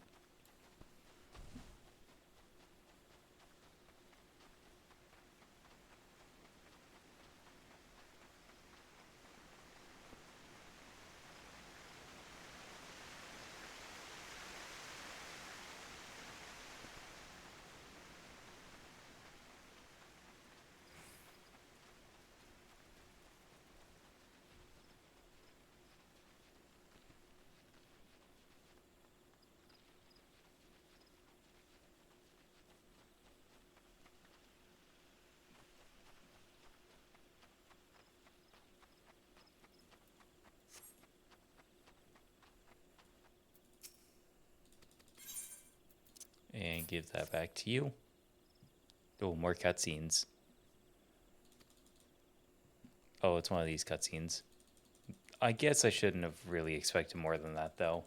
And give that back to you. Oh, more cutscenes. Oh, it's one of these cutscenes. I guess I shouldn't have really expected more than that, though.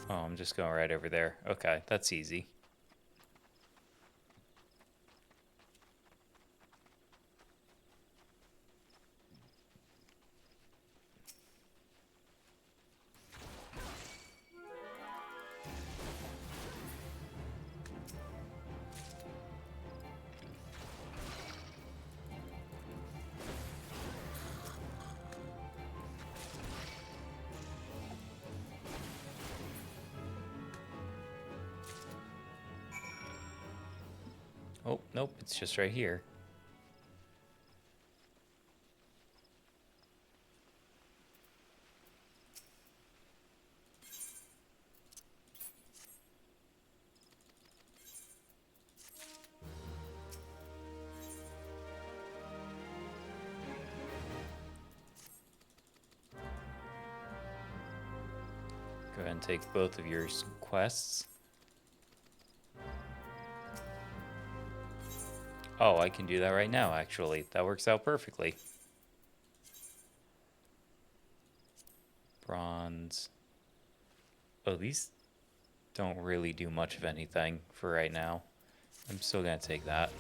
Oh, I'm just going right over there. Okay, that's easy. Oh, nope, it's just right here. Go ahead and take both of your quests. Oh, I can do that right now, actually. That works out perfectly. Bronze. Oh, these don't really do much of anything for right now. I'm still gonna take that.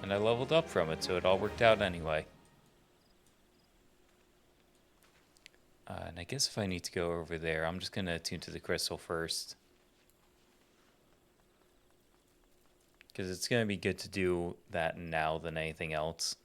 And I leveled up from it, so it all worked out anyway. And I guess if I need to go over there, I'm just gonna attune to the crystal first. Because it's gonna be good to do that now than anything else.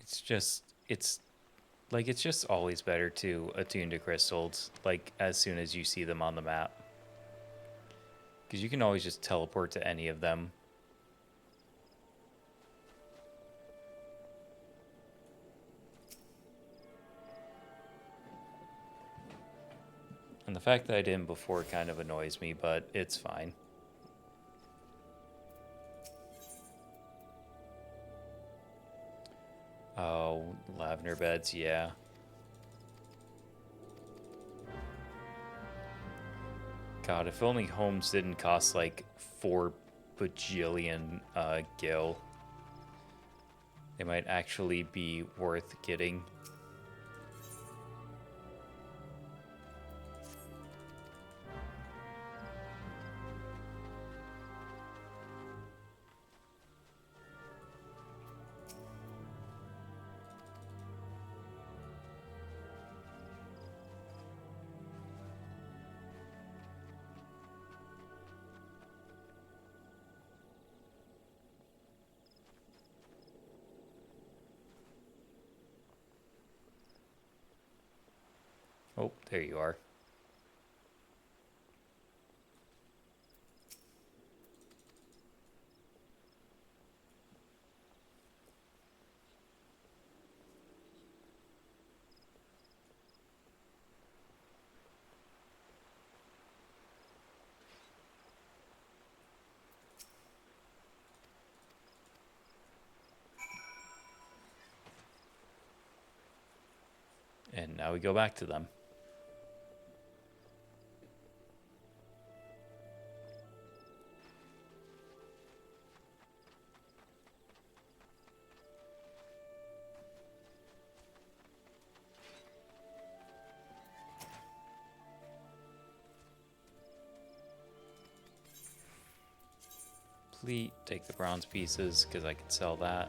It's just always better to attune to crystals, like, as soon as you see them on the map. Because you can always just teleport to any of them. And the fact that I didn't before kind of annoys me, but it's fine. Oh, lavender beds, yeah. God, if only homes didn't cost like 4 bajillion gil. They might actually be worth getting. Oh, there you are. And now we go back to them. Complete. Take the bronze pieces because I could sell that.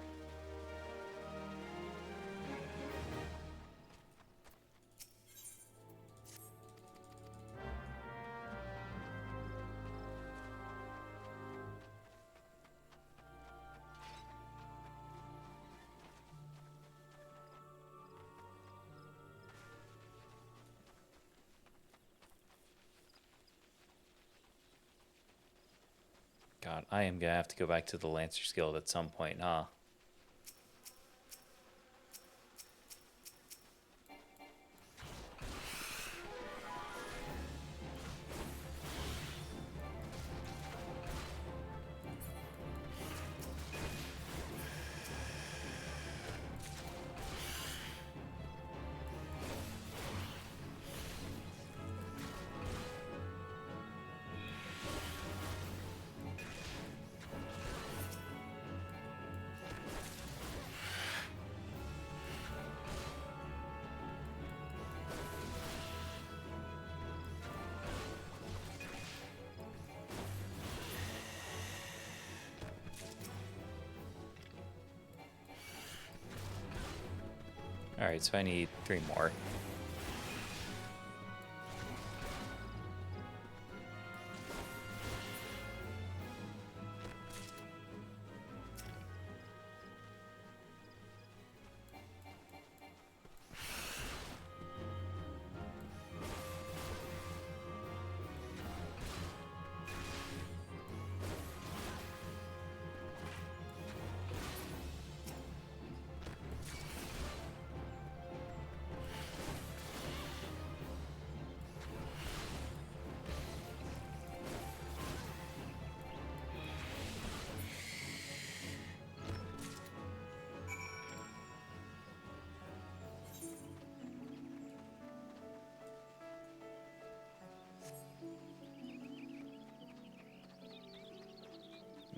God, I am gonna have to go back to the Lancer's Guild at some point, huh? Alright, so I need 3 more.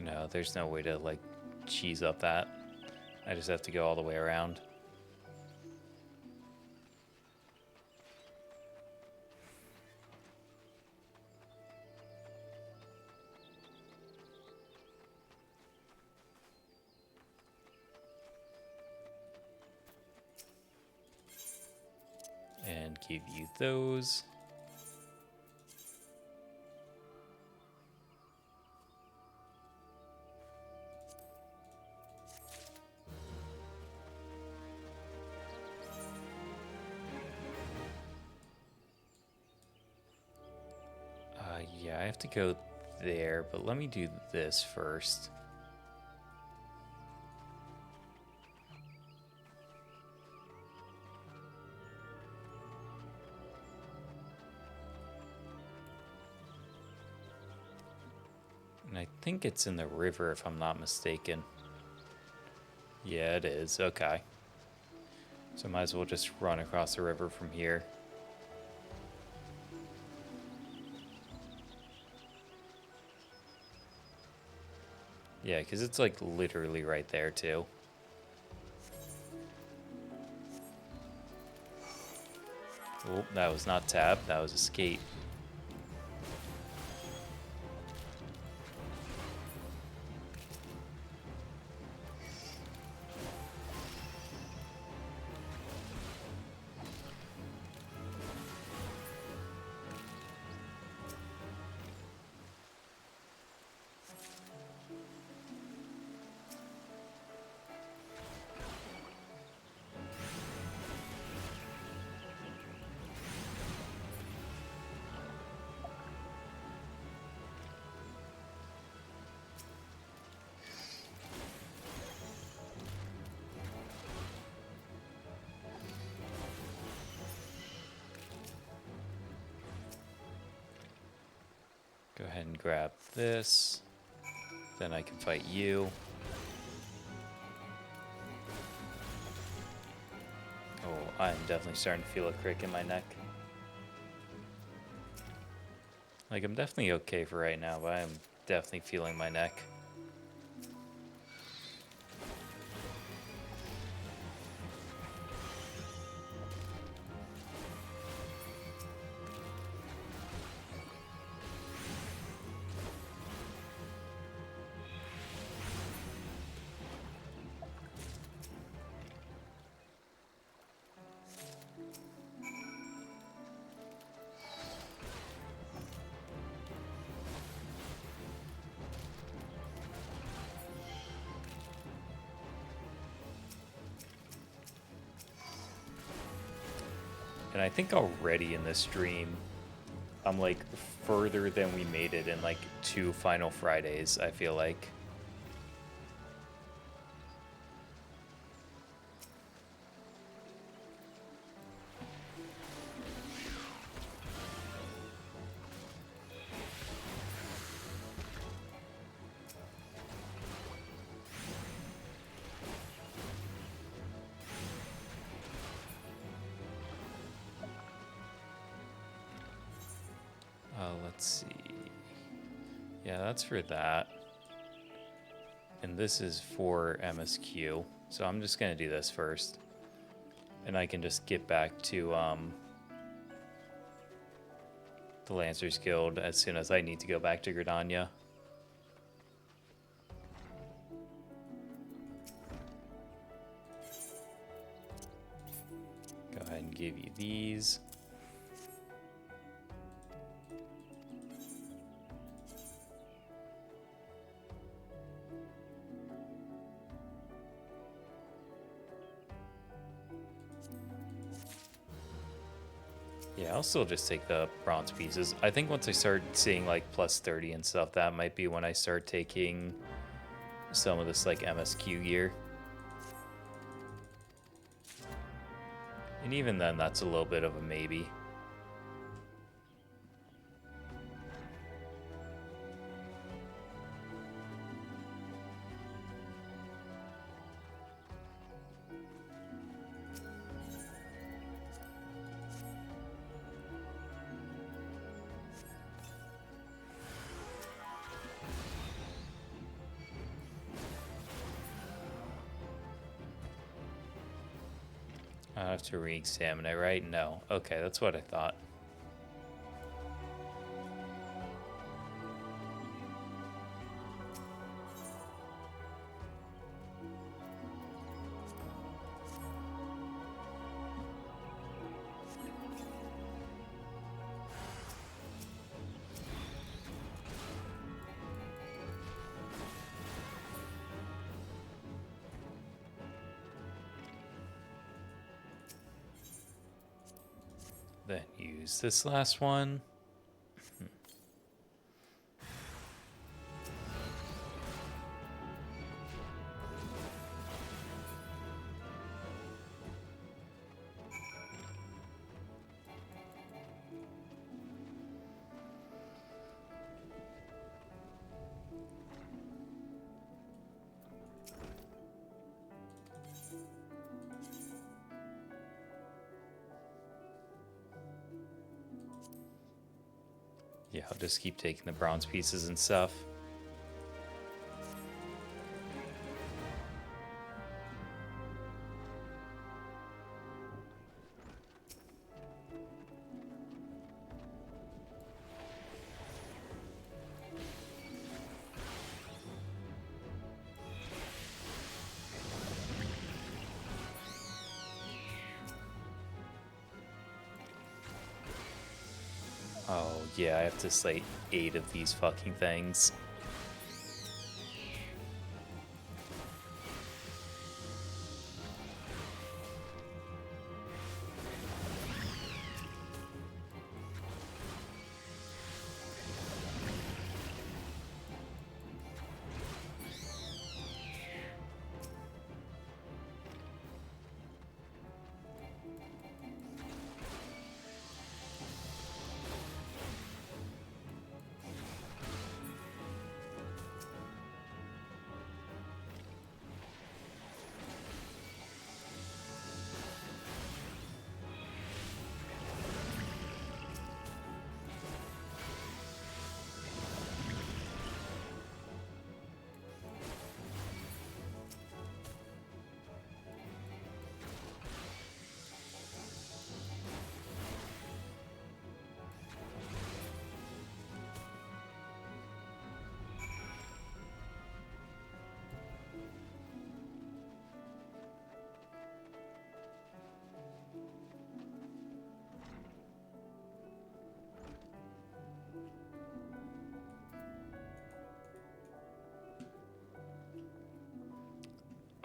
No, there's no way to, like, cheese up that. I just have to go all the way around. And give you those. Yeah, I have to go there, but let me do this first. And I think it's in the river, if I'm not mistaken. Yeah, it is. Okay. So might as well just run across the river from here. Yeah, because it's like literally right there too. Oh, that was not tab, that was escape. Go ahead and grab this. Then I can fight you. Oh, I'm definitely starting to feel a crick in my neck. Like, I'm definitely okay for right now, but I'm definitely feeling my neck. And I think already in this stream, I'm like further than we made it in like 2 Final Fridays, I feel like. Let's see. Yeah, that's for that. And this is for MSQ. So I'm just going to do this first. And I can just get back to the Lancers Guild as soon as I need to go back to Gridania. Go ahead and give you these. Yeah, I'll still just take the bronze pieces. I think once I start seeing like plus 30 and stuff, that might be when I start taking some of this like MSQ gear. And even then, that's a little bit of a maybe. I have to re-examine it, right? No. Okay, that's what I thought. Then use this last one. Yeah, I'll just keep taking the bronze pieces and stuff. Oh, yeah, I have to slay 8 of these fucking things.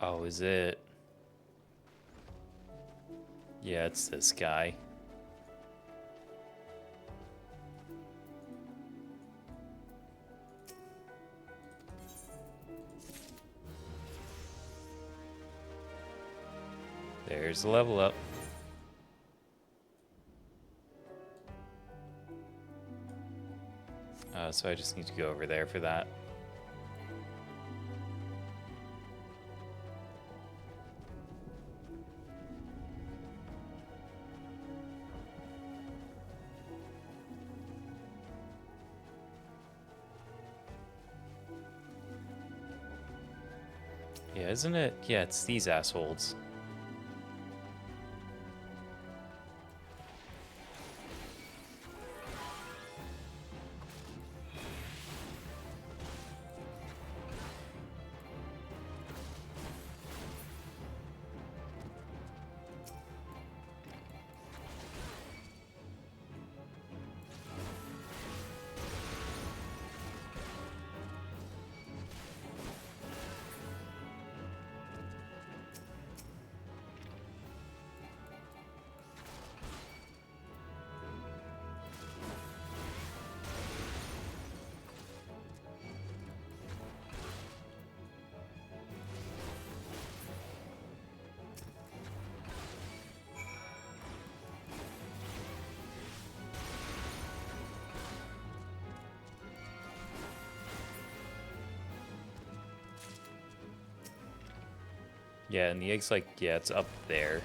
Oh, is it? Yeah, it's this guy. There's the level up. So I just need to go over there for that. Yeah, isn't it? Yeah, it's these assholes. Yeah, and the egg's like, yeah, it's up there.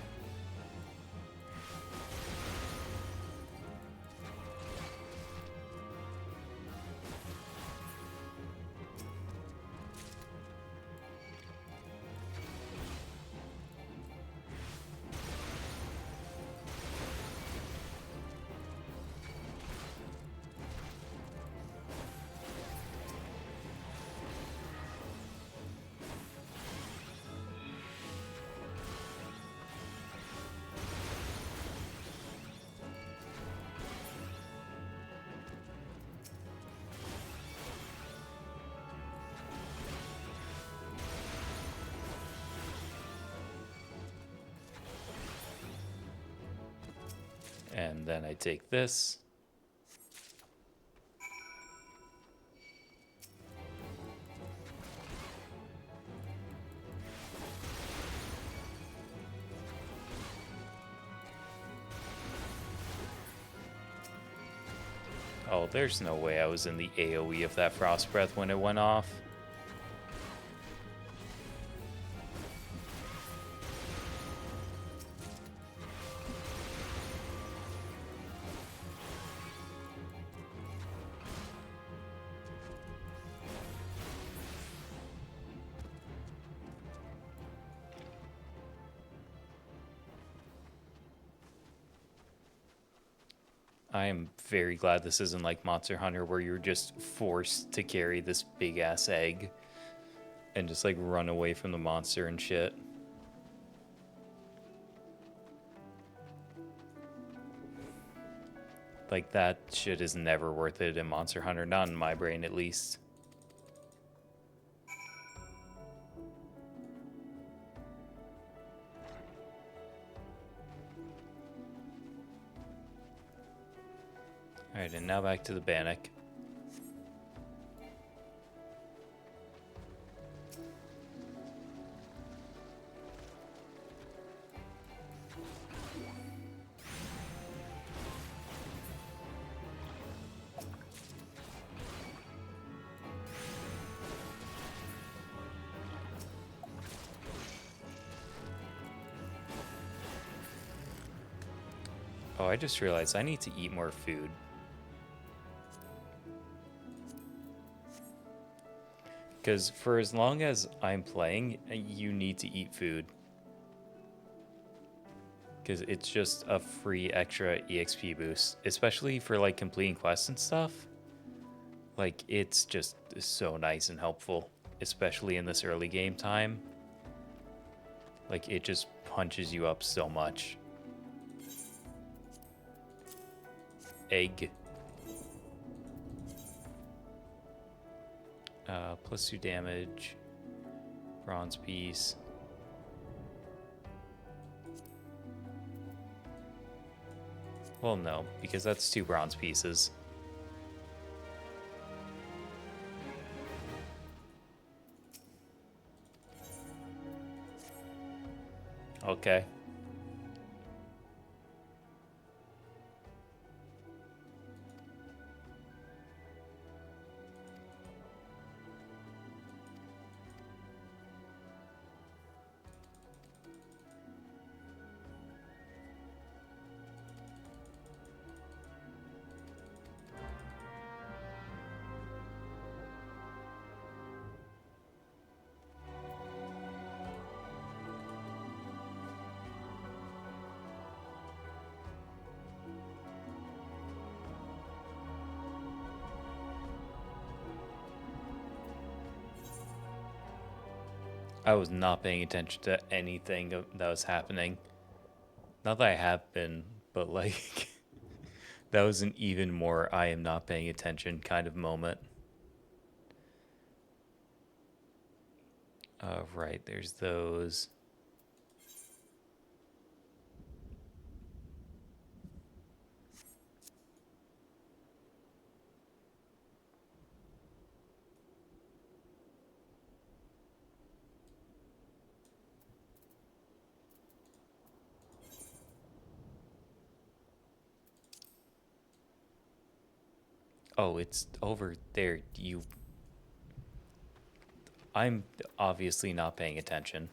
And then I take this. Oh, there's no way I was in the AoE of that Frost Breath when it went off. I am very glad this isn't like Monster Hunter where you're just forced to carry this big ass egg and just like run away from the monster and shit. Like that shit is never worth it in Monster Hunter, not in my brain at least. Alright, and now back to the Bannock. Oh, I just realized I need to eat more food. Because for as long as I'm playing, you need to eat food. Because it's just a free extra EXP boost. Especially for like completing quests and stuff. Like it's just so nice and helpful. Especially in this early game time. Like it just punches you up so much. Egg. +2 damage. Bronze piece. Well, no, because that's 2 bronze pieces. Okay. I was not paying attention to anything that was happening. Not that I have been, but like that was an even more I am not paying attention kind of moment. Right, there's those. Oh, it's over there. I'm obviously not paying attention.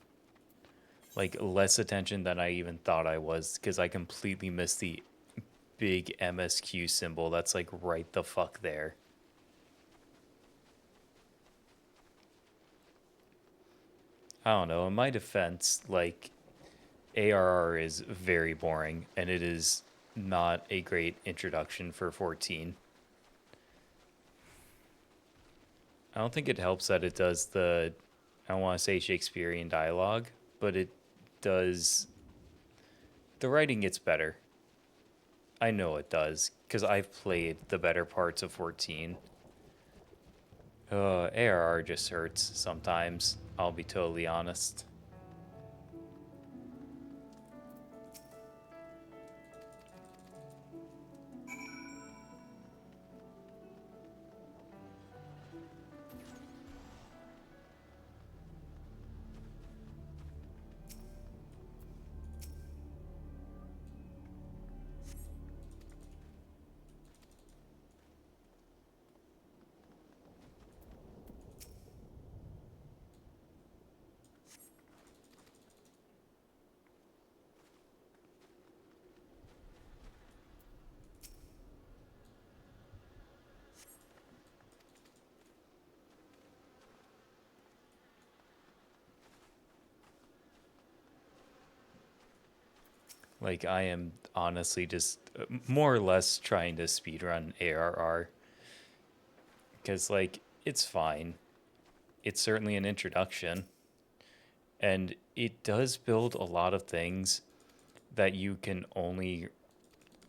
Like, less attention than I even thought I was, because I completely missed the big MSQ symbol that's, like, right the fuck there. I don't know. In my defense, like, ARR is very boring, and it is not a great introduction for 14. I don't think it helps that it does I don't want to say Shakespearean dialogue, but it does. The writing gets better. I know it does, because I've played the better parts of 14. ARR just hurts sometimes, I'll be totally honest. Like, I am honestly just more or less trying to speedrun ARR. Because, like, it's fine. It's certainly an introduction. And it does build a lot of things that you can only.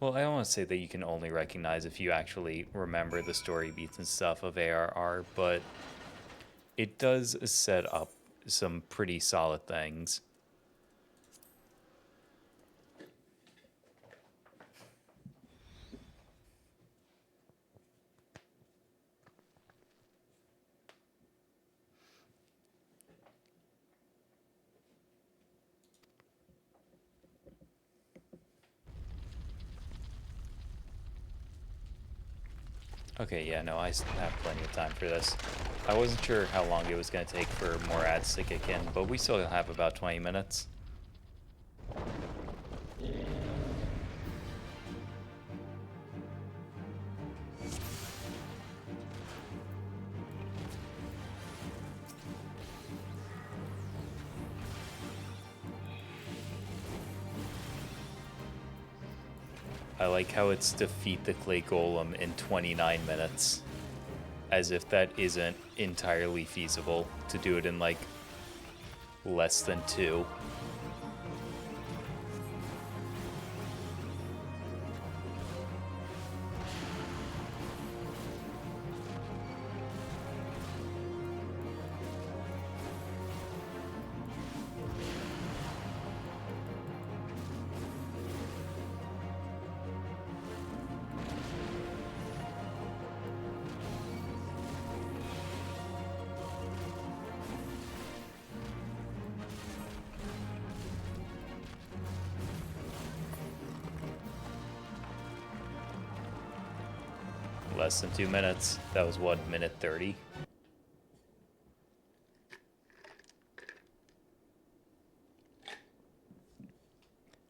Well, I don't want to say that you can only recognize if you actually remember the story beats and stuff of ARR, but it does set up some pretty solid things. Okay, yeah, no, I have plenty of time for this. I wasn't sure how long it was going to take for more ads to kick in, but we still have about 20 minutes. I like how it's defeat the clay golem in 29 minutes. As if that isn't entirely feasible to do it in like less than 2. Less than 2 minutes. That was what, minute 30?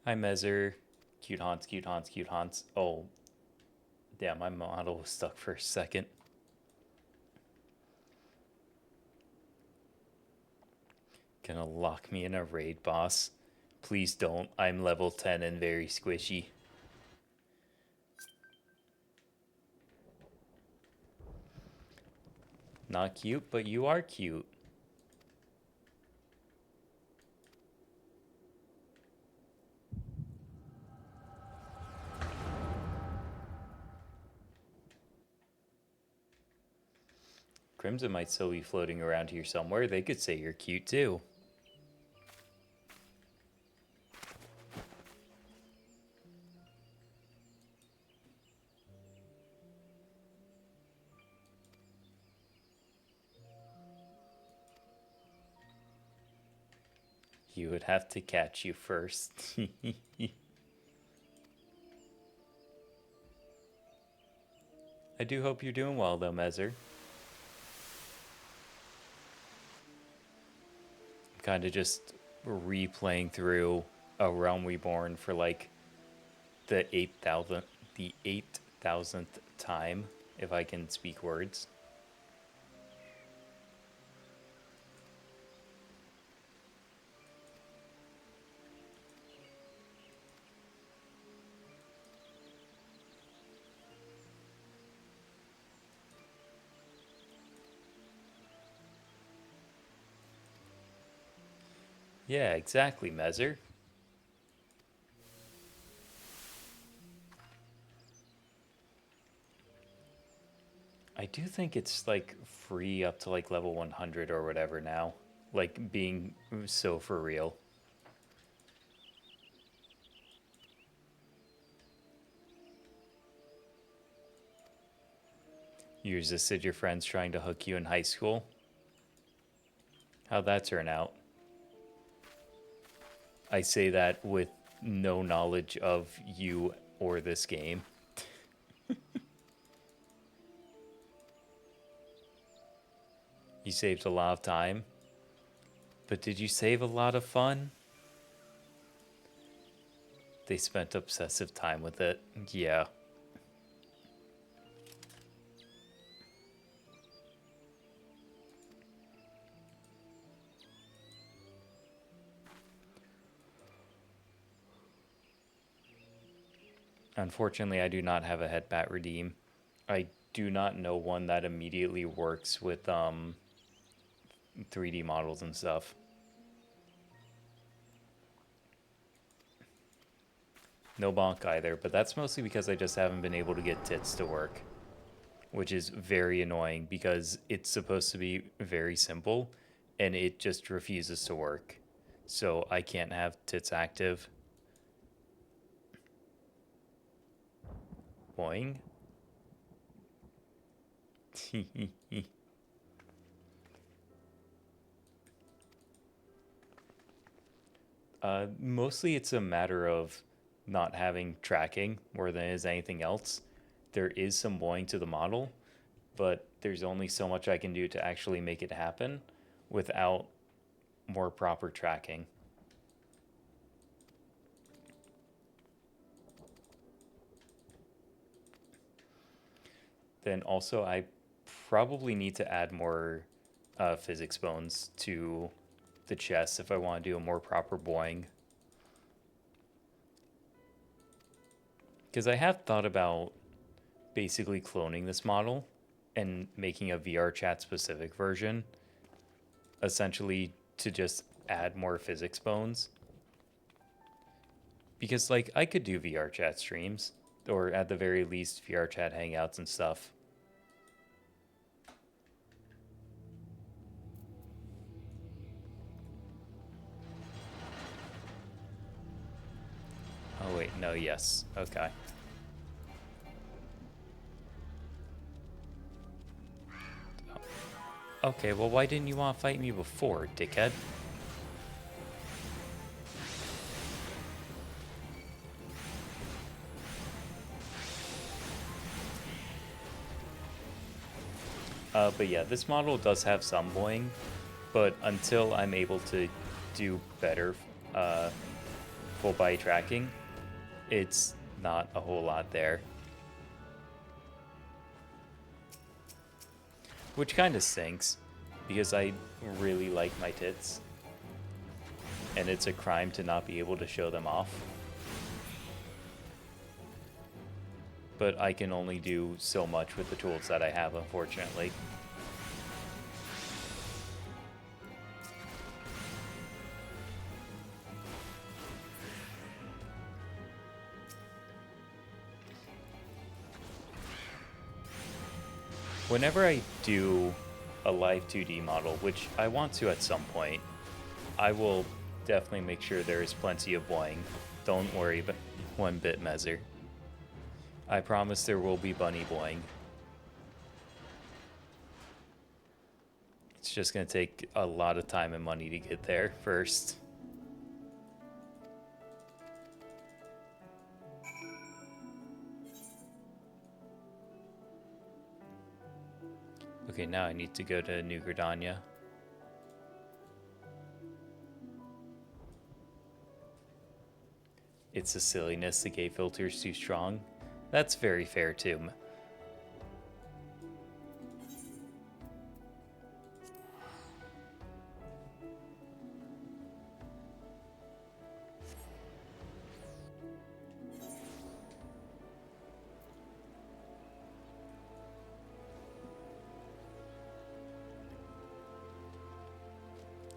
Hi, Mezer. Cute haunts, cute haunts, cute haunts. Oh, damn, my model was stuck for a second. Gonna lock me in a raid, boss. Please don't. I'm level 10 and very squishy. Not cute, but you are cute. Crimson might still be floating around here somewhere. They could say you're cute too. You would have to catch you first. I do hope you're doing well though, Mezer. Kind of just replaying through A Realm Reborn for like the 8,000th time, if I can speak words. Yeah, exactly, Mezer. I do think it's like free up to like level 100 or whatever now. Like being so for real. You resisted your friends trying to hook you in high school? How'd that turn out? I say that with no knowledge of you or this game. You saved a lot of time, but did you save a lot of fun? They spent obsessive time with it. Yeah. Unfortunately, I do not have a headbat redeem. I do not know one that immediately works with 3D models and stuff. No bonk either, but that's mostly because I just haven't been able to get tits to work, which is very annoying because it's supposed to be very simple and it just refuses to work. So I can't have tits active. Boing. Mostly it's a matter of not having tracking more than it is anything else. There is some boing to the model, but there's only so much I can do to actually make it happen without more proper tracking. Then also I probably need to add more physics bones to the chest if I want to do a more proper boing. Because I have thought about basically cloning this model and making a VR chat specific version, essentially to just add more physics bones. Because like I could do VR chat streams, or at the very least VR chat hangouts and stuff. Oh wait, no, yes. Okay. Okay, well why didn't you want to fight me before, dickhead? But yeah, this model does have some boing, but until I'm able to do better full body tracking, it's not a whole lot there. Which kind of stinks, because I really like my tits, and it's a crime to not be able to show them off. But I can only do so much with the tools that I have, unfortunately. Whenever I do a live 2D model, which I want to at some point, I will definitely make sure there is plenty of boing. Don't worry about one bit, Mezzer. I promise there will be bunny boing. It's just going to take a lot of time and money to get there first. Okay, now I need to go to New Gridania. It's a silliness, the gay filter is too strong. That's very fair too.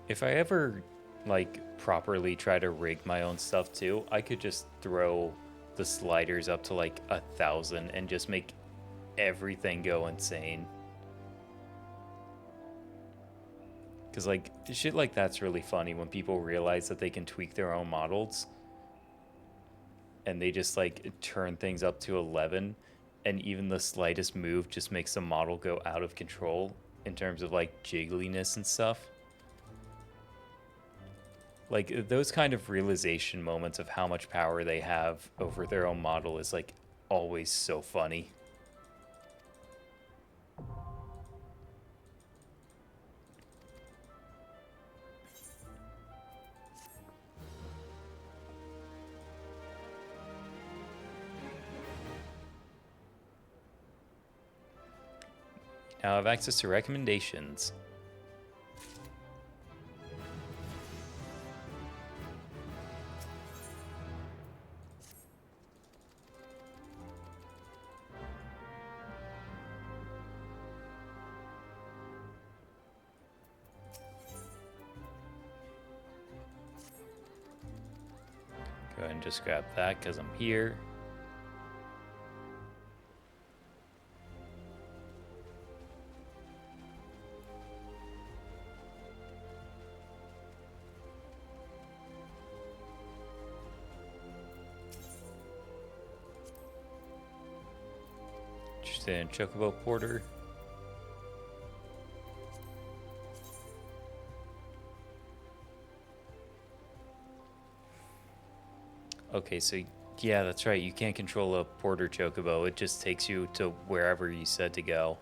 If I ever, like, properly try to rig my own stuff too, I could just throw the sliders up to like 1,000 and just make everything go insane. Because, like, shit like that's really funny when people realize that they can tweak their own models and they just, like, turn things up to 11, and even the slightest move just makes the model go out of control in terms of, like, jiggliness and stuff. Like, those kind of realization moments of how much power they have over their own model is, like, always so funny. Now I have access to recommendations. ahead and just grab that because I'm here. Interested in Chocobo Porter. Okay, so yeah, that's right. You can't control a Porter Chocobo. It just takes you to wherever you said to go.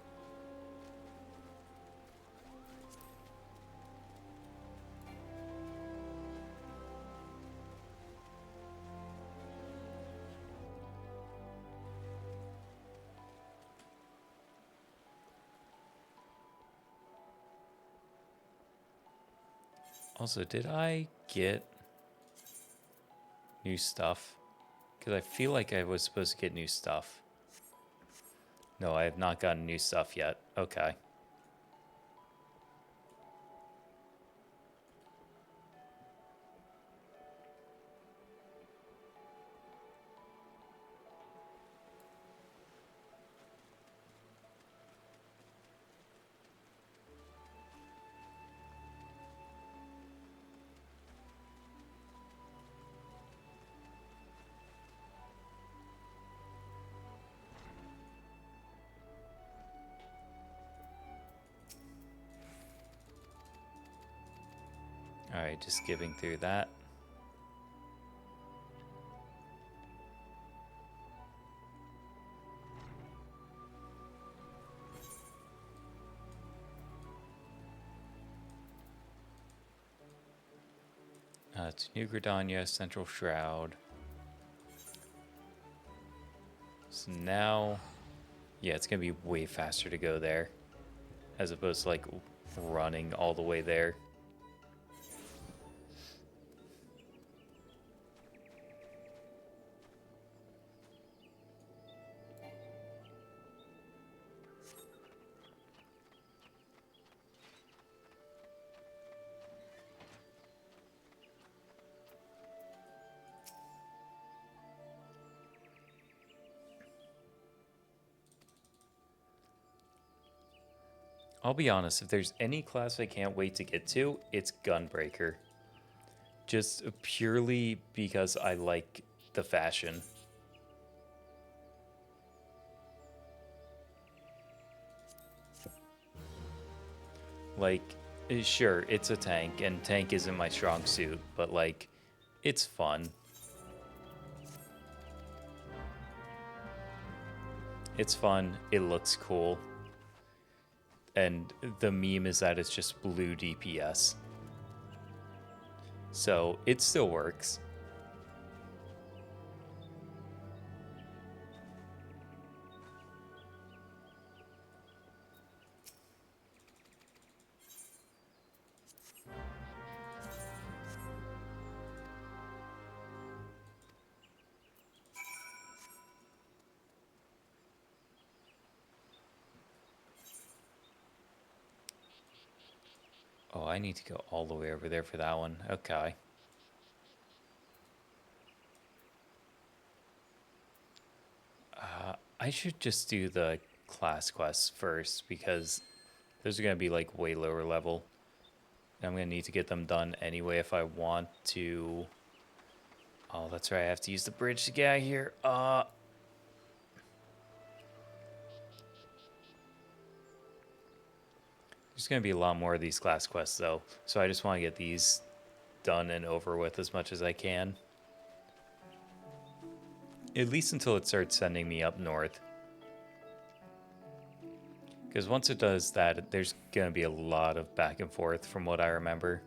Also, did I get new stuff? Because I feel like I was supposed to get new stuff. No, I have not gotten new stuff yet. Okay. Alright, just skipping through that. It's New Gridania, Central Shroud. So now, yeah, it's gonna be way faster to go there, as opposed to like running all the way there. I'll be honest, if there's any class I can't wait to get to, it's Gunbreaker. Just purely because I like the fashion. Like, sure, it's a tank, and tank isn't my strong suit, but like, it's fun. It's fun, it looks cool. And the meme is that it's just blue DPS. So it still works. Oh, I need to go all the way over there for that one. Okay. I should just do the class quests first because those are going to be like way lower level. I'm going to need to get them done anyway if I want to. Oh, that's right. I have to use the bridge to get out of here. There's going to be a lot more of these class quests though. So I just want to get these done and over with as much as I can. At least until it starts sending me up north. Because once it does that, there's going to be a lot of back and forth from what I remember.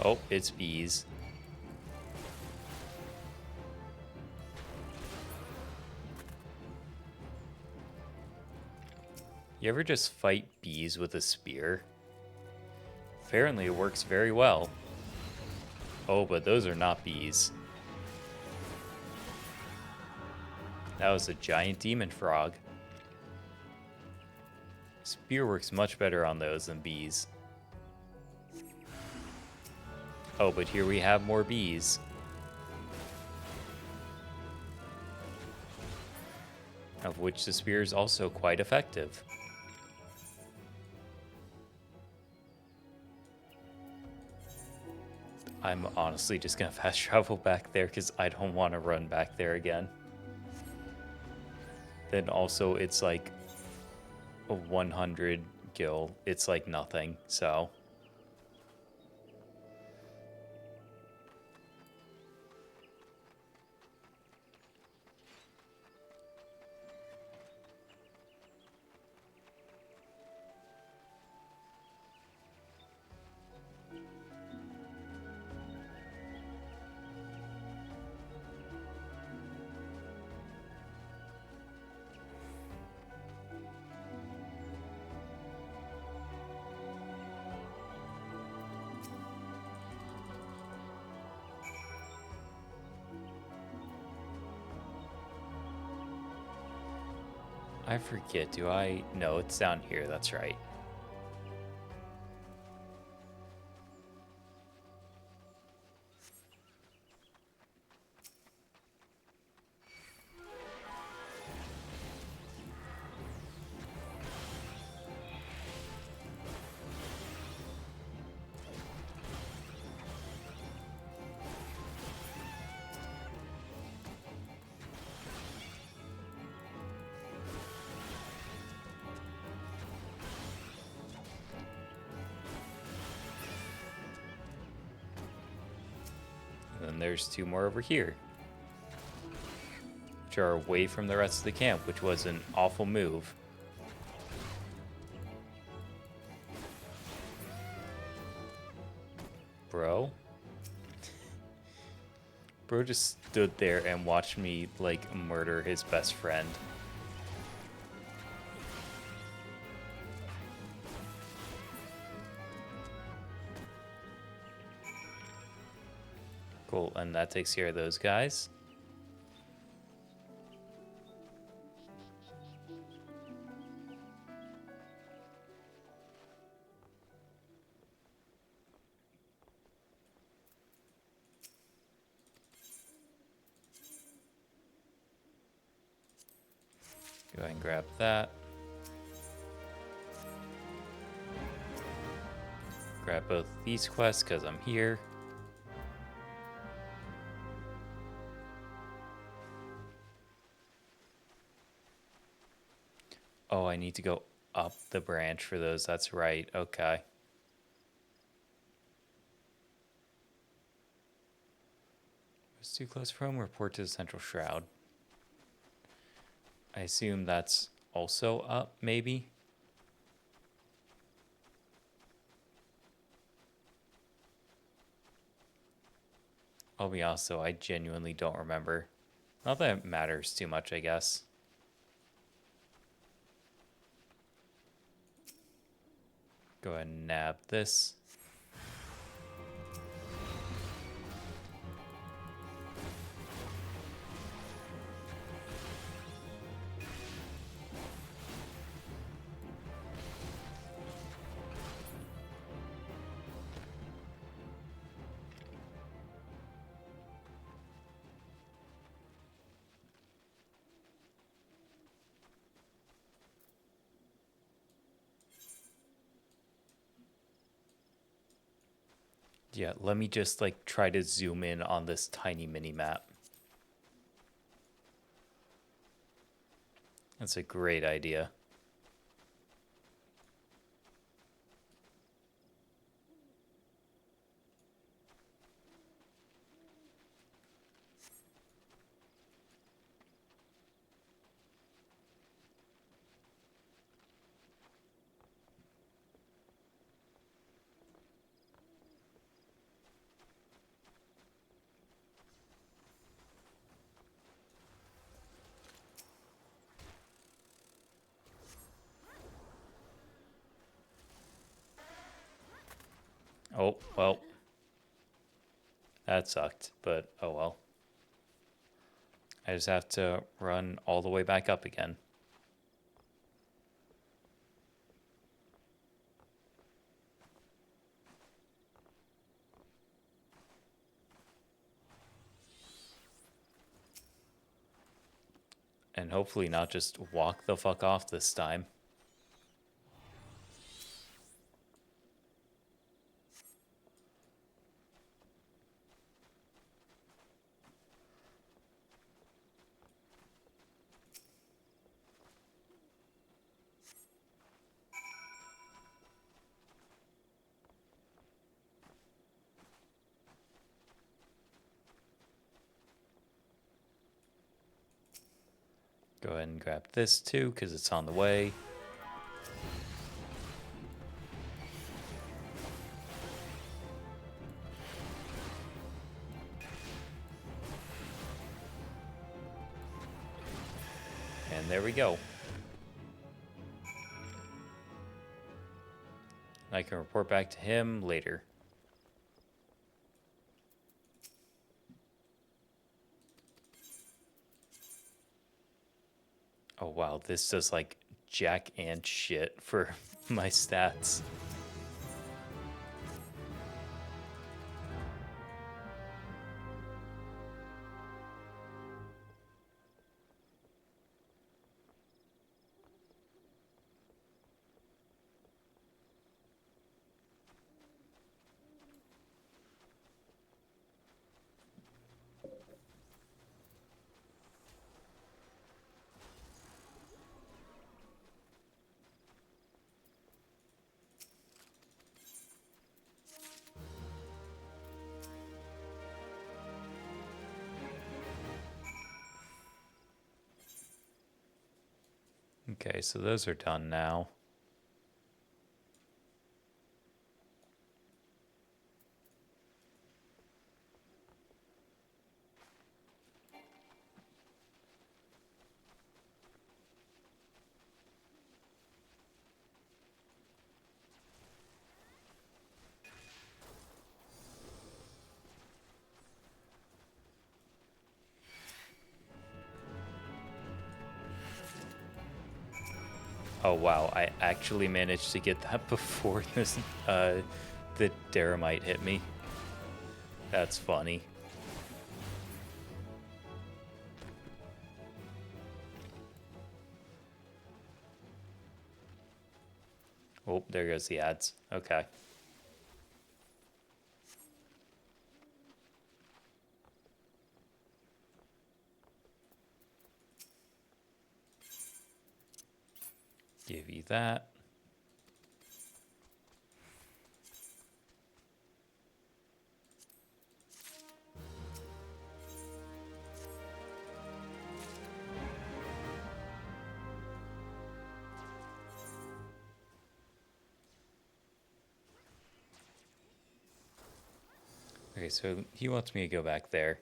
Oh, it's bees. You ever just fight bees with a spear? Apparently it works very well. Oh, but those are not bees. That was a giant demon frog. Spear works much better on those than bees. Oh, but here we have more bees. Of which the spear is also quite effective. I'm honestly just gonna fast travel back there because I don't want to run back there again. Then also it's like a 100 gil. It's like nothing, so... I forget, do I? No, it's down here, that's right. And then there's two more over here, which are away from the rest of the camp, which was an awful move. Bro? Bro just stood there and watched me, like, murder his best friend. Cool, and that takes care of those guys. Go ahead and grab that. Grab both these quests because I'm here. Oh, I need to go up the branch for those. That's right. Okay. Was too close for home. Report to the central shroud. I assume that's also up, maybe? I'll be honest though, I genuinely don't remember. Not that it matters too much, I guess. Go ahead and nab this. Yeah, let me just like try to zoom in on this tiny mini map. That's a great idea. Oh, well. That sucked, but oh well. I just have to run all the way back up again. And hopefully not just walk the fuck off this time. Go ahead and grab this too, because it's on the way. And there we go. I can report back to him later. Oh wow, this does like jack and shit for my stats. Okay, so those are done now. Oh wow, I actually managed to get that before this the Daramite hit me. That's funny. Oh, there goes the ads. Okay. Give you that. Okay, so he wants me to go back there.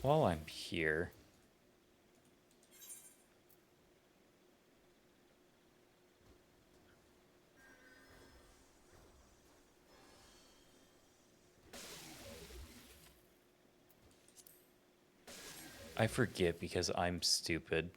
While I'm here, I forget because I'm stupid.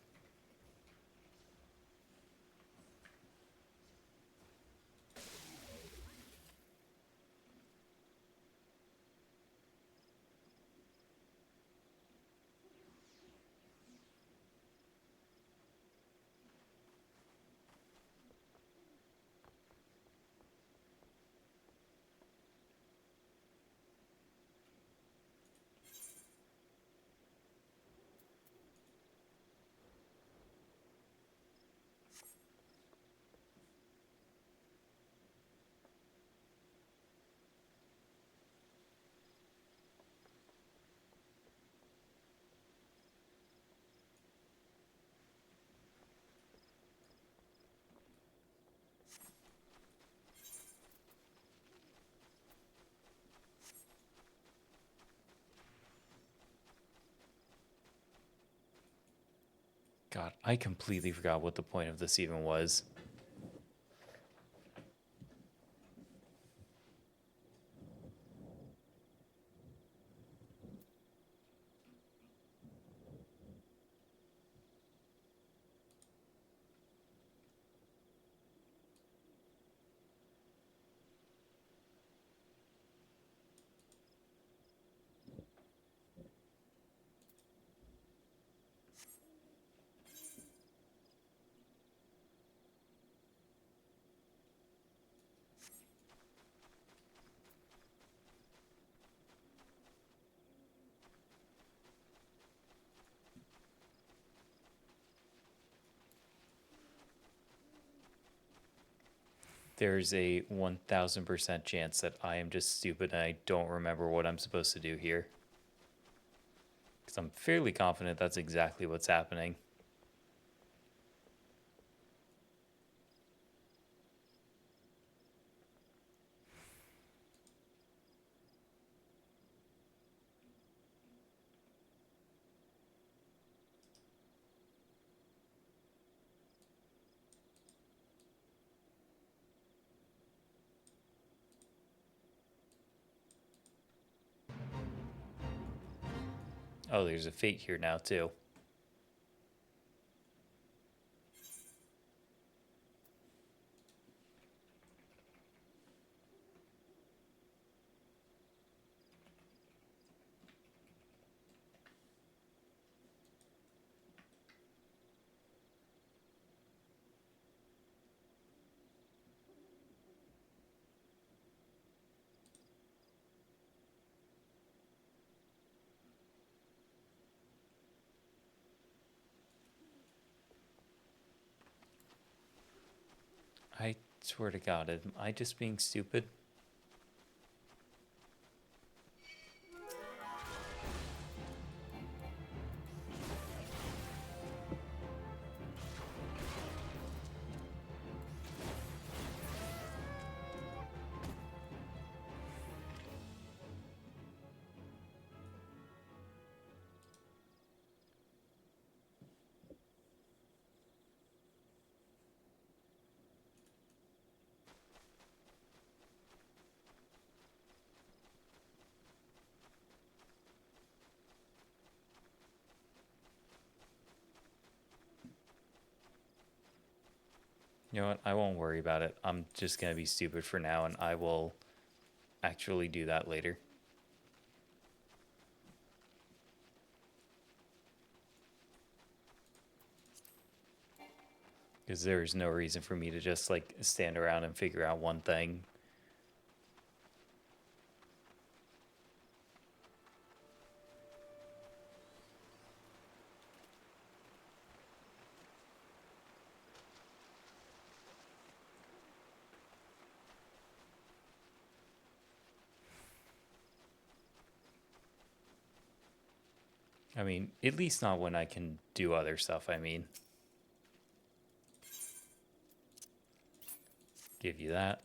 God, I completely forgot what the point of this even was. There's a 1000% chance that I am just stupid and I don't remember what I'm supposed to do here. Because I'm fairly confident that's exactly what's happening. Oh, there's a fate here now, too. I swear to God, am I just being stupid? You know what? I won't worry about it. I'm just going to be stupid for now, and I will actually do that later. Because there is no reason for me to just, like, stand around and figure out one thing. I mean, at least not when I can do other stuff, I mean. Give you that.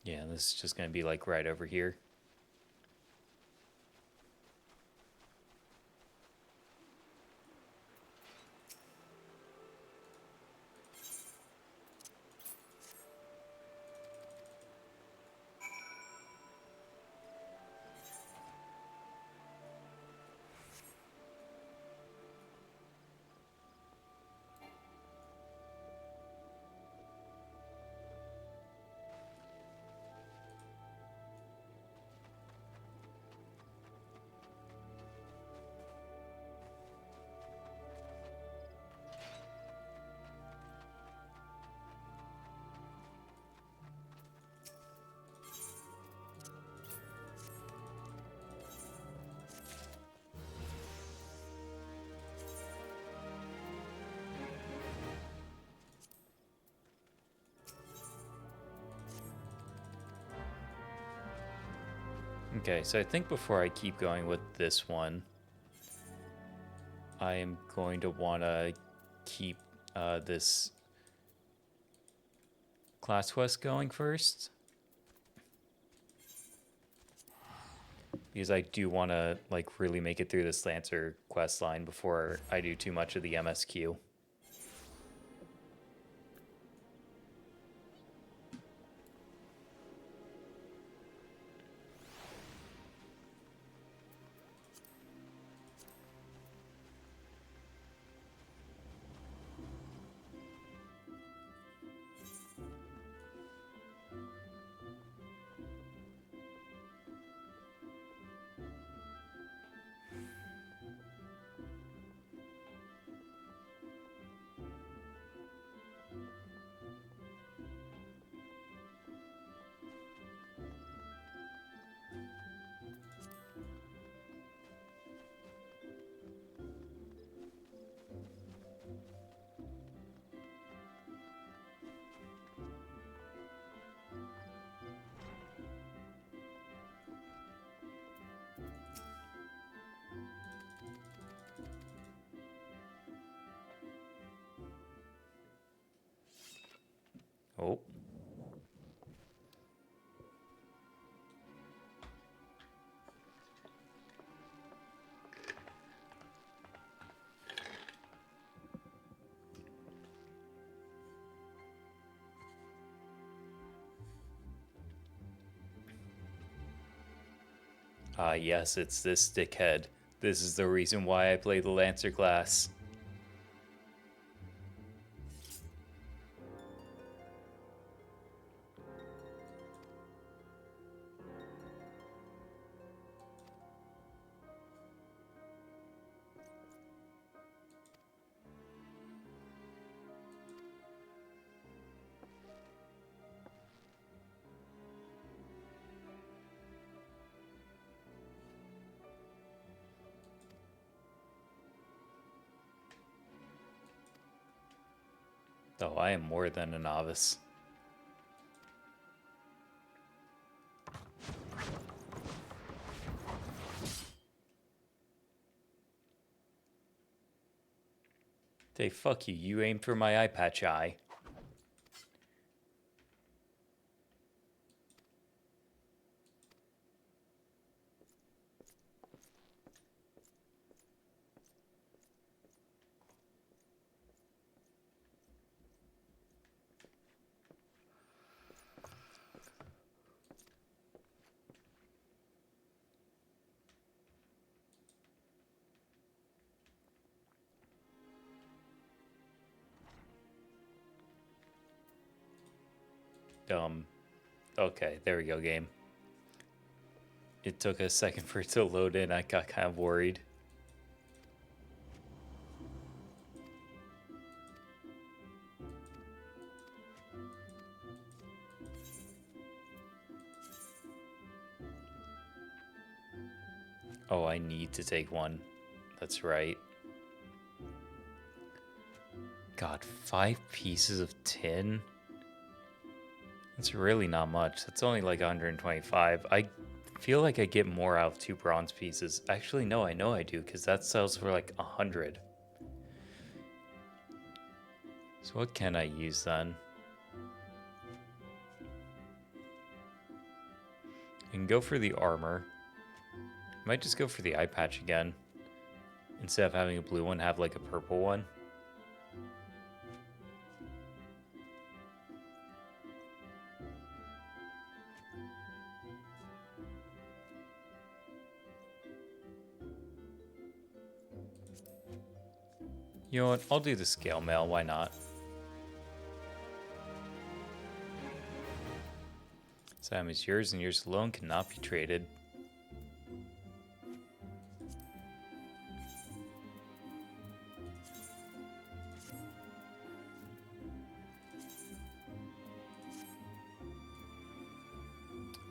Yeah, this is just going to be, like, right over here. Okay, so I think before I keep going with this one, I am going to want to keep this class quest going first. Because I do want to like really make it through this Lancer quest line before I do too much of the MSQ. Oh. Ah, yes, it's this dickhead. This is the reason why I play the Lancer class. Though I am more than a novice. Hey, fuck you. You aimed for my eye patch eye. Okay, there we go, game. It took a second for it to load in. I got kind of worried. Oh, I need to take one. That's right. God, 5 pieces of tin? That's really not much. That's only like 125. I feel like I get more out of 2 bronze pieces. Actually, no, I know I do, because that sells for like 100. So what can I use then? I can go for the armor. Might just go for the eye patch again. Instead of having a blue one, have like a purple one. You know what? I'll do the scale mail. Why not? Sam is yours and yours alone, cannot be traded.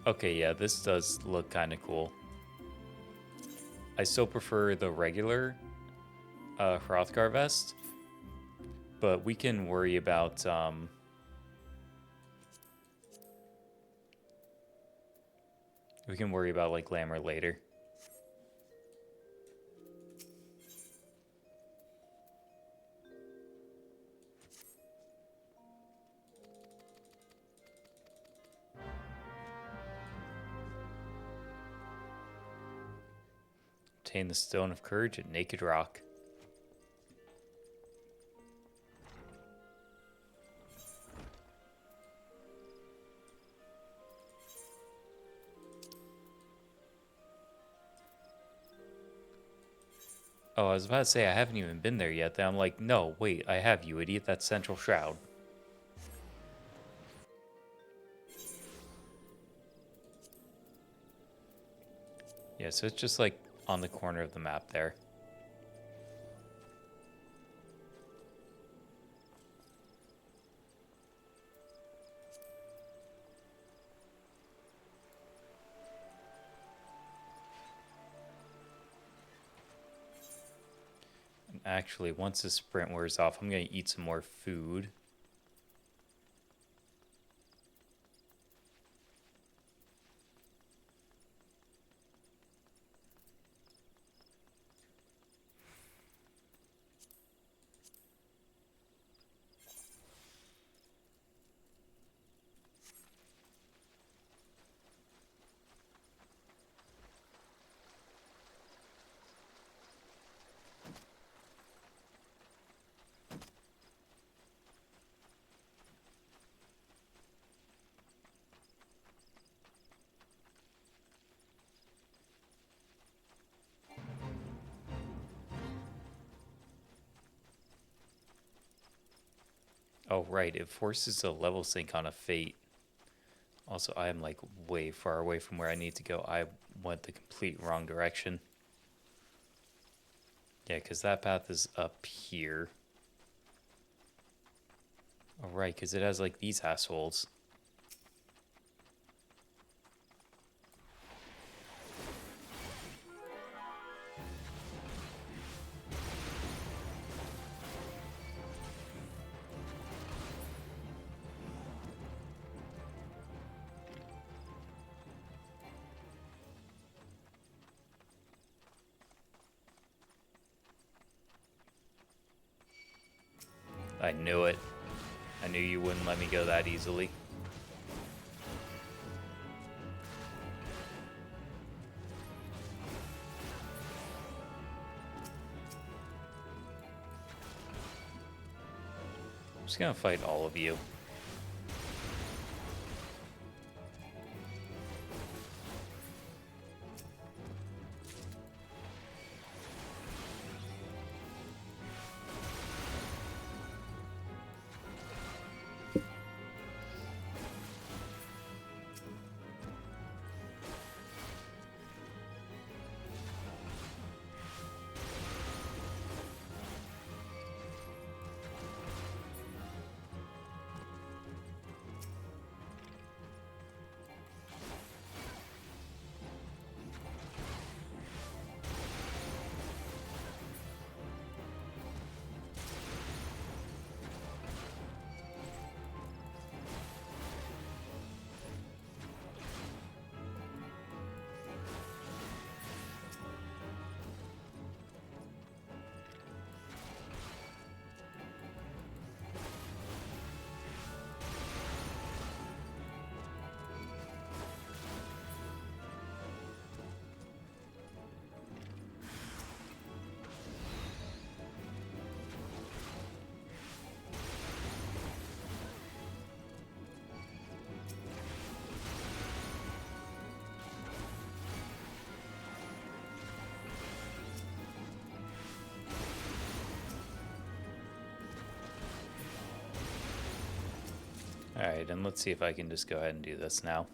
Okay, yeah, this does look kind of cool. I still prefer the regular Hrothgar vest, but we can worry about We can worry about like glamour later. Obtain the Stone of Courage at Naked Rock. Oh, I was about to say I haven't even been there yet. Then I'm like, no, wait, I have, you idiot. That's Central Shroud. Yeah, so it's just like on the corner of the map there. And actually, once the sprint wears off, I'm going to eat some more food. Oh, right. It forces a level sync on a fate. Also, I am like way far away from where I need to go. I went the complete wrong direction. Yeah, because that path is up here. Oh, right, because it has like these assholes. I knew it. I knew you wouldn't let me go that easily. I'm just gonna fight all of you. Alright, and let's see if I can just go ahead and do this now.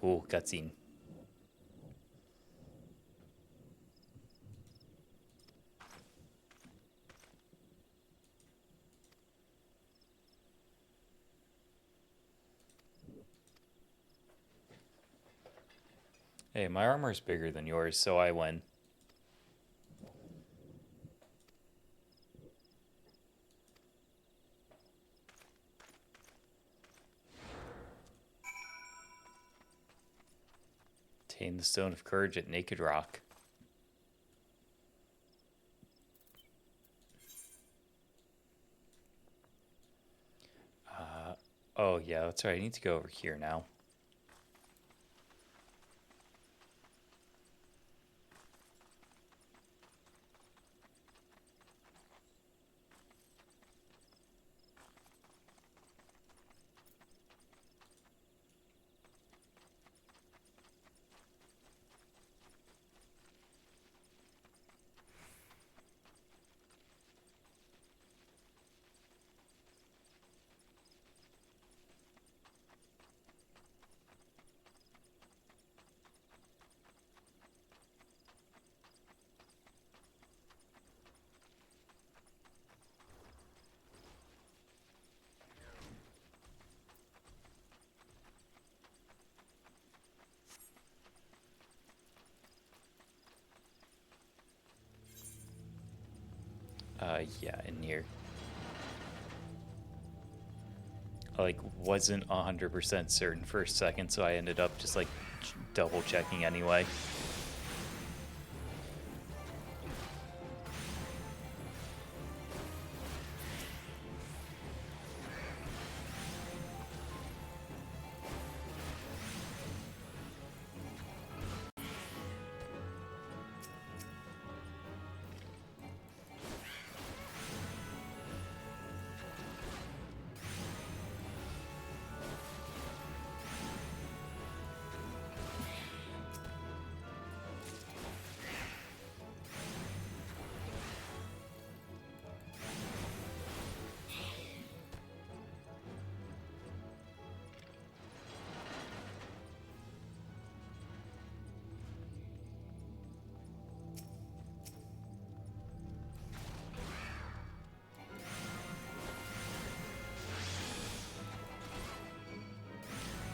Ooh, cutscene. Hey, my armor's bigger than yours, so I win. Obtain the Stone of Courage at Naked Rock. Oh yeah, that's right. I need to go over here now. Yeah, in here. I like wasn't 100% certain for a second, so I ended up just like double checking anyway.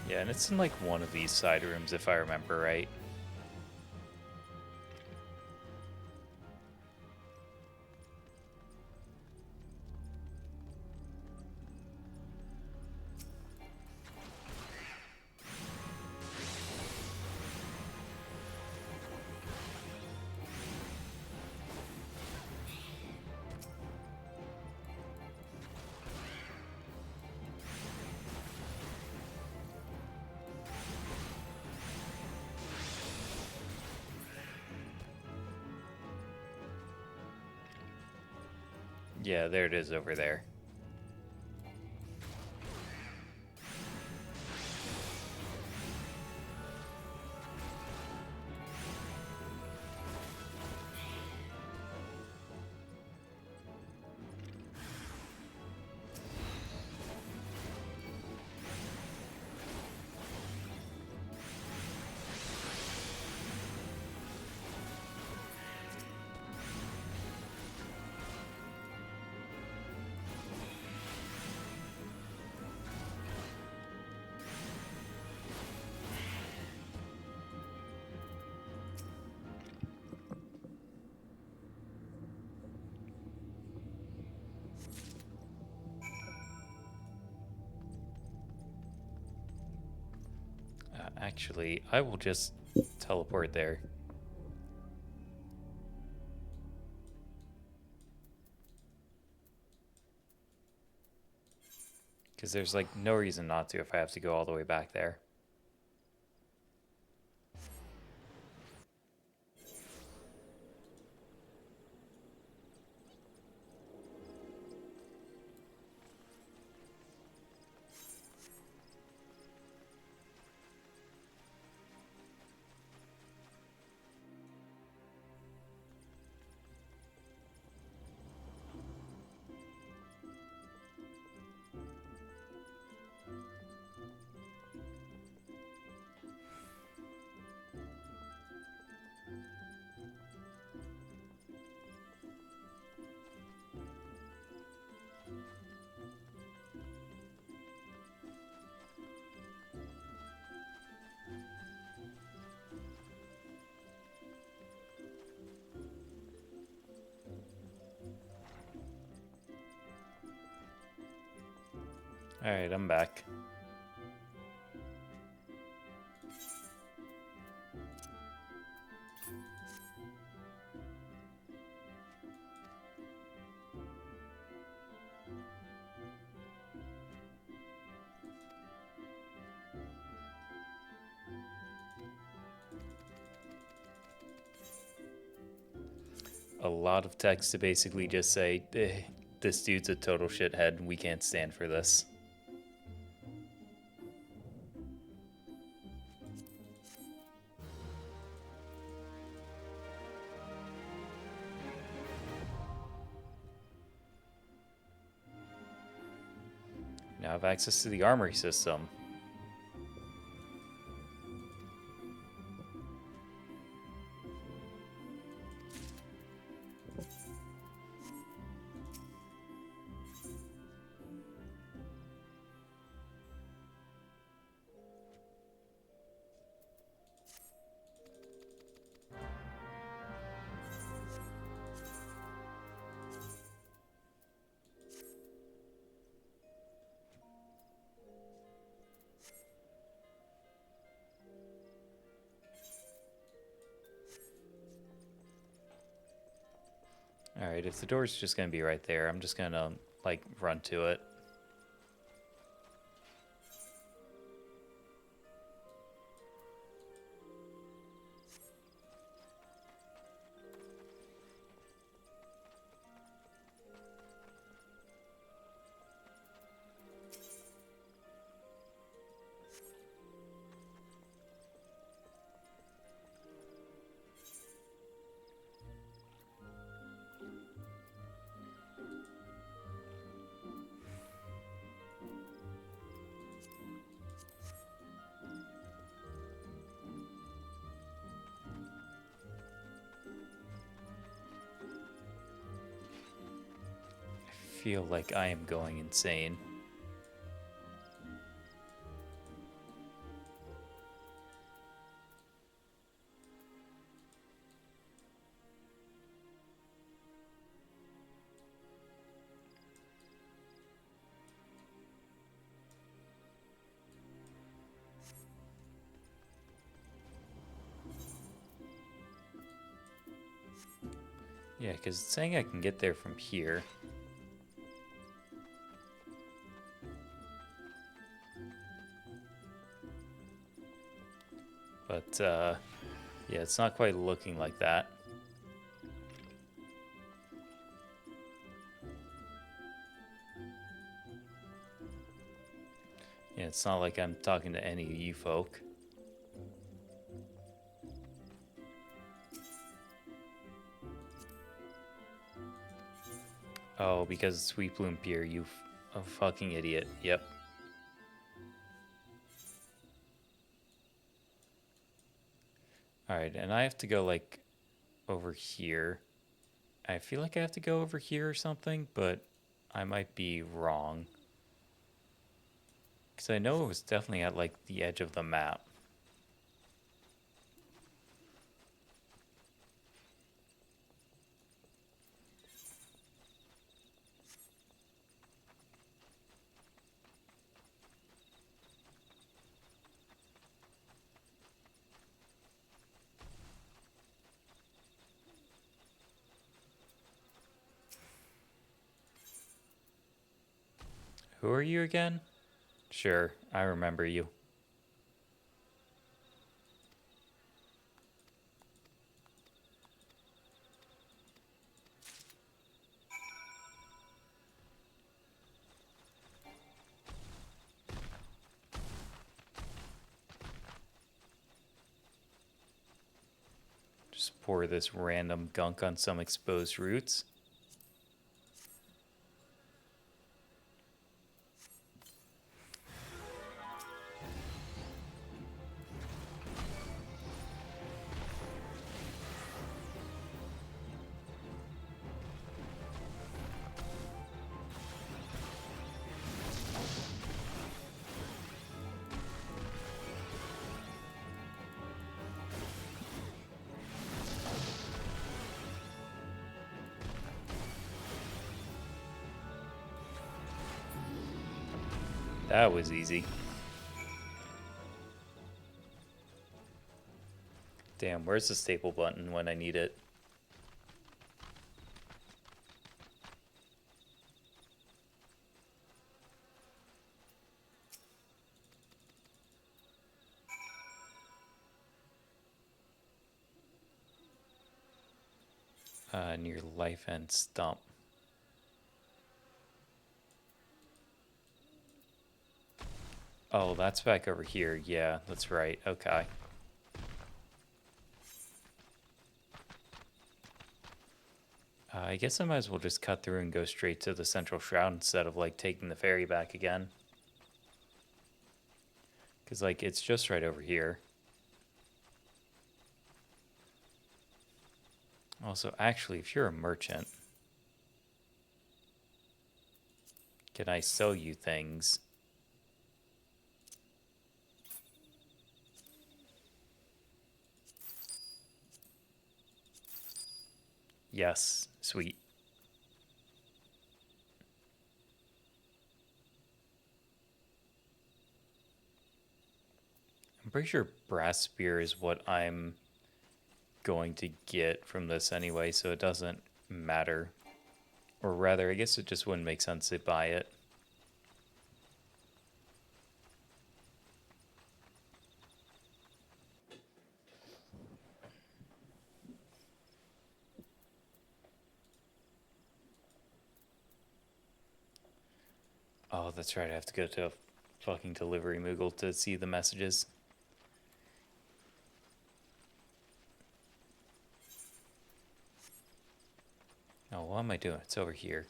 Yeah, and it's in like one of these side rooms if I remember right. Yeah, there it is over there. Actually, I will just teleport there. Because there's like no reason not to if I have to go all the way back there. Alright, I'm back. a lot of text to basically just say, this dude's a total shithead, we can't stand for this. Now I have access to the armory system. Alright, if the door's just gonna be right there, I'm just gonna, like, run to it. I feel like I am going insane. Yeah, because it's saying I can get there from here. But, yeah, it's not quite looking like that. Yeah, it's not like I'm talking to any of you folk. Oh, because it's Sweet Bloom Pier, you a fucking idiot. Yep. Alright, and I have to go, like, over here. I feel like I have to go over here or something, but I might be wrong. Because I know it was definitely at, like, the edge of the map. Who are you again? Sure, I remember you. Just pour this random gunk on some exposed roots. That was easy. Damn, where's the staple button when I need it? Near Life and Stump. Oh, that's back over here. Yeah, that's right. Okay. I guess I might as well just cut through and go straight to the Central Shroud instead of, like, taking the ferry back again. Because, like, it's just right over here. Also, actually, if you're a merchant, can I sell you things? Yes, sweet. I'm pretty sure Brass Spear is what I'm going to get from this anyway, so it doesn't matter. Or rather, I guess it just wouldn't make sense to buy it. Oh, that's right, I have to go to a fucking delivery Moogle to see the messages. Oh, what am I doing? It's over here.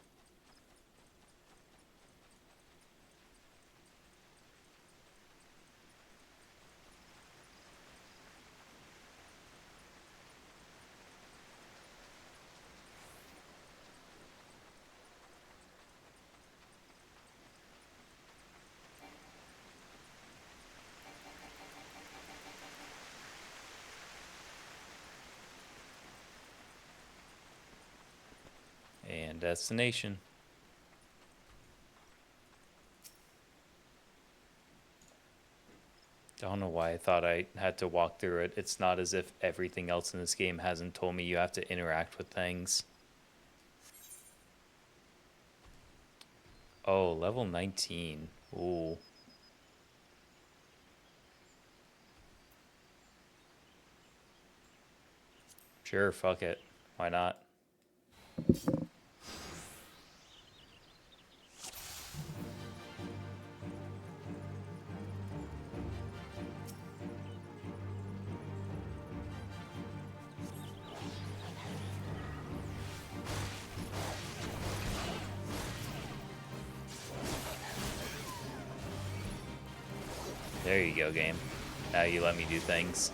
And destination. I don't know why I thought I had to walk through it. It's not as if everything else in this game hasn't told me you have to interact with things. Oh, level 19. Ooh. Sure, fuck it. Why not? There you go, game. Now you let me do things.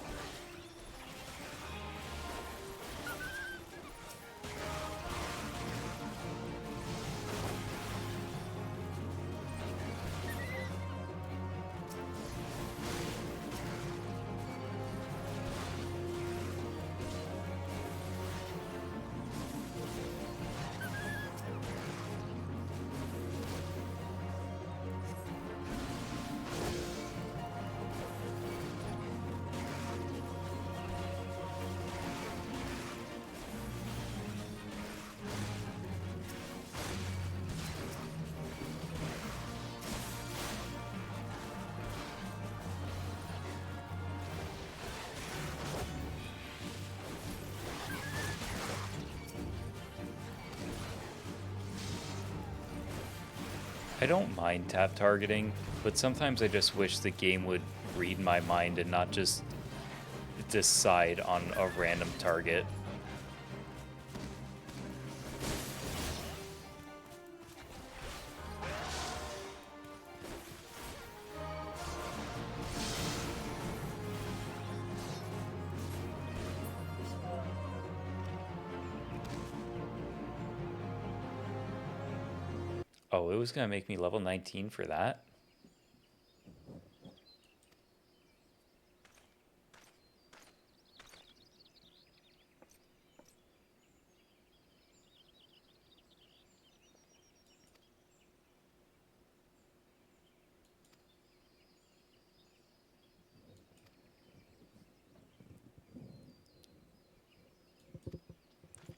I don't mind tap targeting, but sometimes I just wish the game would read my mind and not just decide on a random target. Oh, it was gonna make me level 19 for that?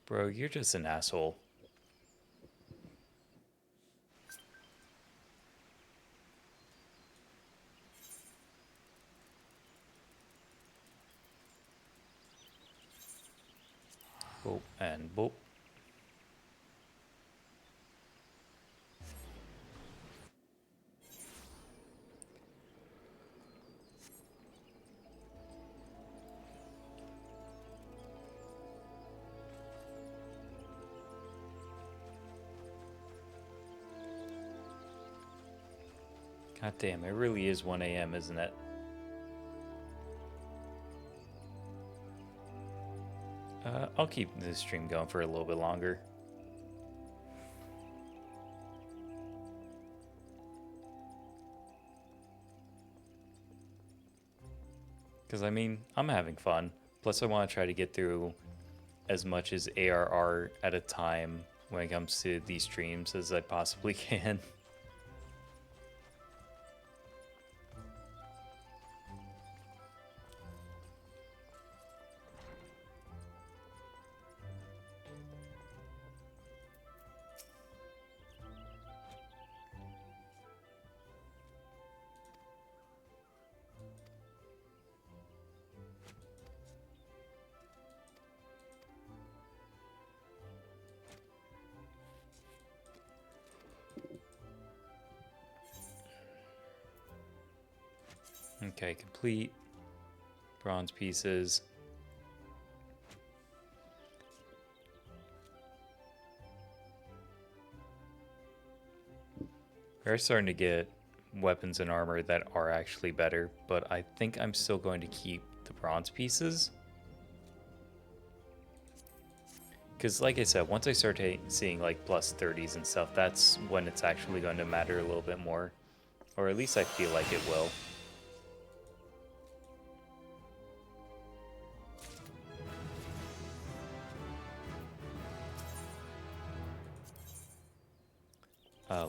Bro, you're just an asshole. Oh, And boop. God damn, it really is 1 a.m., isn't it? I'll keep this stream going for a little bit longer. Because, I mean, I'm having fun. Plus, I want to try to get through as much as ARR at a time when it comes to these streams as I possibly can. Okay, complete. Bronze pieces. We're starting to get weapons and armor that are actually better, but I think I'm still going to keep the bronze pieces. Because like I said, once I start seeing like plus 30s and stuff, that's when it's actually going to matter a little bit more. Or at least I feel like it will.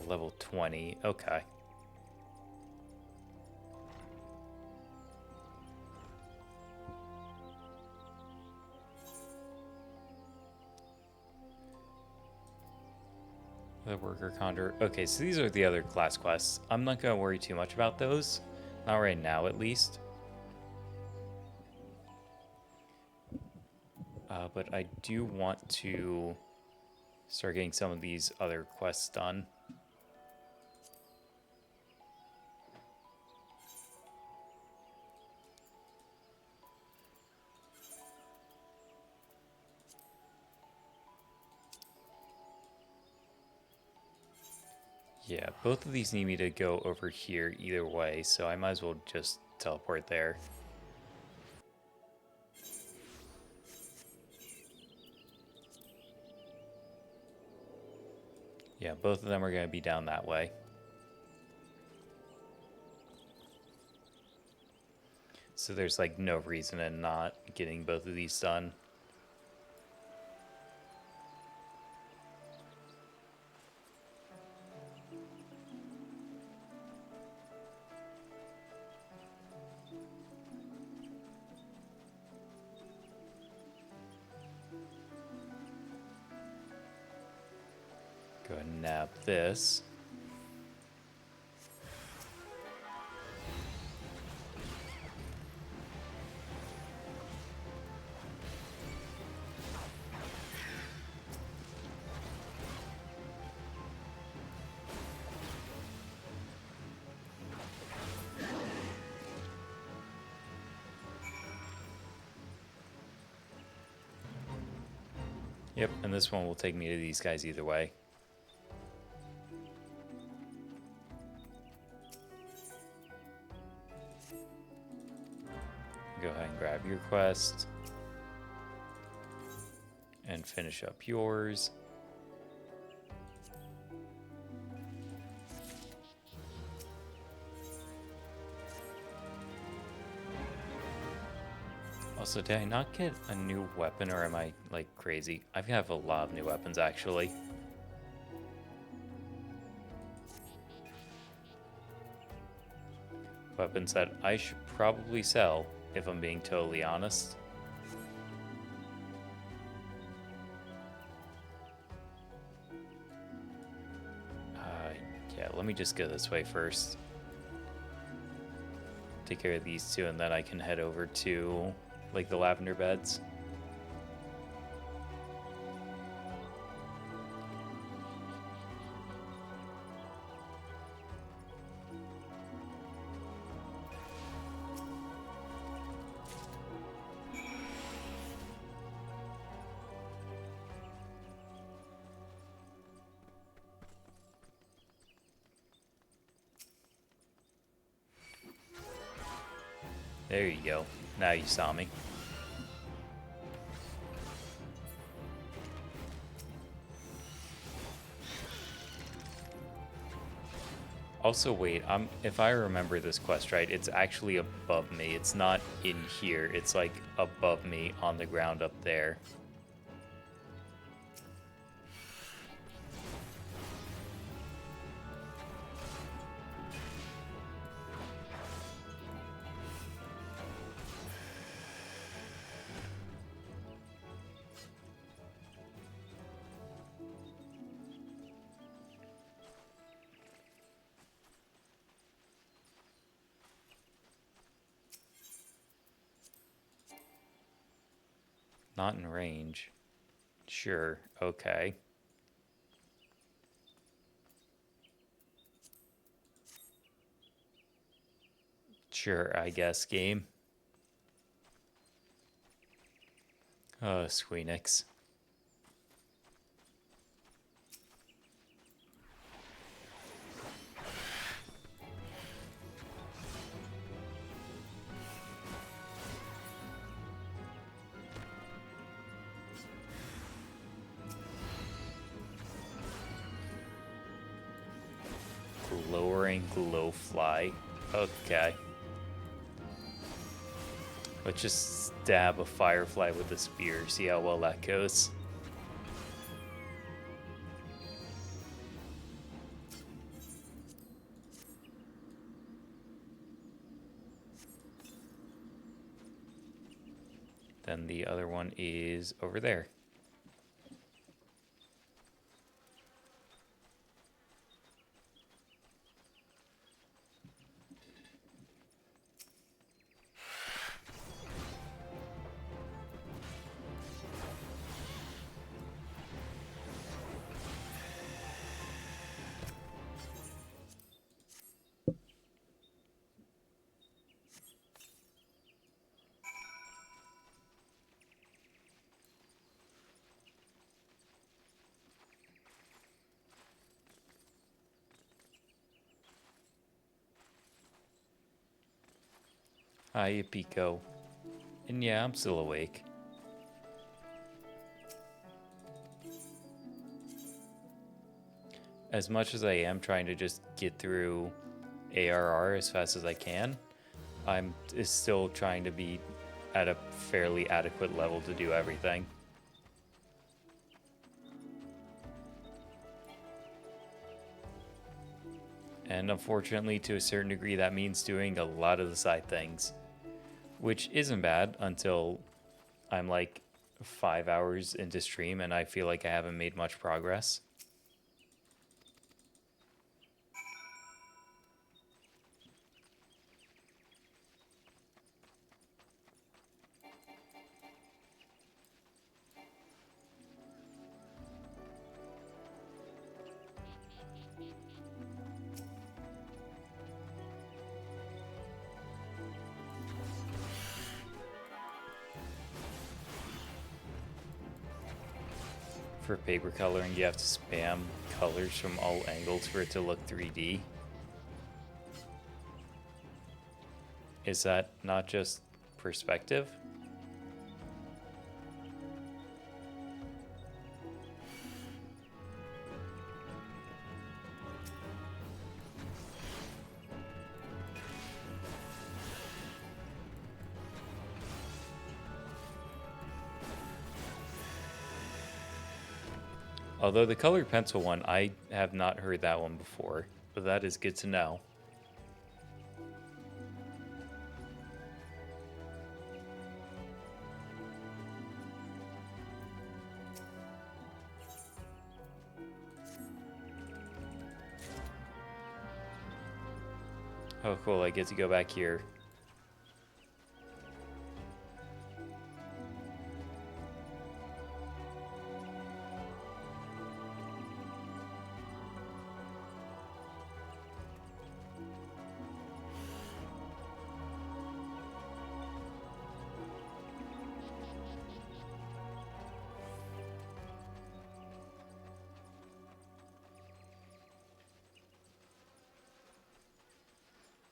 Level 20, okay. The worker condor. Okay, so these are the other class quests. I'm not going to worry too much about those. Not right now, at least. But I do want to start getting some of these other quests done. Yeah, both of these need me to go over here either way, so I might as well just teleport there. Yeah, both of them are going to be down that way. So there's like no reason in not getting both of these done. Go ahead and nab this. Yep, and this one will take me to these guys either way. Go ahead and grab your quest. And finish up yours. Also, did I not get a new weapon, or am I, like, crazy? I have a lot of new weapons, actually. Weapons that I should probably sell, if I'm being totally honest. Yeah, let me just go this way first. Take care of these two, and then I can head over to like the lavender beds. There you go. Now you saw me. Also, wait, if I remember this quest right, it's actually above me. It's not in here. It's like above me on the ground up there. Not in range. Sure, okay. Sure, I guess, game. Oh, Squeenix. Lowering Glowfly. Okay. Let's just stab a Firefly with a spear, see how well that goes. Then the other one is over there. Hiya, Pico. And yeah, I'm still awake. As much as I am trying to just get through ARR as fast as I can, I'm still trying to be at a fairly adequate level to do everything. And unfortunately, to a certain degree, that means doing a lot of the side things, which isn't bad until I'm like 5 hours into stream and I feel like I haven't made much progress. For paper coloring, you have to spam colors from all angles for it to look 3D. Is that not just perspective? Although the colored pencil one, I have not heard that one before, but that is good to know. Oh cool, I get to go back here.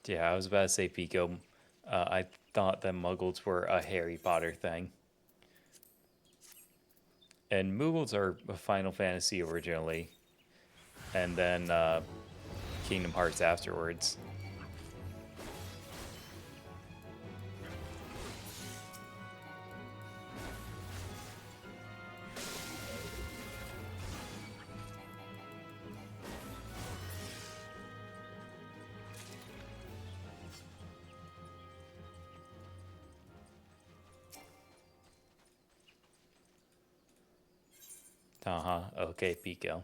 Yeah, I was about to say Pico. I thought that Muggles were a Harry Potter thing. And Muggles are a Final Fantasy originally, and then Kingdom Hearts afterwards. Uh-huh. Okay, Pico.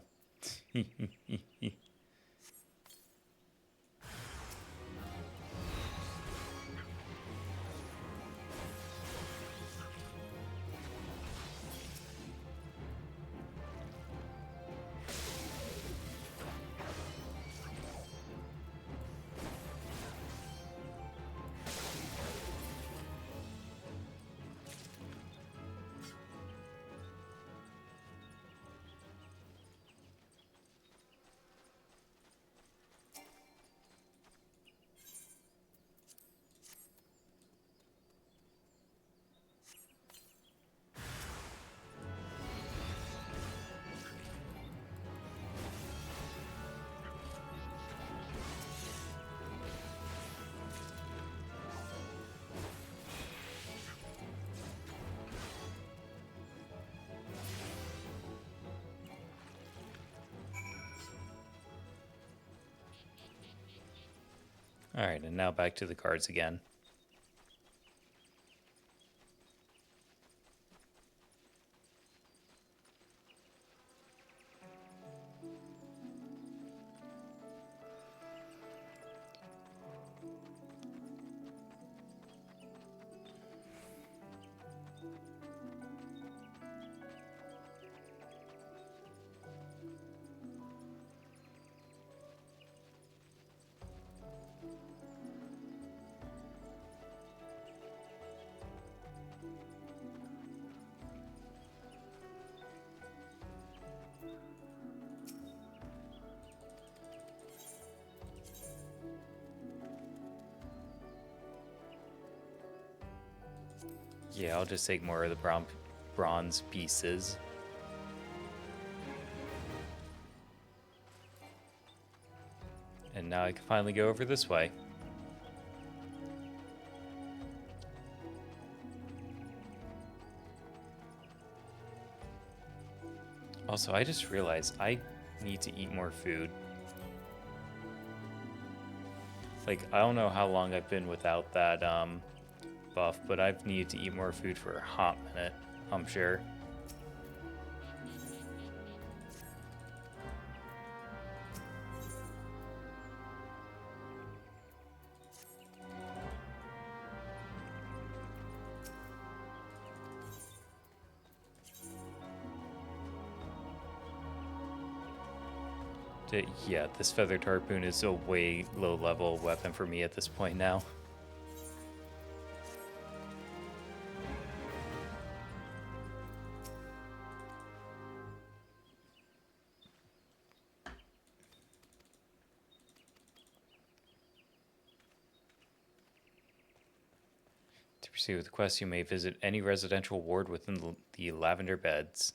Alright, and now back to the cards again. Yeah, I'll just take more of the bronze pieces. And now I can finally go over this way. Also, I just realized I need to eat more food. Like, I don't know how long I've been without that buff, but I've needed to eat more food for a hot minute, I'm sure. Yeah, this feathered harpoon is a way low level weapon for me at this point now. To proceed with the quest, you may visit any residential ward within the Lavender Beds.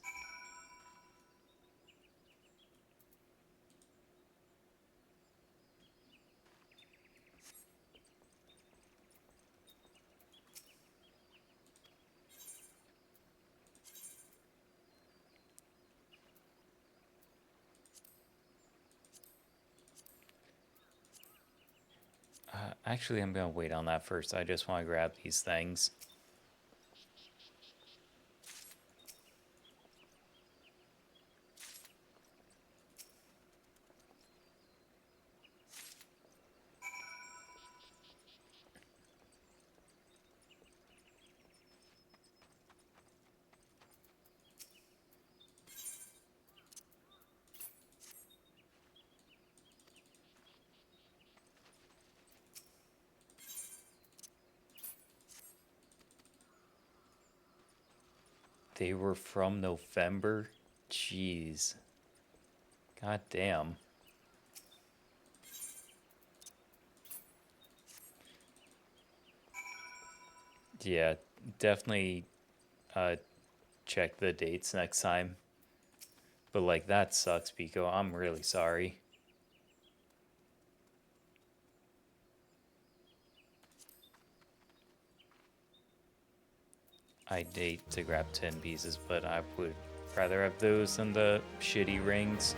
Actually, I'm going to wait on that first. I just want to grab these things. They were from November? Jeez. God damn. Yeah, definitely check the dates next time. But like that sucks, Pico. I'm really sorry. I'd hate to grab 10 pieces, but I would rather have those than the shitty rings.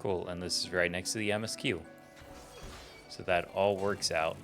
Cool, and this is right next to the MSQ. So that all works out.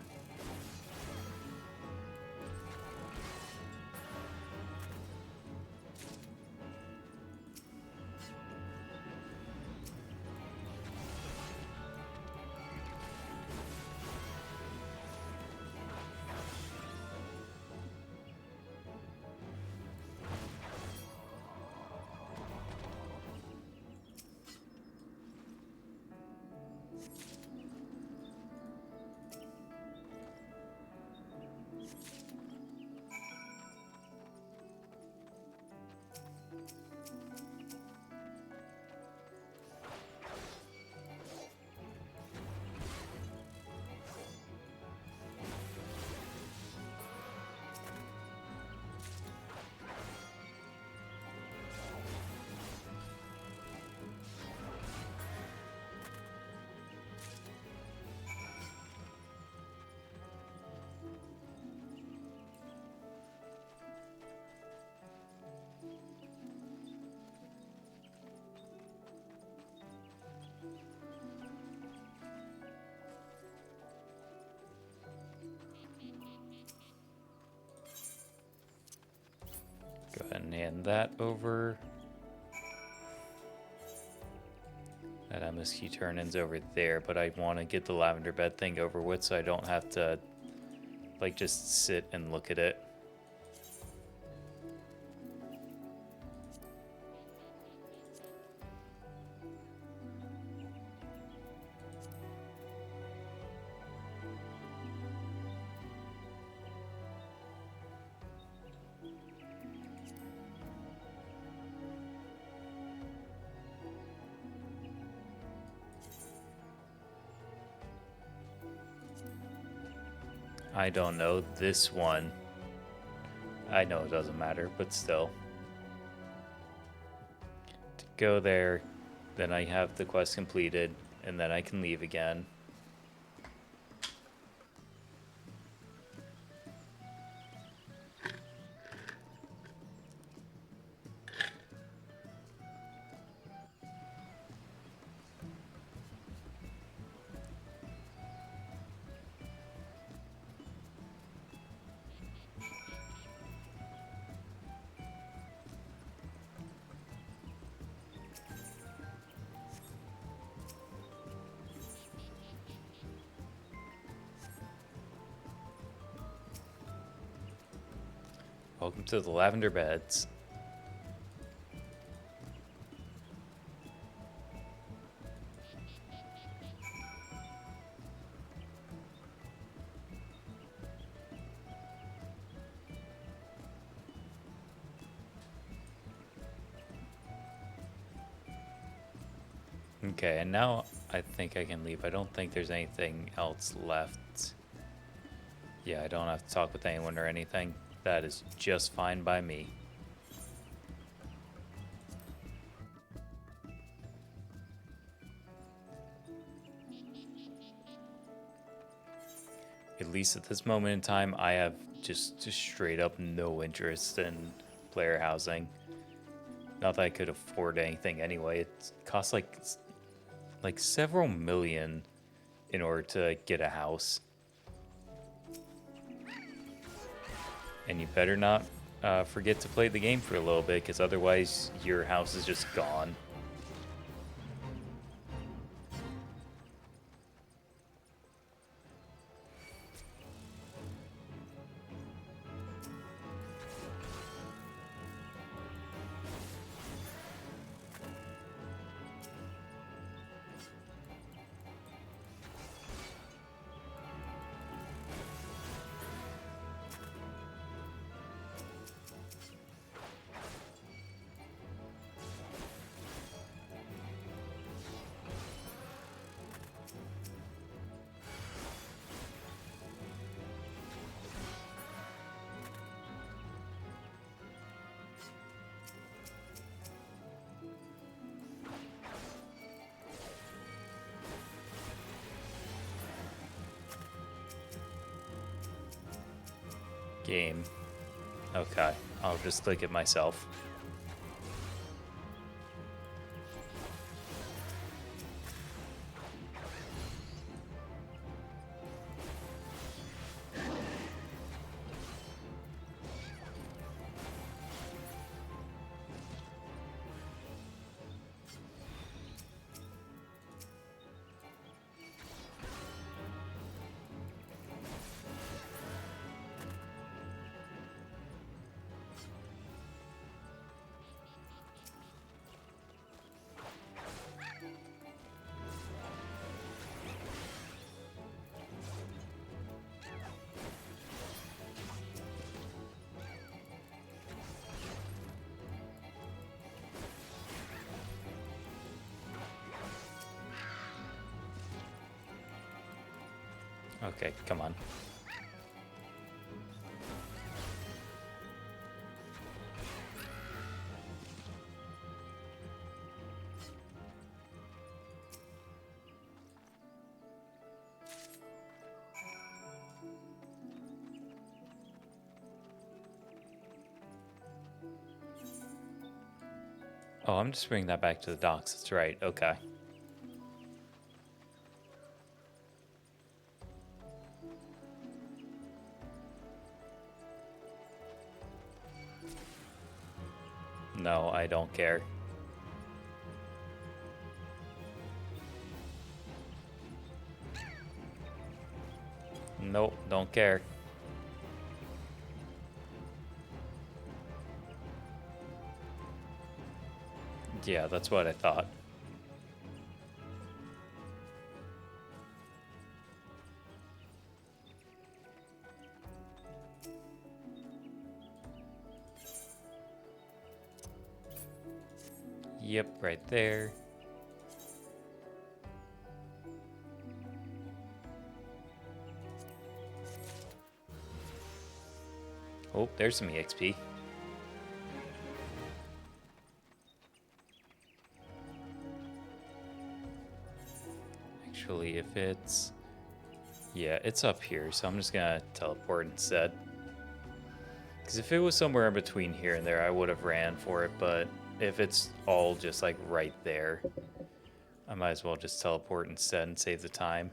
Go ahead and hand that over. That MSQ turn-in's over there, but I want to get the lavender bed thing over with so I don't have to, like, just sit and look at it. I don't know. This one. I know it doesn't matter, but still. To go there, then I have the quest completed, and then I can leave again. Welcome to the lavender beds. Okay, and now I think I can leave. I don't think there's anything else left. Yeah, I don't have to talk with anyone or anything. That is just fine by me. At least at this moment in time, I have just straight up no interest in player housing. Not that I could afford anything anyway. It costs like several million in order to get a house. And you better not forget to play the game for a little bit, because otherwise your house is just gone. Game. Okay, I'll just click it myself. Okay, come on. Oh, I'm just bringing that back to the docks. That's right. Okay. No, I don't care. Nope, don't care. Yeah, that's what I thought. Yep, right there. Oh, there's some EXP. Actually, if it's... Yeah, it's up here, so I'm just gonna teleport instead. Because if it was somewhere in between here and there, I would have ran for it, but if it's all just like right there, I might as well just teleport instead and save the time.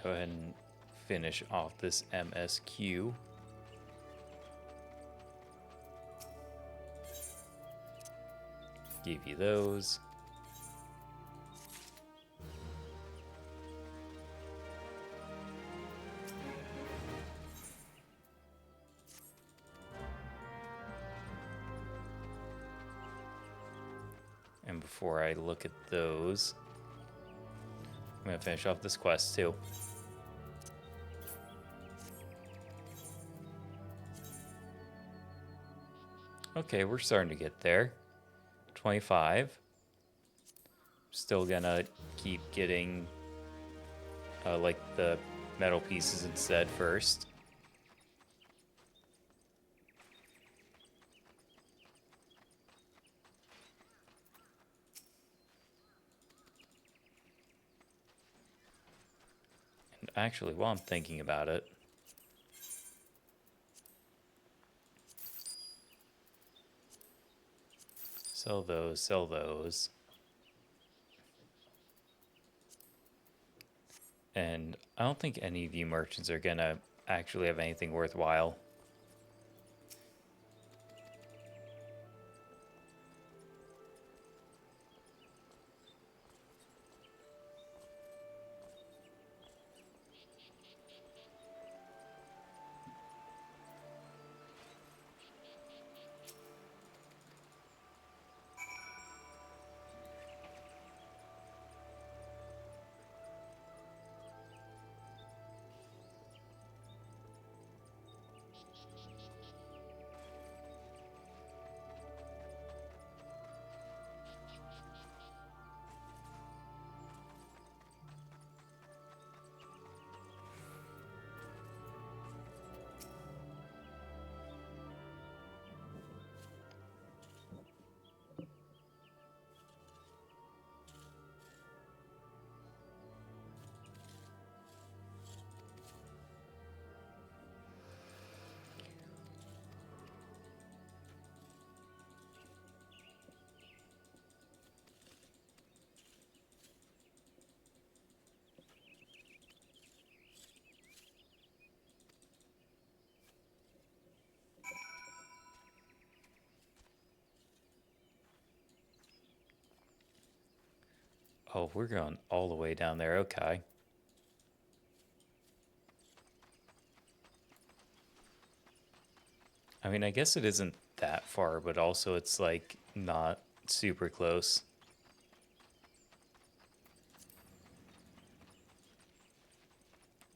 Go ahead and finish off this MSQ. Give you those. And before I look at those, I'm going to finish off this quest too. Okay, we're starting to get there. 25. Still gonna keep getting like the metal pieces instead first. And actually, while I'm thinking about it, sell those, sell those. And I don't think any of you merchants are gonna actually have anything worthwhile. Oh, we're going all the way down there. Okay. I mean, I guess it isn't that far, but also it's like not super close.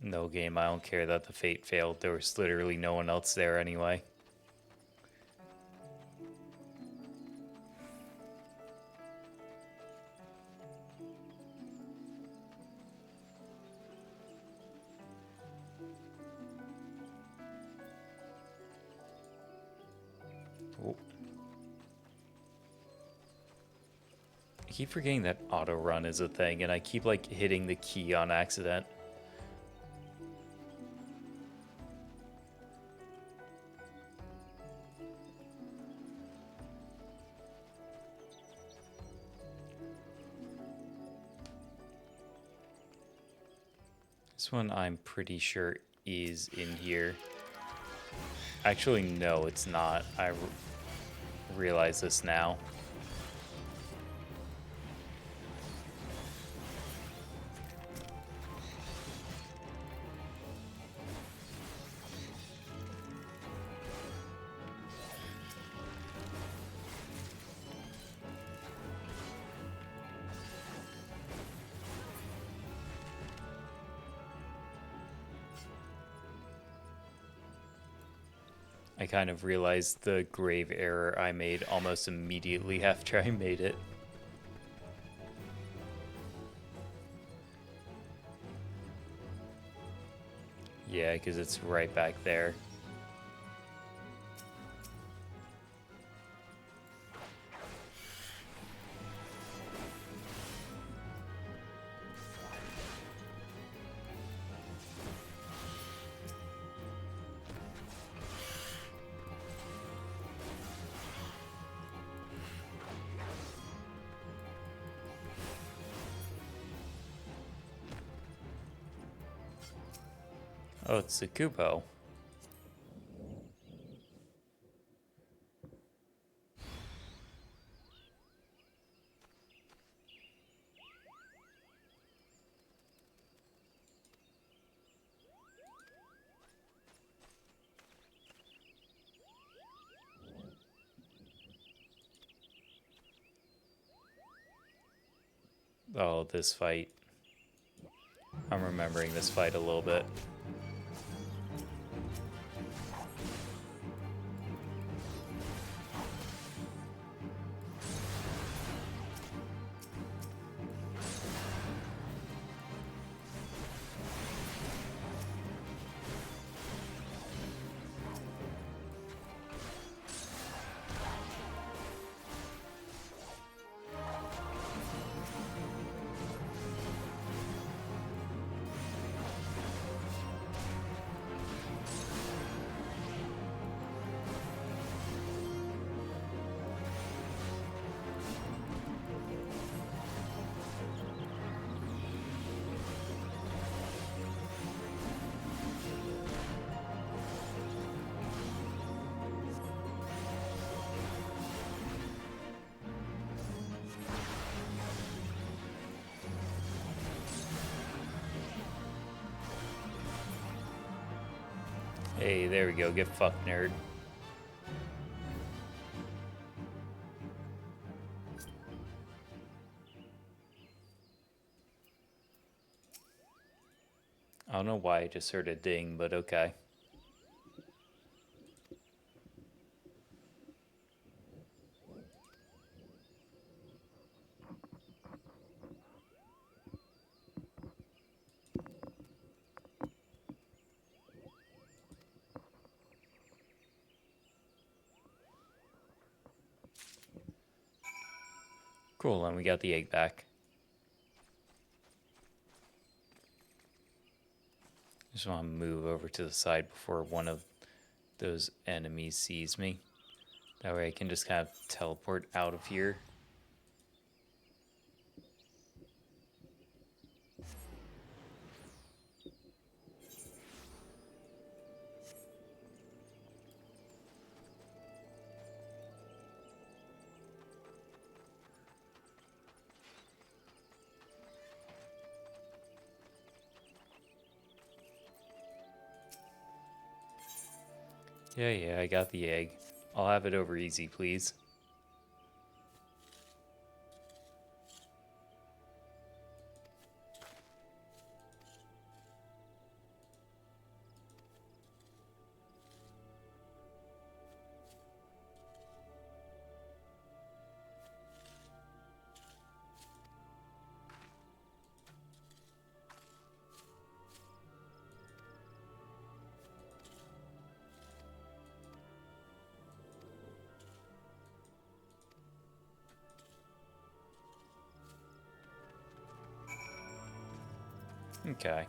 No game, I don't care that the fate failed. There was literally no one else there anyway. Oh. I keep forgetting that auto run is a thing, and I keep like hitting the key on accident. This one I'm pretty sure is in here. Actually, no, it's not. I realize this now. I kind of realized the grave error I made almost immediately after I made it. Yeah, because it's right back there. Oh, it's the Kupo. Oh, this fight. I'm remembering this fight a little bit. Hey, there we go. Get fucked, nerd. I don't know why I just heard a ding, but okay. Cool, and we got the egg back. Just want to move over to the side before one of those enemies sees me. That way I can just kind of teleport out of here. Yeah, I got the egg. I'll have it over easy, please. Okay.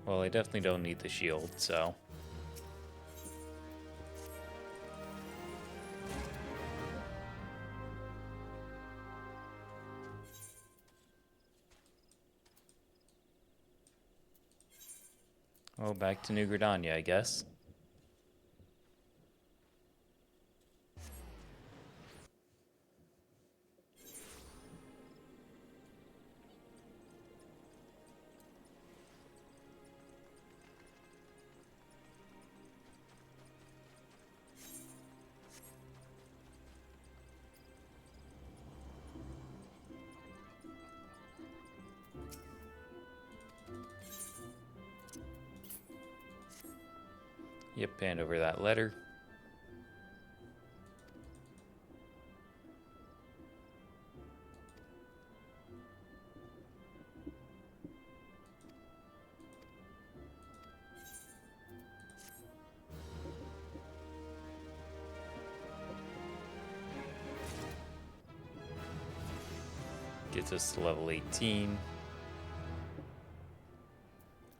Well, I definitely don't need the shield, so... Oh, back to New Gridania, I guess. Yep, hand over that letter. Gets us to level 18.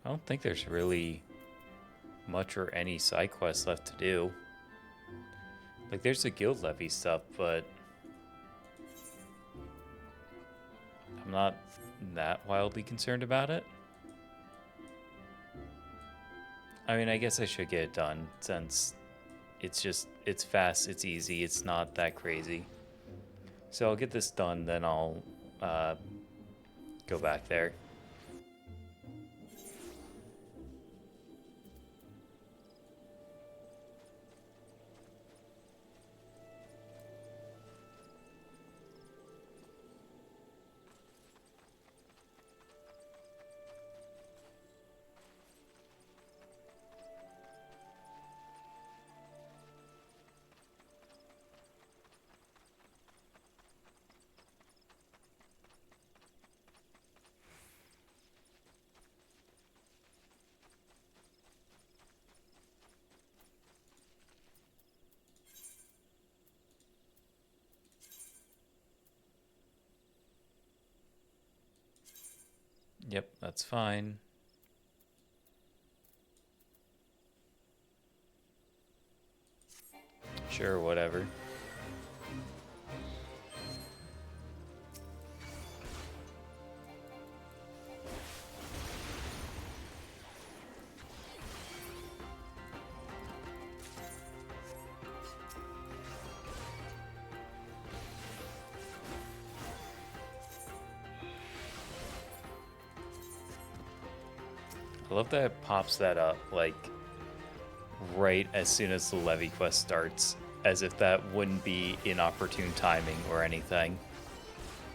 I don't think there's really much or any side quests left to do. Like, there's the guild levy stuff, but I'm not that wildly concerned about it. I mean, I guess I should get it done since it's fast, it's easy, it's not that crazy. So I'll get this done, then I'll go back there. Yep, that's fine. Sure, whatever. I love that it pops that up, like, right as soon as the levy quest starts, as if that wouldn't be inopportune timing or anything.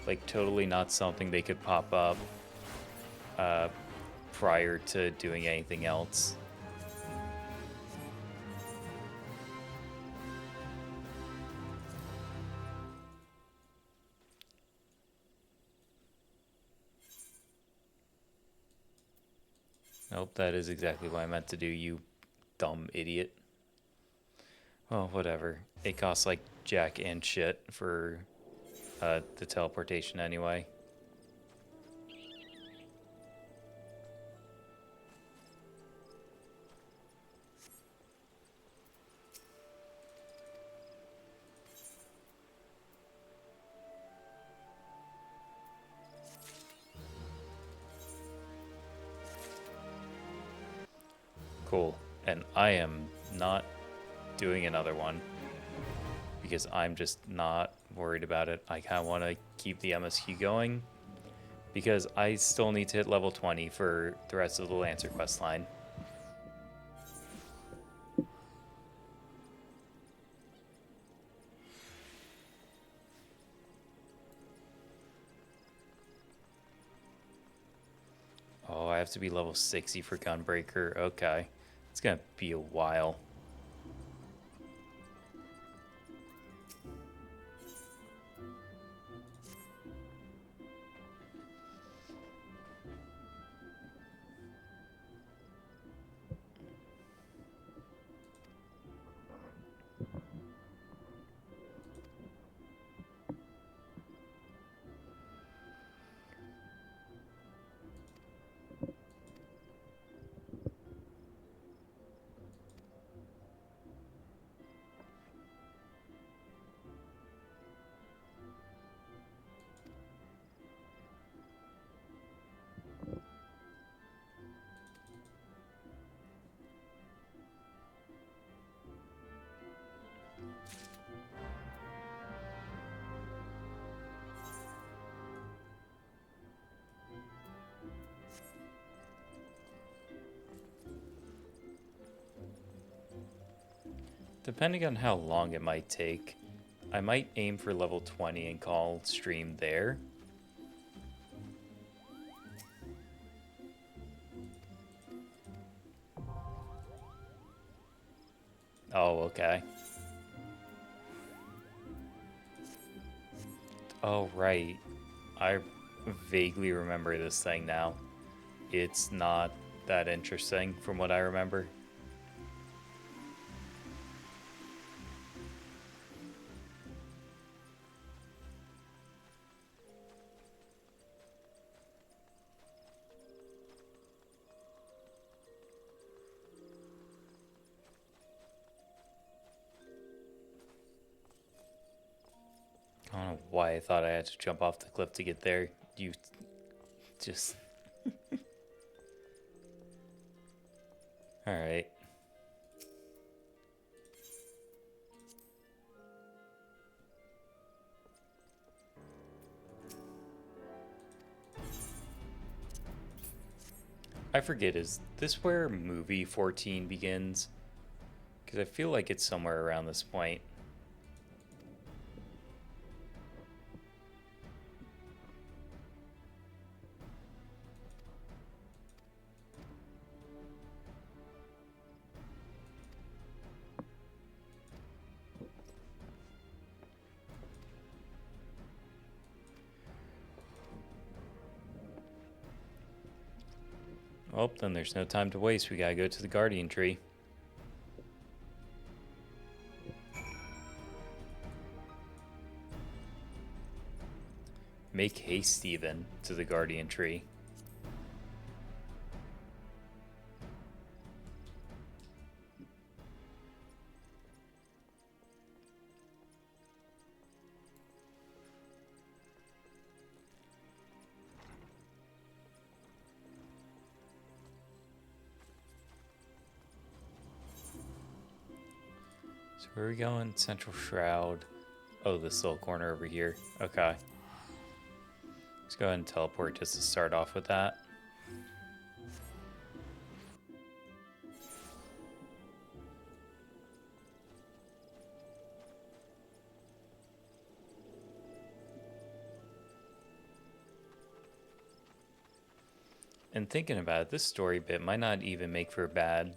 Like, totally not something they could pop up prior to doing anything else. Nope, that is exactly what I meant to do, you dumb idiot. Well, whatever. It costs like jack and shit for the teleportation anyway. Cool. And I am not doing another one because I'm just not worried about it. I kind of want to keep the MSQ going because I still need to hit level 20 for the rest of the Lancer quest line. have to be level 60 for Gunbreaker. Okay. It's gonna be a while. Depending on how long it might take, I might aim for level 20 and call stream there. Oh, okay. Oh, right. I vaguely remember this thing now. It's not that interesting from what I remember. I don't know why I thought I had to jump off the cliff to get there. You just... Alright. I forget, is this where movie 14 begins? Because I feel like it's somewhere around this point. Well, then there's no time to waste. We gotta go to the Guardian Tree. Make haste, Steven, to the Guardian Tree. So where are we going? Central Shroud. Oh, this little corner over here. Okay. Let's go ahead and teleport just to start off with that. And thinking about it, this story bit might not even make for a bad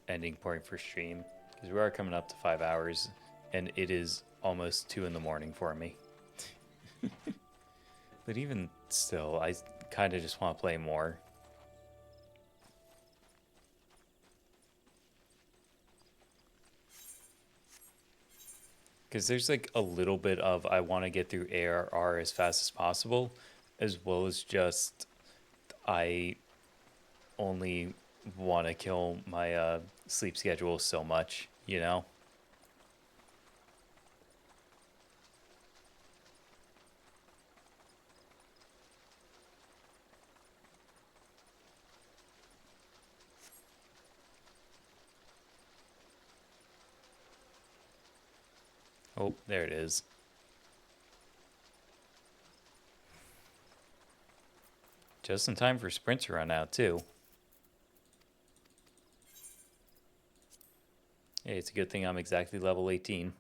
ending point for stream. Because we are coming up to 5 hours, and it is almost 2 in the morning for me. But even still, I kind of just want to play more. Because there's like a little bit of I want to get through ARR as fast as possible, as well as just I only want to kill my sleep schedule so much, you know? Oh, there it is. Just in time for sprint to run out, too. Hey, it's a good thing I'm exactly level 18.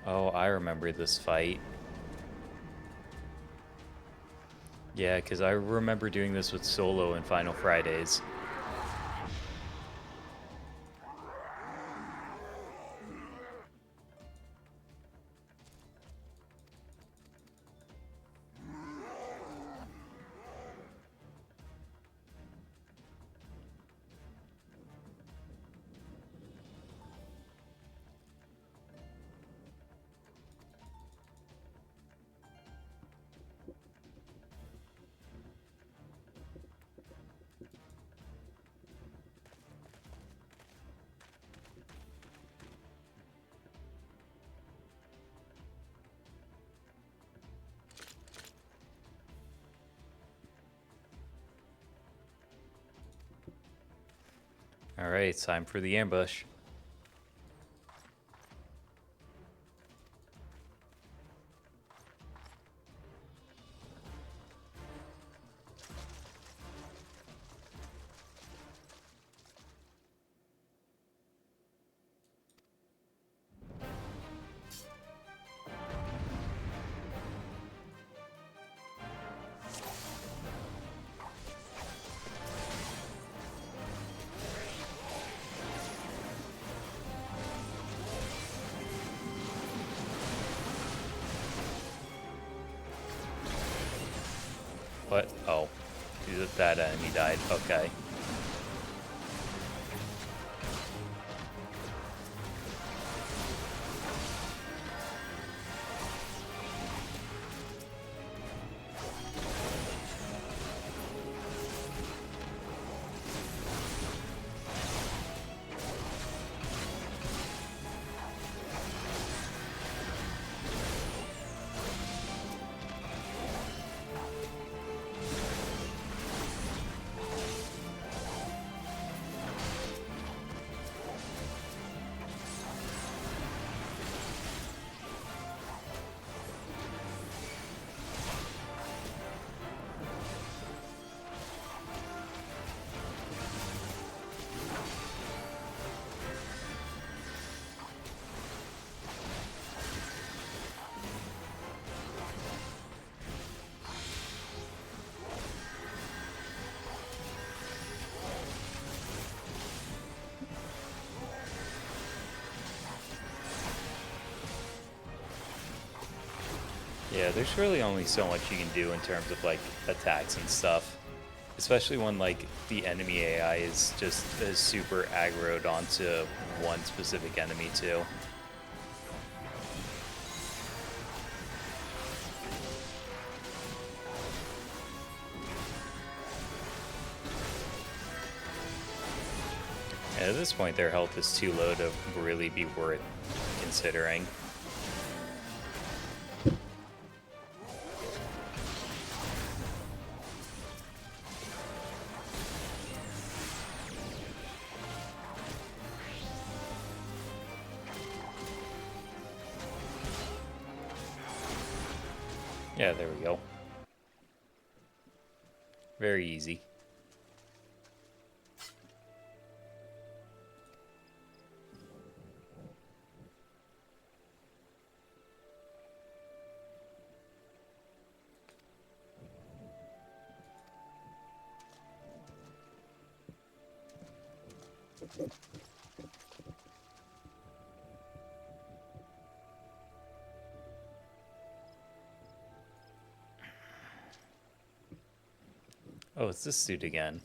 Oh, I remember this fight. Yeah, because I remember doing this with Solo in Final Fridays. Alright, it's time for the ambush. What? Oh. That enemy died. Okay. Yeah, there's really only so much you can do in terms of like attacks and stuff. Especially when like the enemy AI is just super aggroed onto one specific enemy too. And at this point their health is too low to really be worth considering. Yeah, there we go. Very easy. Oh, it's this suit again.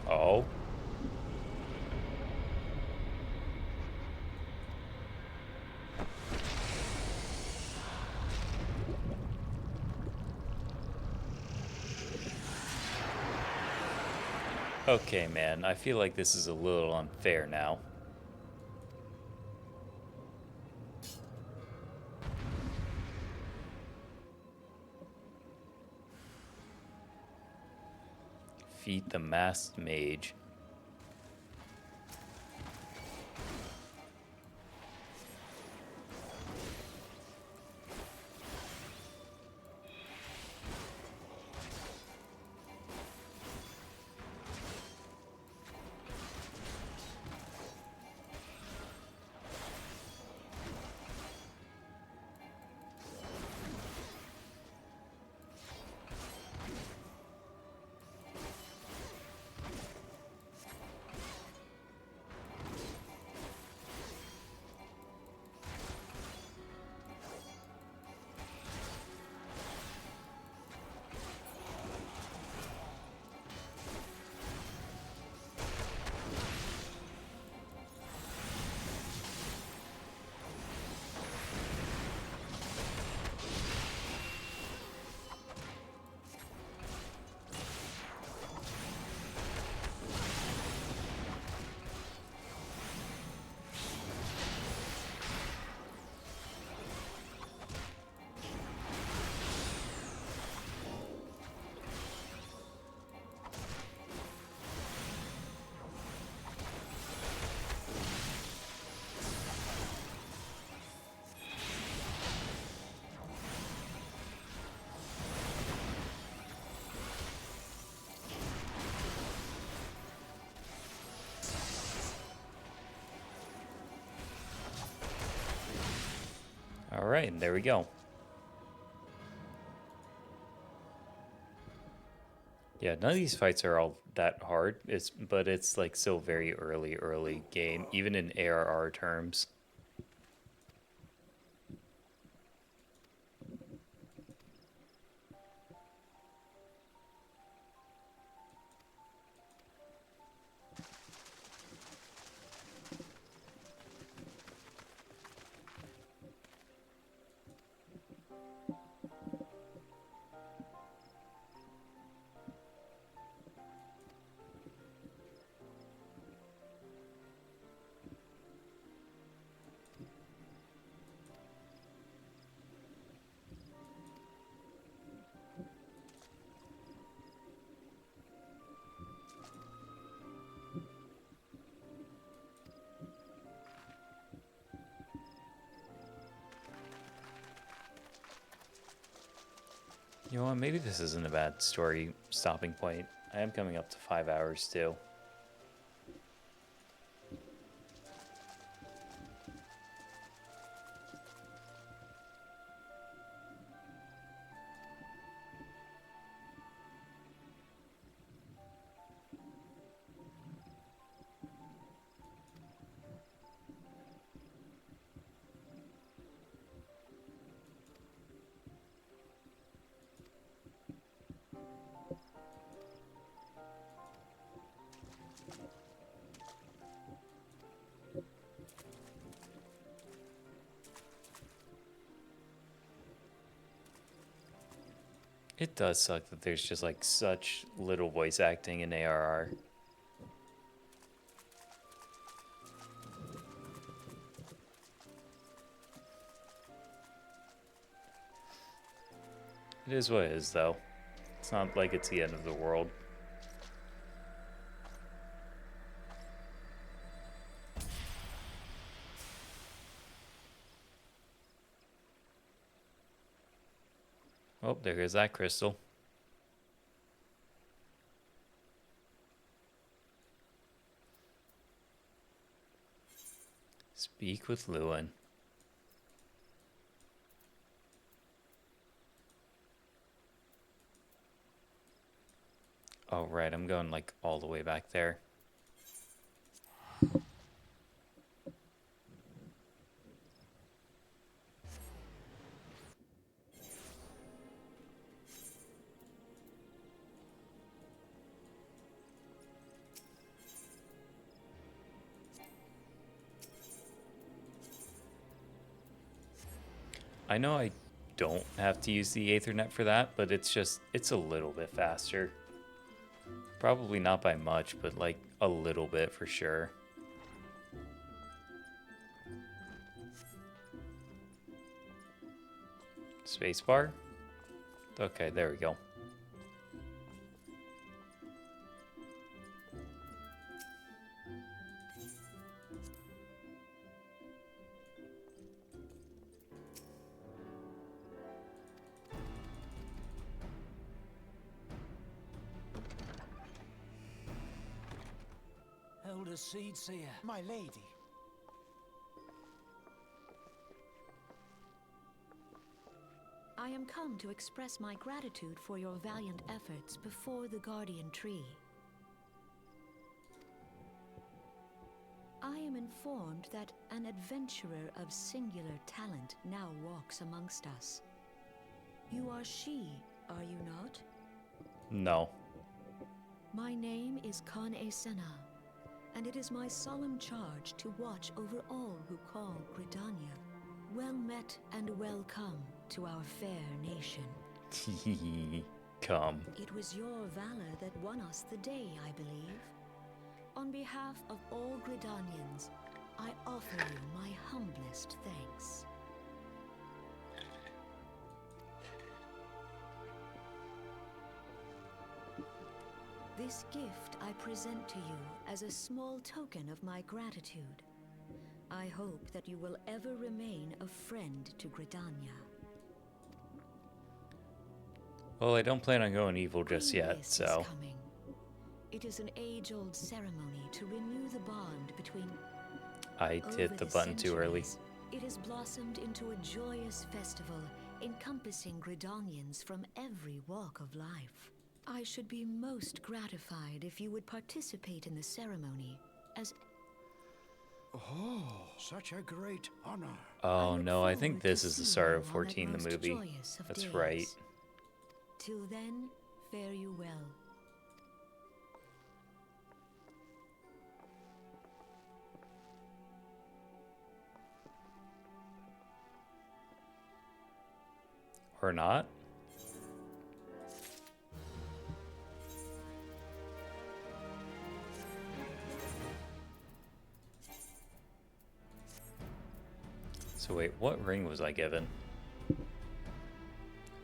Oh. Okay, man, I feel like this is a little unfair now. Defeat the masked mage. Alright, and there we go. Yeah, none of these fights are all that hard, but it's like still very early game, even in ARR terms. You know what, maybe this isn't a bad story stopping point. I am coming up to 5 hours too. It does suck that there's just like such little voice acting in ARR. It is what it is, though. It's not like it's the end of the world. Oh, there goes that crystal. Speak with Lewin. Oh, right, I'm going like all the way back there. I know I don't have to use the Aethernet for that, but it's a little bit faster. Probably not by much, but like a little bit for sure. Spacebar? Okay, there we go. Elder Seedseer. My lady. I am come to express my gratitude for your valiant efforts before the Guardian Tree. I am informed that an adventurer of singular talent now walks amongst us. You are she, are you not? No. My name is Kan-e Senna, and it is my solemn charge to watch over all who call Gridania. Well met and welcome to our fair nation. Come. It was your valor that won us the day, I believe. On behalf of all Gridanians, I offer you my humblest thanks. This gift I present to you as a small token of my gratitude. I hope that you will ever remain a friend to Gridania. Well, I don't plan on going evil just yet, Greenlist so... is coming. It is an age-old ceremony to renew the bond between... I hit the button too early. It has blossomed into a joyous festival encompassing Gridanians from every walk of life. I should be most gratified if you would participate in the ceremony as... Oh, such a great honor. Oh no, I think forward to this is the seeing start you of on that 14, the most movie. joyous of That's days. right. Till then, fare you well. Or not? So wait, what ring was I given?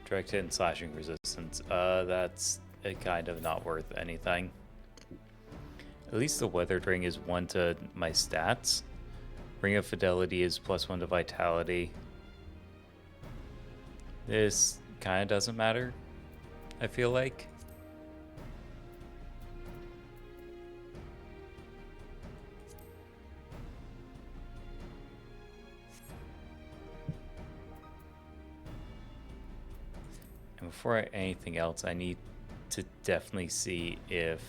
Direct hit and slashing resistance. That's kind of not worth anything. At least the weathered ring is 1 to my stats. Ring of Fidelity is +1 to vitality. This kind of doesn't matter, I feel like. And before anything else, I need to definitely see if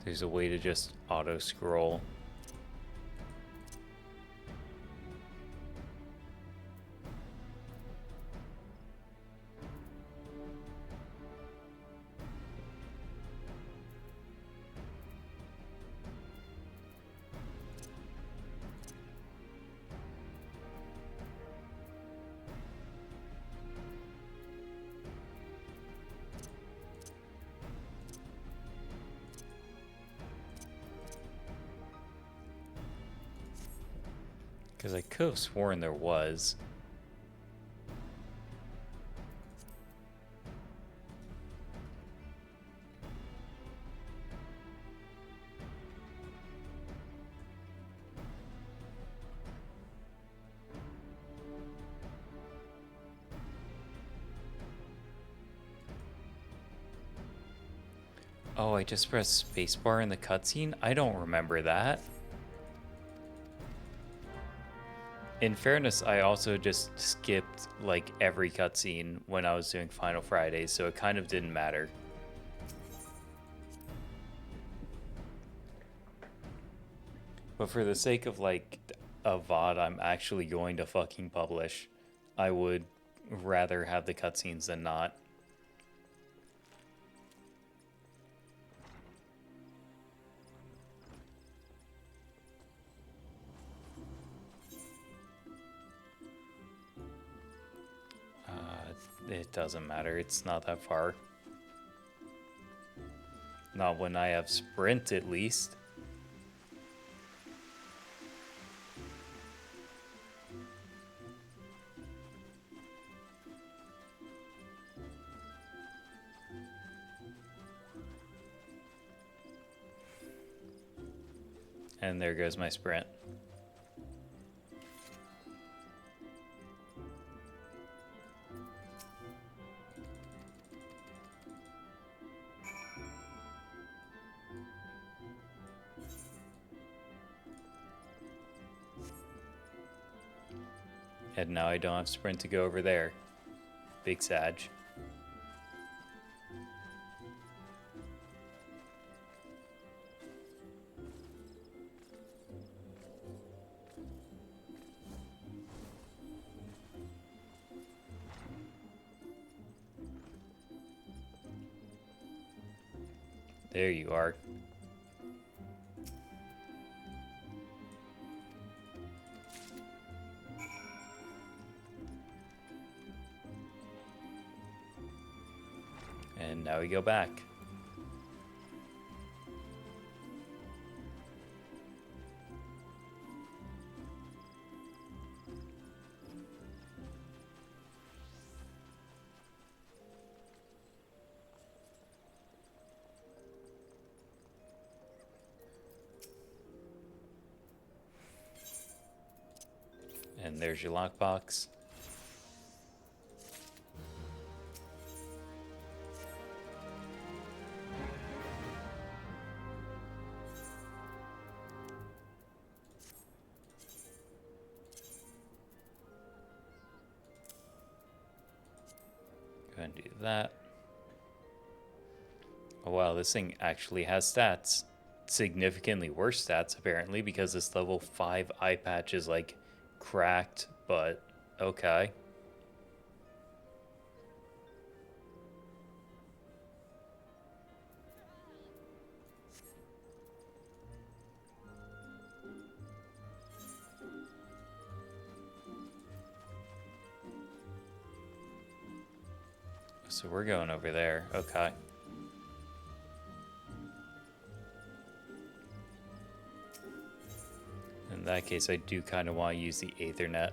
there's a way to just auto scroll. Because I could have sworn there was. Oh, I just pressed spacebar in the cutscene? I don't remember that. In fairness, I also just skipped like every cutscene when I was doing Final Friday, so it kind of didn't matter. But for the sake of like a VOD I'm actually going to fucking publish, I would rather have the cutscenes than not. It doesn't matter, it's not that far. Not when I have sprint, at least. And there goes my sprint. And now I don't have sprint to go over there. Big Sag. There you are. And now we go back. And there's your lockbox. gonna do that. Oh wow, this thing actually has stats. Significantly worse stats, apparently, because this level 5 eye patch is, like, cracked, but okay. So we're going over there. Okay. In that case, I do kind of want to use the Aethernet.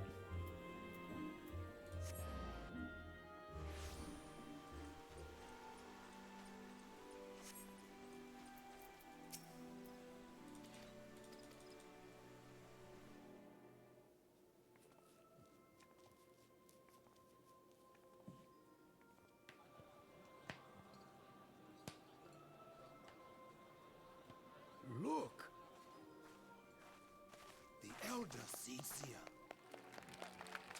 Look! The Elder Cecia.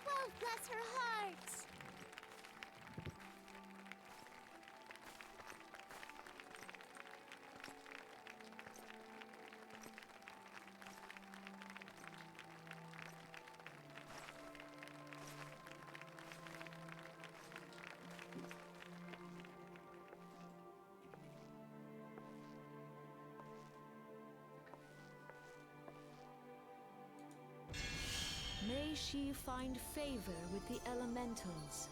12 bless her heart! May she find favor with the elementals.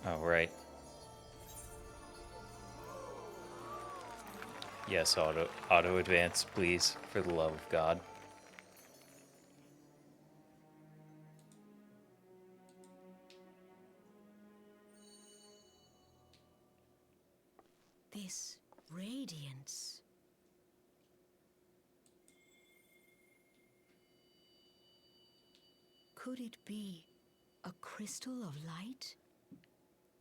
Oh, right. Yes, auto advance, please, for the love of God. This radiance. Could it be a crystal of light?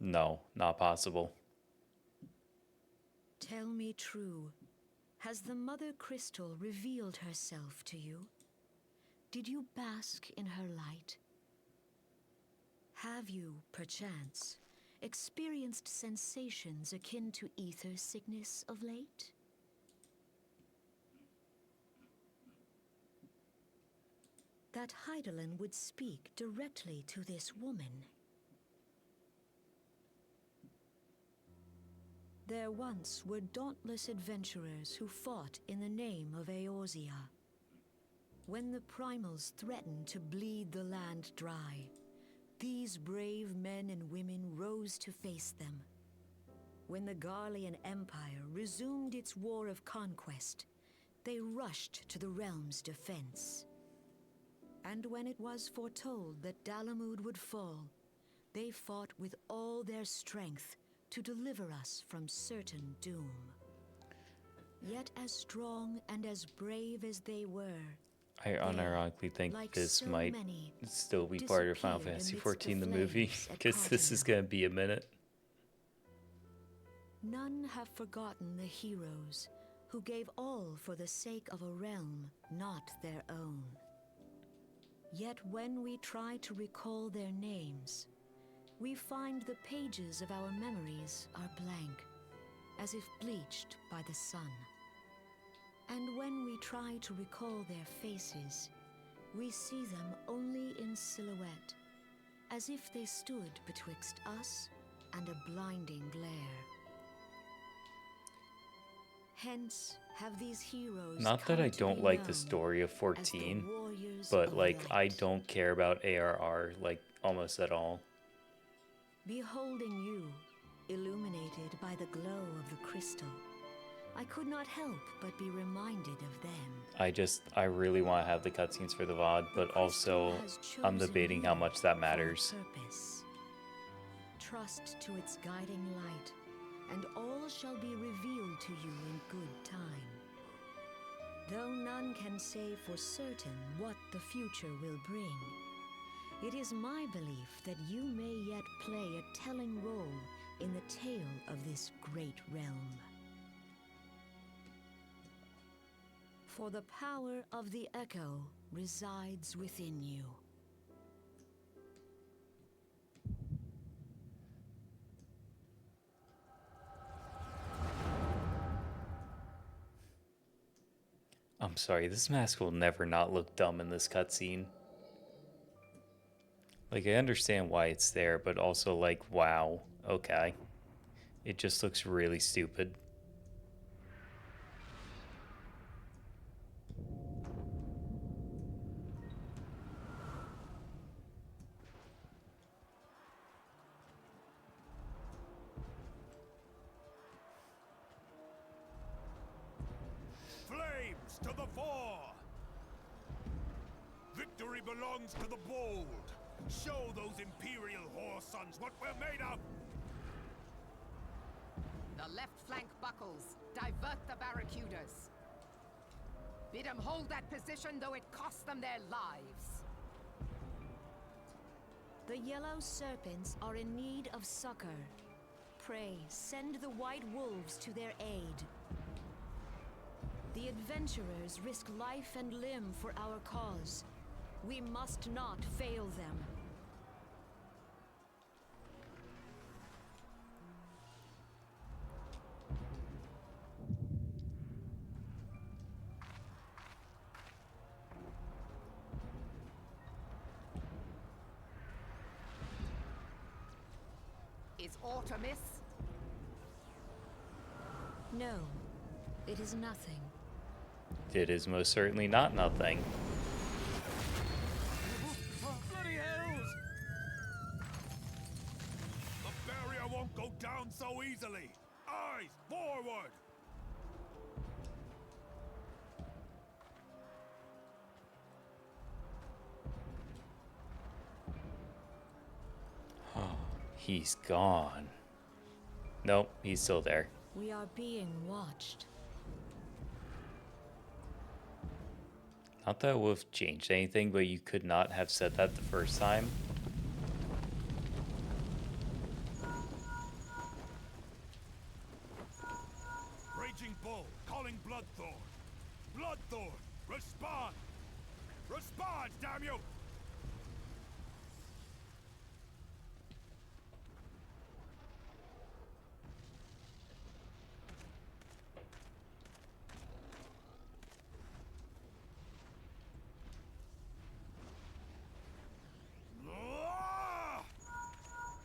No, not possible. Tell me true. Has the Mother Crystal revealed herself to you? Did you bask in her light? Have you, perchance, experienced sensations akin to ether sickness of late? That Heidelin would speak directly to this woman. There once were dauntless adventurers who fought in the name of Eorzea. When the primals threatened to bleed the land dry, these brave men and women rose to face them. When the Garlean Empire resumed its war of conquest, they rushed to the realm's defense. And when it was foretold that Dalamud would fall, they fought with all their strength to deliver us from certain doom. Yet as strong and as brave as they were, I unironically think like this so might many, still be part of Final disappeared Fantasy amidst XIV, the movie, flames at because this is Cardinal. going to be a minute. None have forgotten the heroes who gave all for the sake of a realm not their own. Yet when we try to recall their names, we find the pages of our memories are blank, as if bleached by the sun. And when we try to recall their faces, we see them only in silhouette, as if they stood betwixt us and a blinding glare. Hence have these heroes Not that come I to don't be like the known story of as the 14, warriors but of like I light. don't care about ARR like almost at all. Beholding you, illuminated by the glow of the crystal, I could not help but be reminded of them. I really want to have the cutscenes for the VOD, but also I'm debating how much that matters. Purpose. Trust to its guiding light, and all shall be revealed to you in good time. Though none can say for certain what the future will bring, it is my belief that you may yet play a telling role in the tale of this great realm. For the power of the Echo resides within you. I'm sorry, this mask will never not look dumb in this cutscene. Like, I understand why it's there, but also, like, wow, okay. It just looks really stupid. Flames to the fore! Victory belongs to the bold. Show those Imperial whore sons what we're made of! The left flank buckles. Divert the barracudas. Bid them hold that position, though it cost them their lives. The yellow serpents are in need of succor. Pray, send the white wolves to their aid. The adventurers risk life and limb for our cause. We must not fail them. Is aught amiss? No, it is nothing. It is most certainly not nothing. Bloody hells! The barrier won't go down so easily! Eyes forward! He's gone. Nope, he's still there. We are being watched. Not that it would have changed anything, but you could not have said that the first time. Raging Bull, calling Bloodthorn. Bloodthorn, respond! Respond, damn you!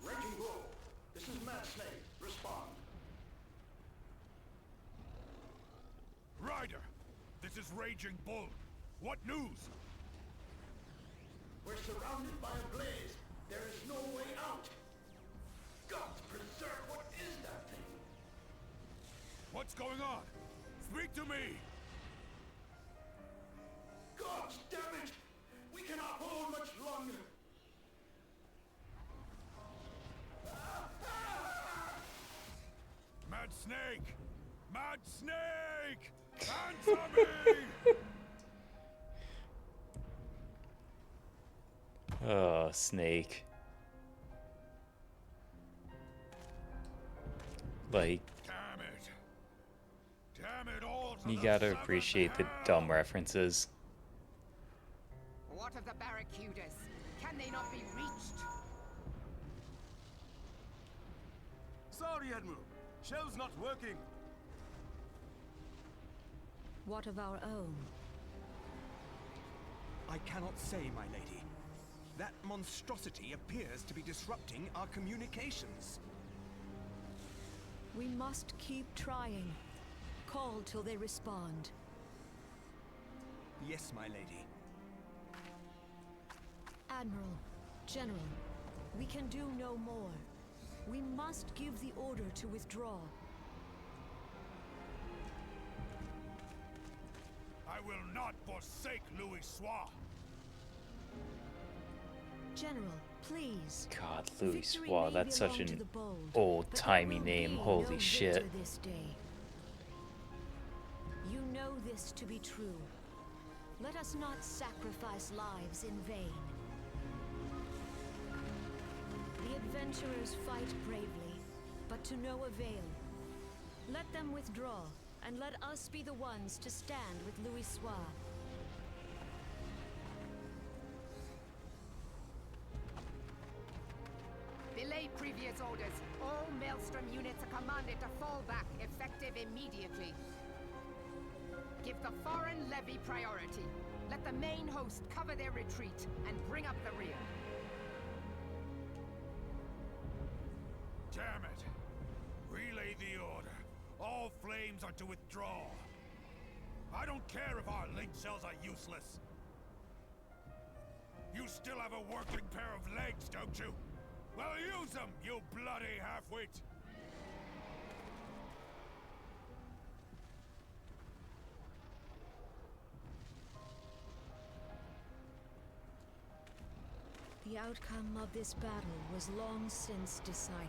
Raging Bull, this is Mad Snake. Respond. Ryder, this is Raging Bull. What news? We're surrounded by a blaze. There is no way out. God preserve, what is that thing? What's going on? Speak to me! God damn it! We cannot hold much longer. Mad Snake! Mad Snake! Answer me! Oh, Snake. Like, Damn it! Damn it all to you the gotta seventh appreciate the hell! dumb references. What of the barracudas? Can they not be reached? Sorry, Admiral. Shell's not working. What of our own? I cannot say, my lady. That monstrosity appears to be disrupting our communications. We must keep trying. Call till they respond. Yes, my lady. Admiral, General, we can do no more. We must give the order to withdraw. I will not forsake Louis Soir. General, please. God, Louis Victory Soir, may that's such belong to an the bold, old-timey but there will name. be Holy no shit. victor this day. You know this to be true. Let us not sacrifice lives in vain. The adventurers fight bravely, but to no avail. Let them withdraw, and let us be the ones to stand with Louis Soir. Belay previous orders. All Maelstrom units are commanded to fall back, effective immediately. Give the foreign levy priority. Let the main host cover their retreat and bring up the rear. Damn it! Relay the order. All flames are to withdraw. I don't care if our link cells are useless. You still have a working pair of legs, don't you? Well, use them, you bloody half-wit! The outcome of this battle was long since decided.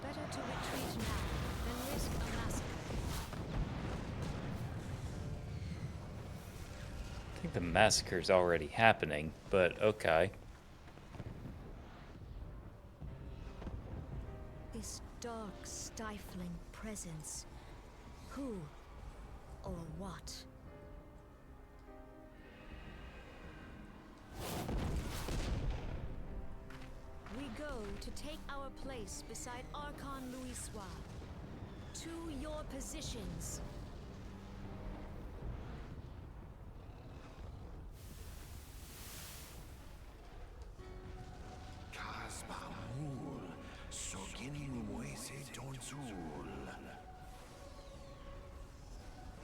Better to retreat now than risk a massacre. I think the massacre's already happening, but okay. This dark, stifling presence. Who or what? We go to take our place beside Archon Louisoix. To your positions. Kasbamul, Soginin Moise Tonsul.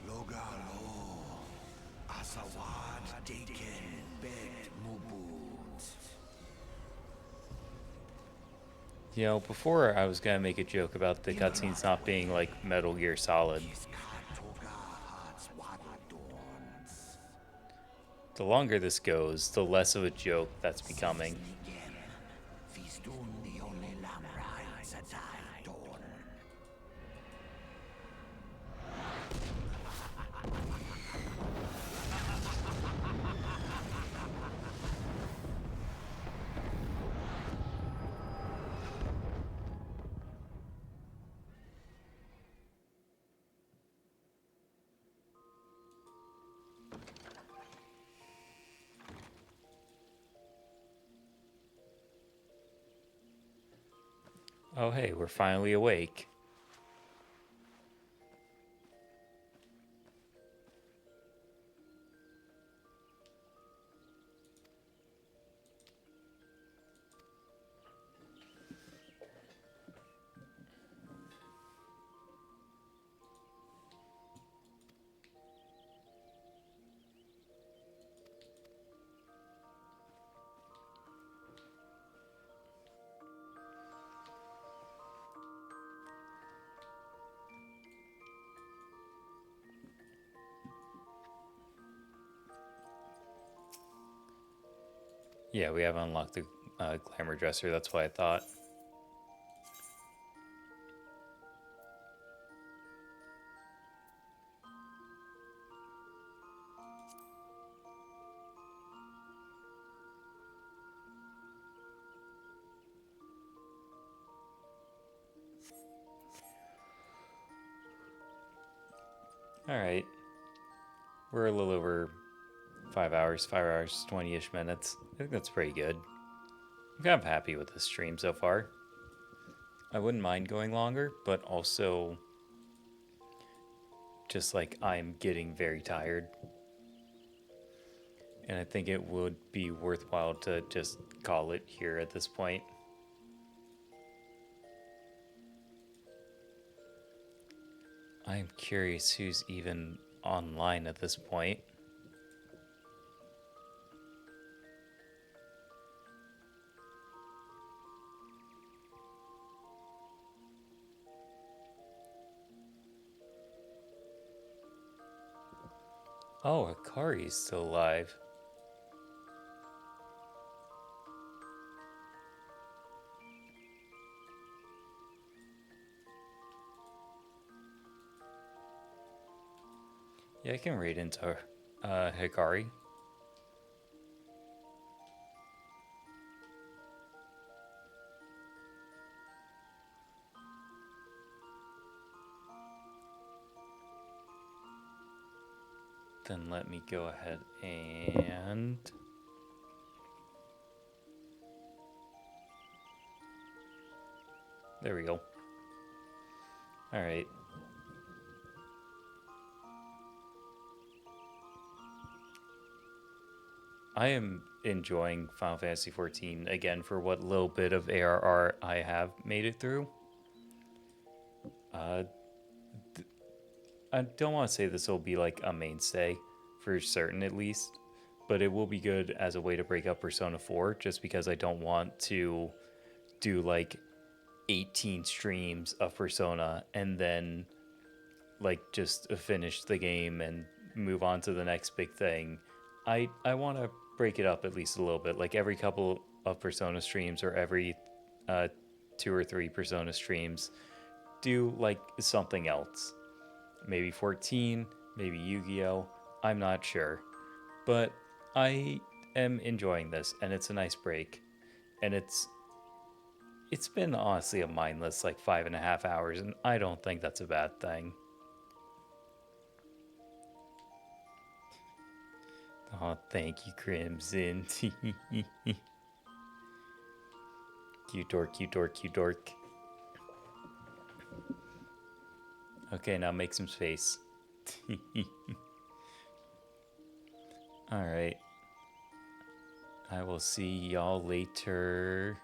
Logalo, Asawad Deken Bet Mubut. You know, before I was gonna make a joke about the cutscenes not being like Metal Gear Solid. The longer this goes, the less of a joke that's becoming. Oh hey, we're finally awake. Yeah, we haven't unlocked the glamour dresser, that's what I thought. Alright. We're a little over 5 hours, 20-ish minutes. I think that's pretty good. I'm kind of happy with this stream so far. I wouldn't mind going longer, but also just like I'm getting very tired. And I think it would be worthwhile to just call it here at this point. I'm curious who's even online at this point. Oh, Akari's still alive. Yeah, I can read into Hikari. Then let me go ahead and... There we go. All right. I am enjoying Final Fantasy XIV again for what little bit of ARR I have made it through. I don't want to say this will be like a mainstay for certain at least, but it will be good as a way to break up Persona 4 just because I don't want to do like 18 streams of Persona and then like just finish the game and move on to the next big thing. I want to break it up at least a little bit, like every couple of Persona streams or every 2 or 3 Persona streams, do like something else. Maybe 14, maybe Yu-Gi-Oh. I'm not sure, but I am enjoying this, and it's a nice break, and it's been honestly a mindless like 5.5 hours, and I don't think that's a bad thing. Oh, thank you, Crimson. Cute dork, cute dork, cute dork. Okay, now make some space. Alright. I will see y'all later.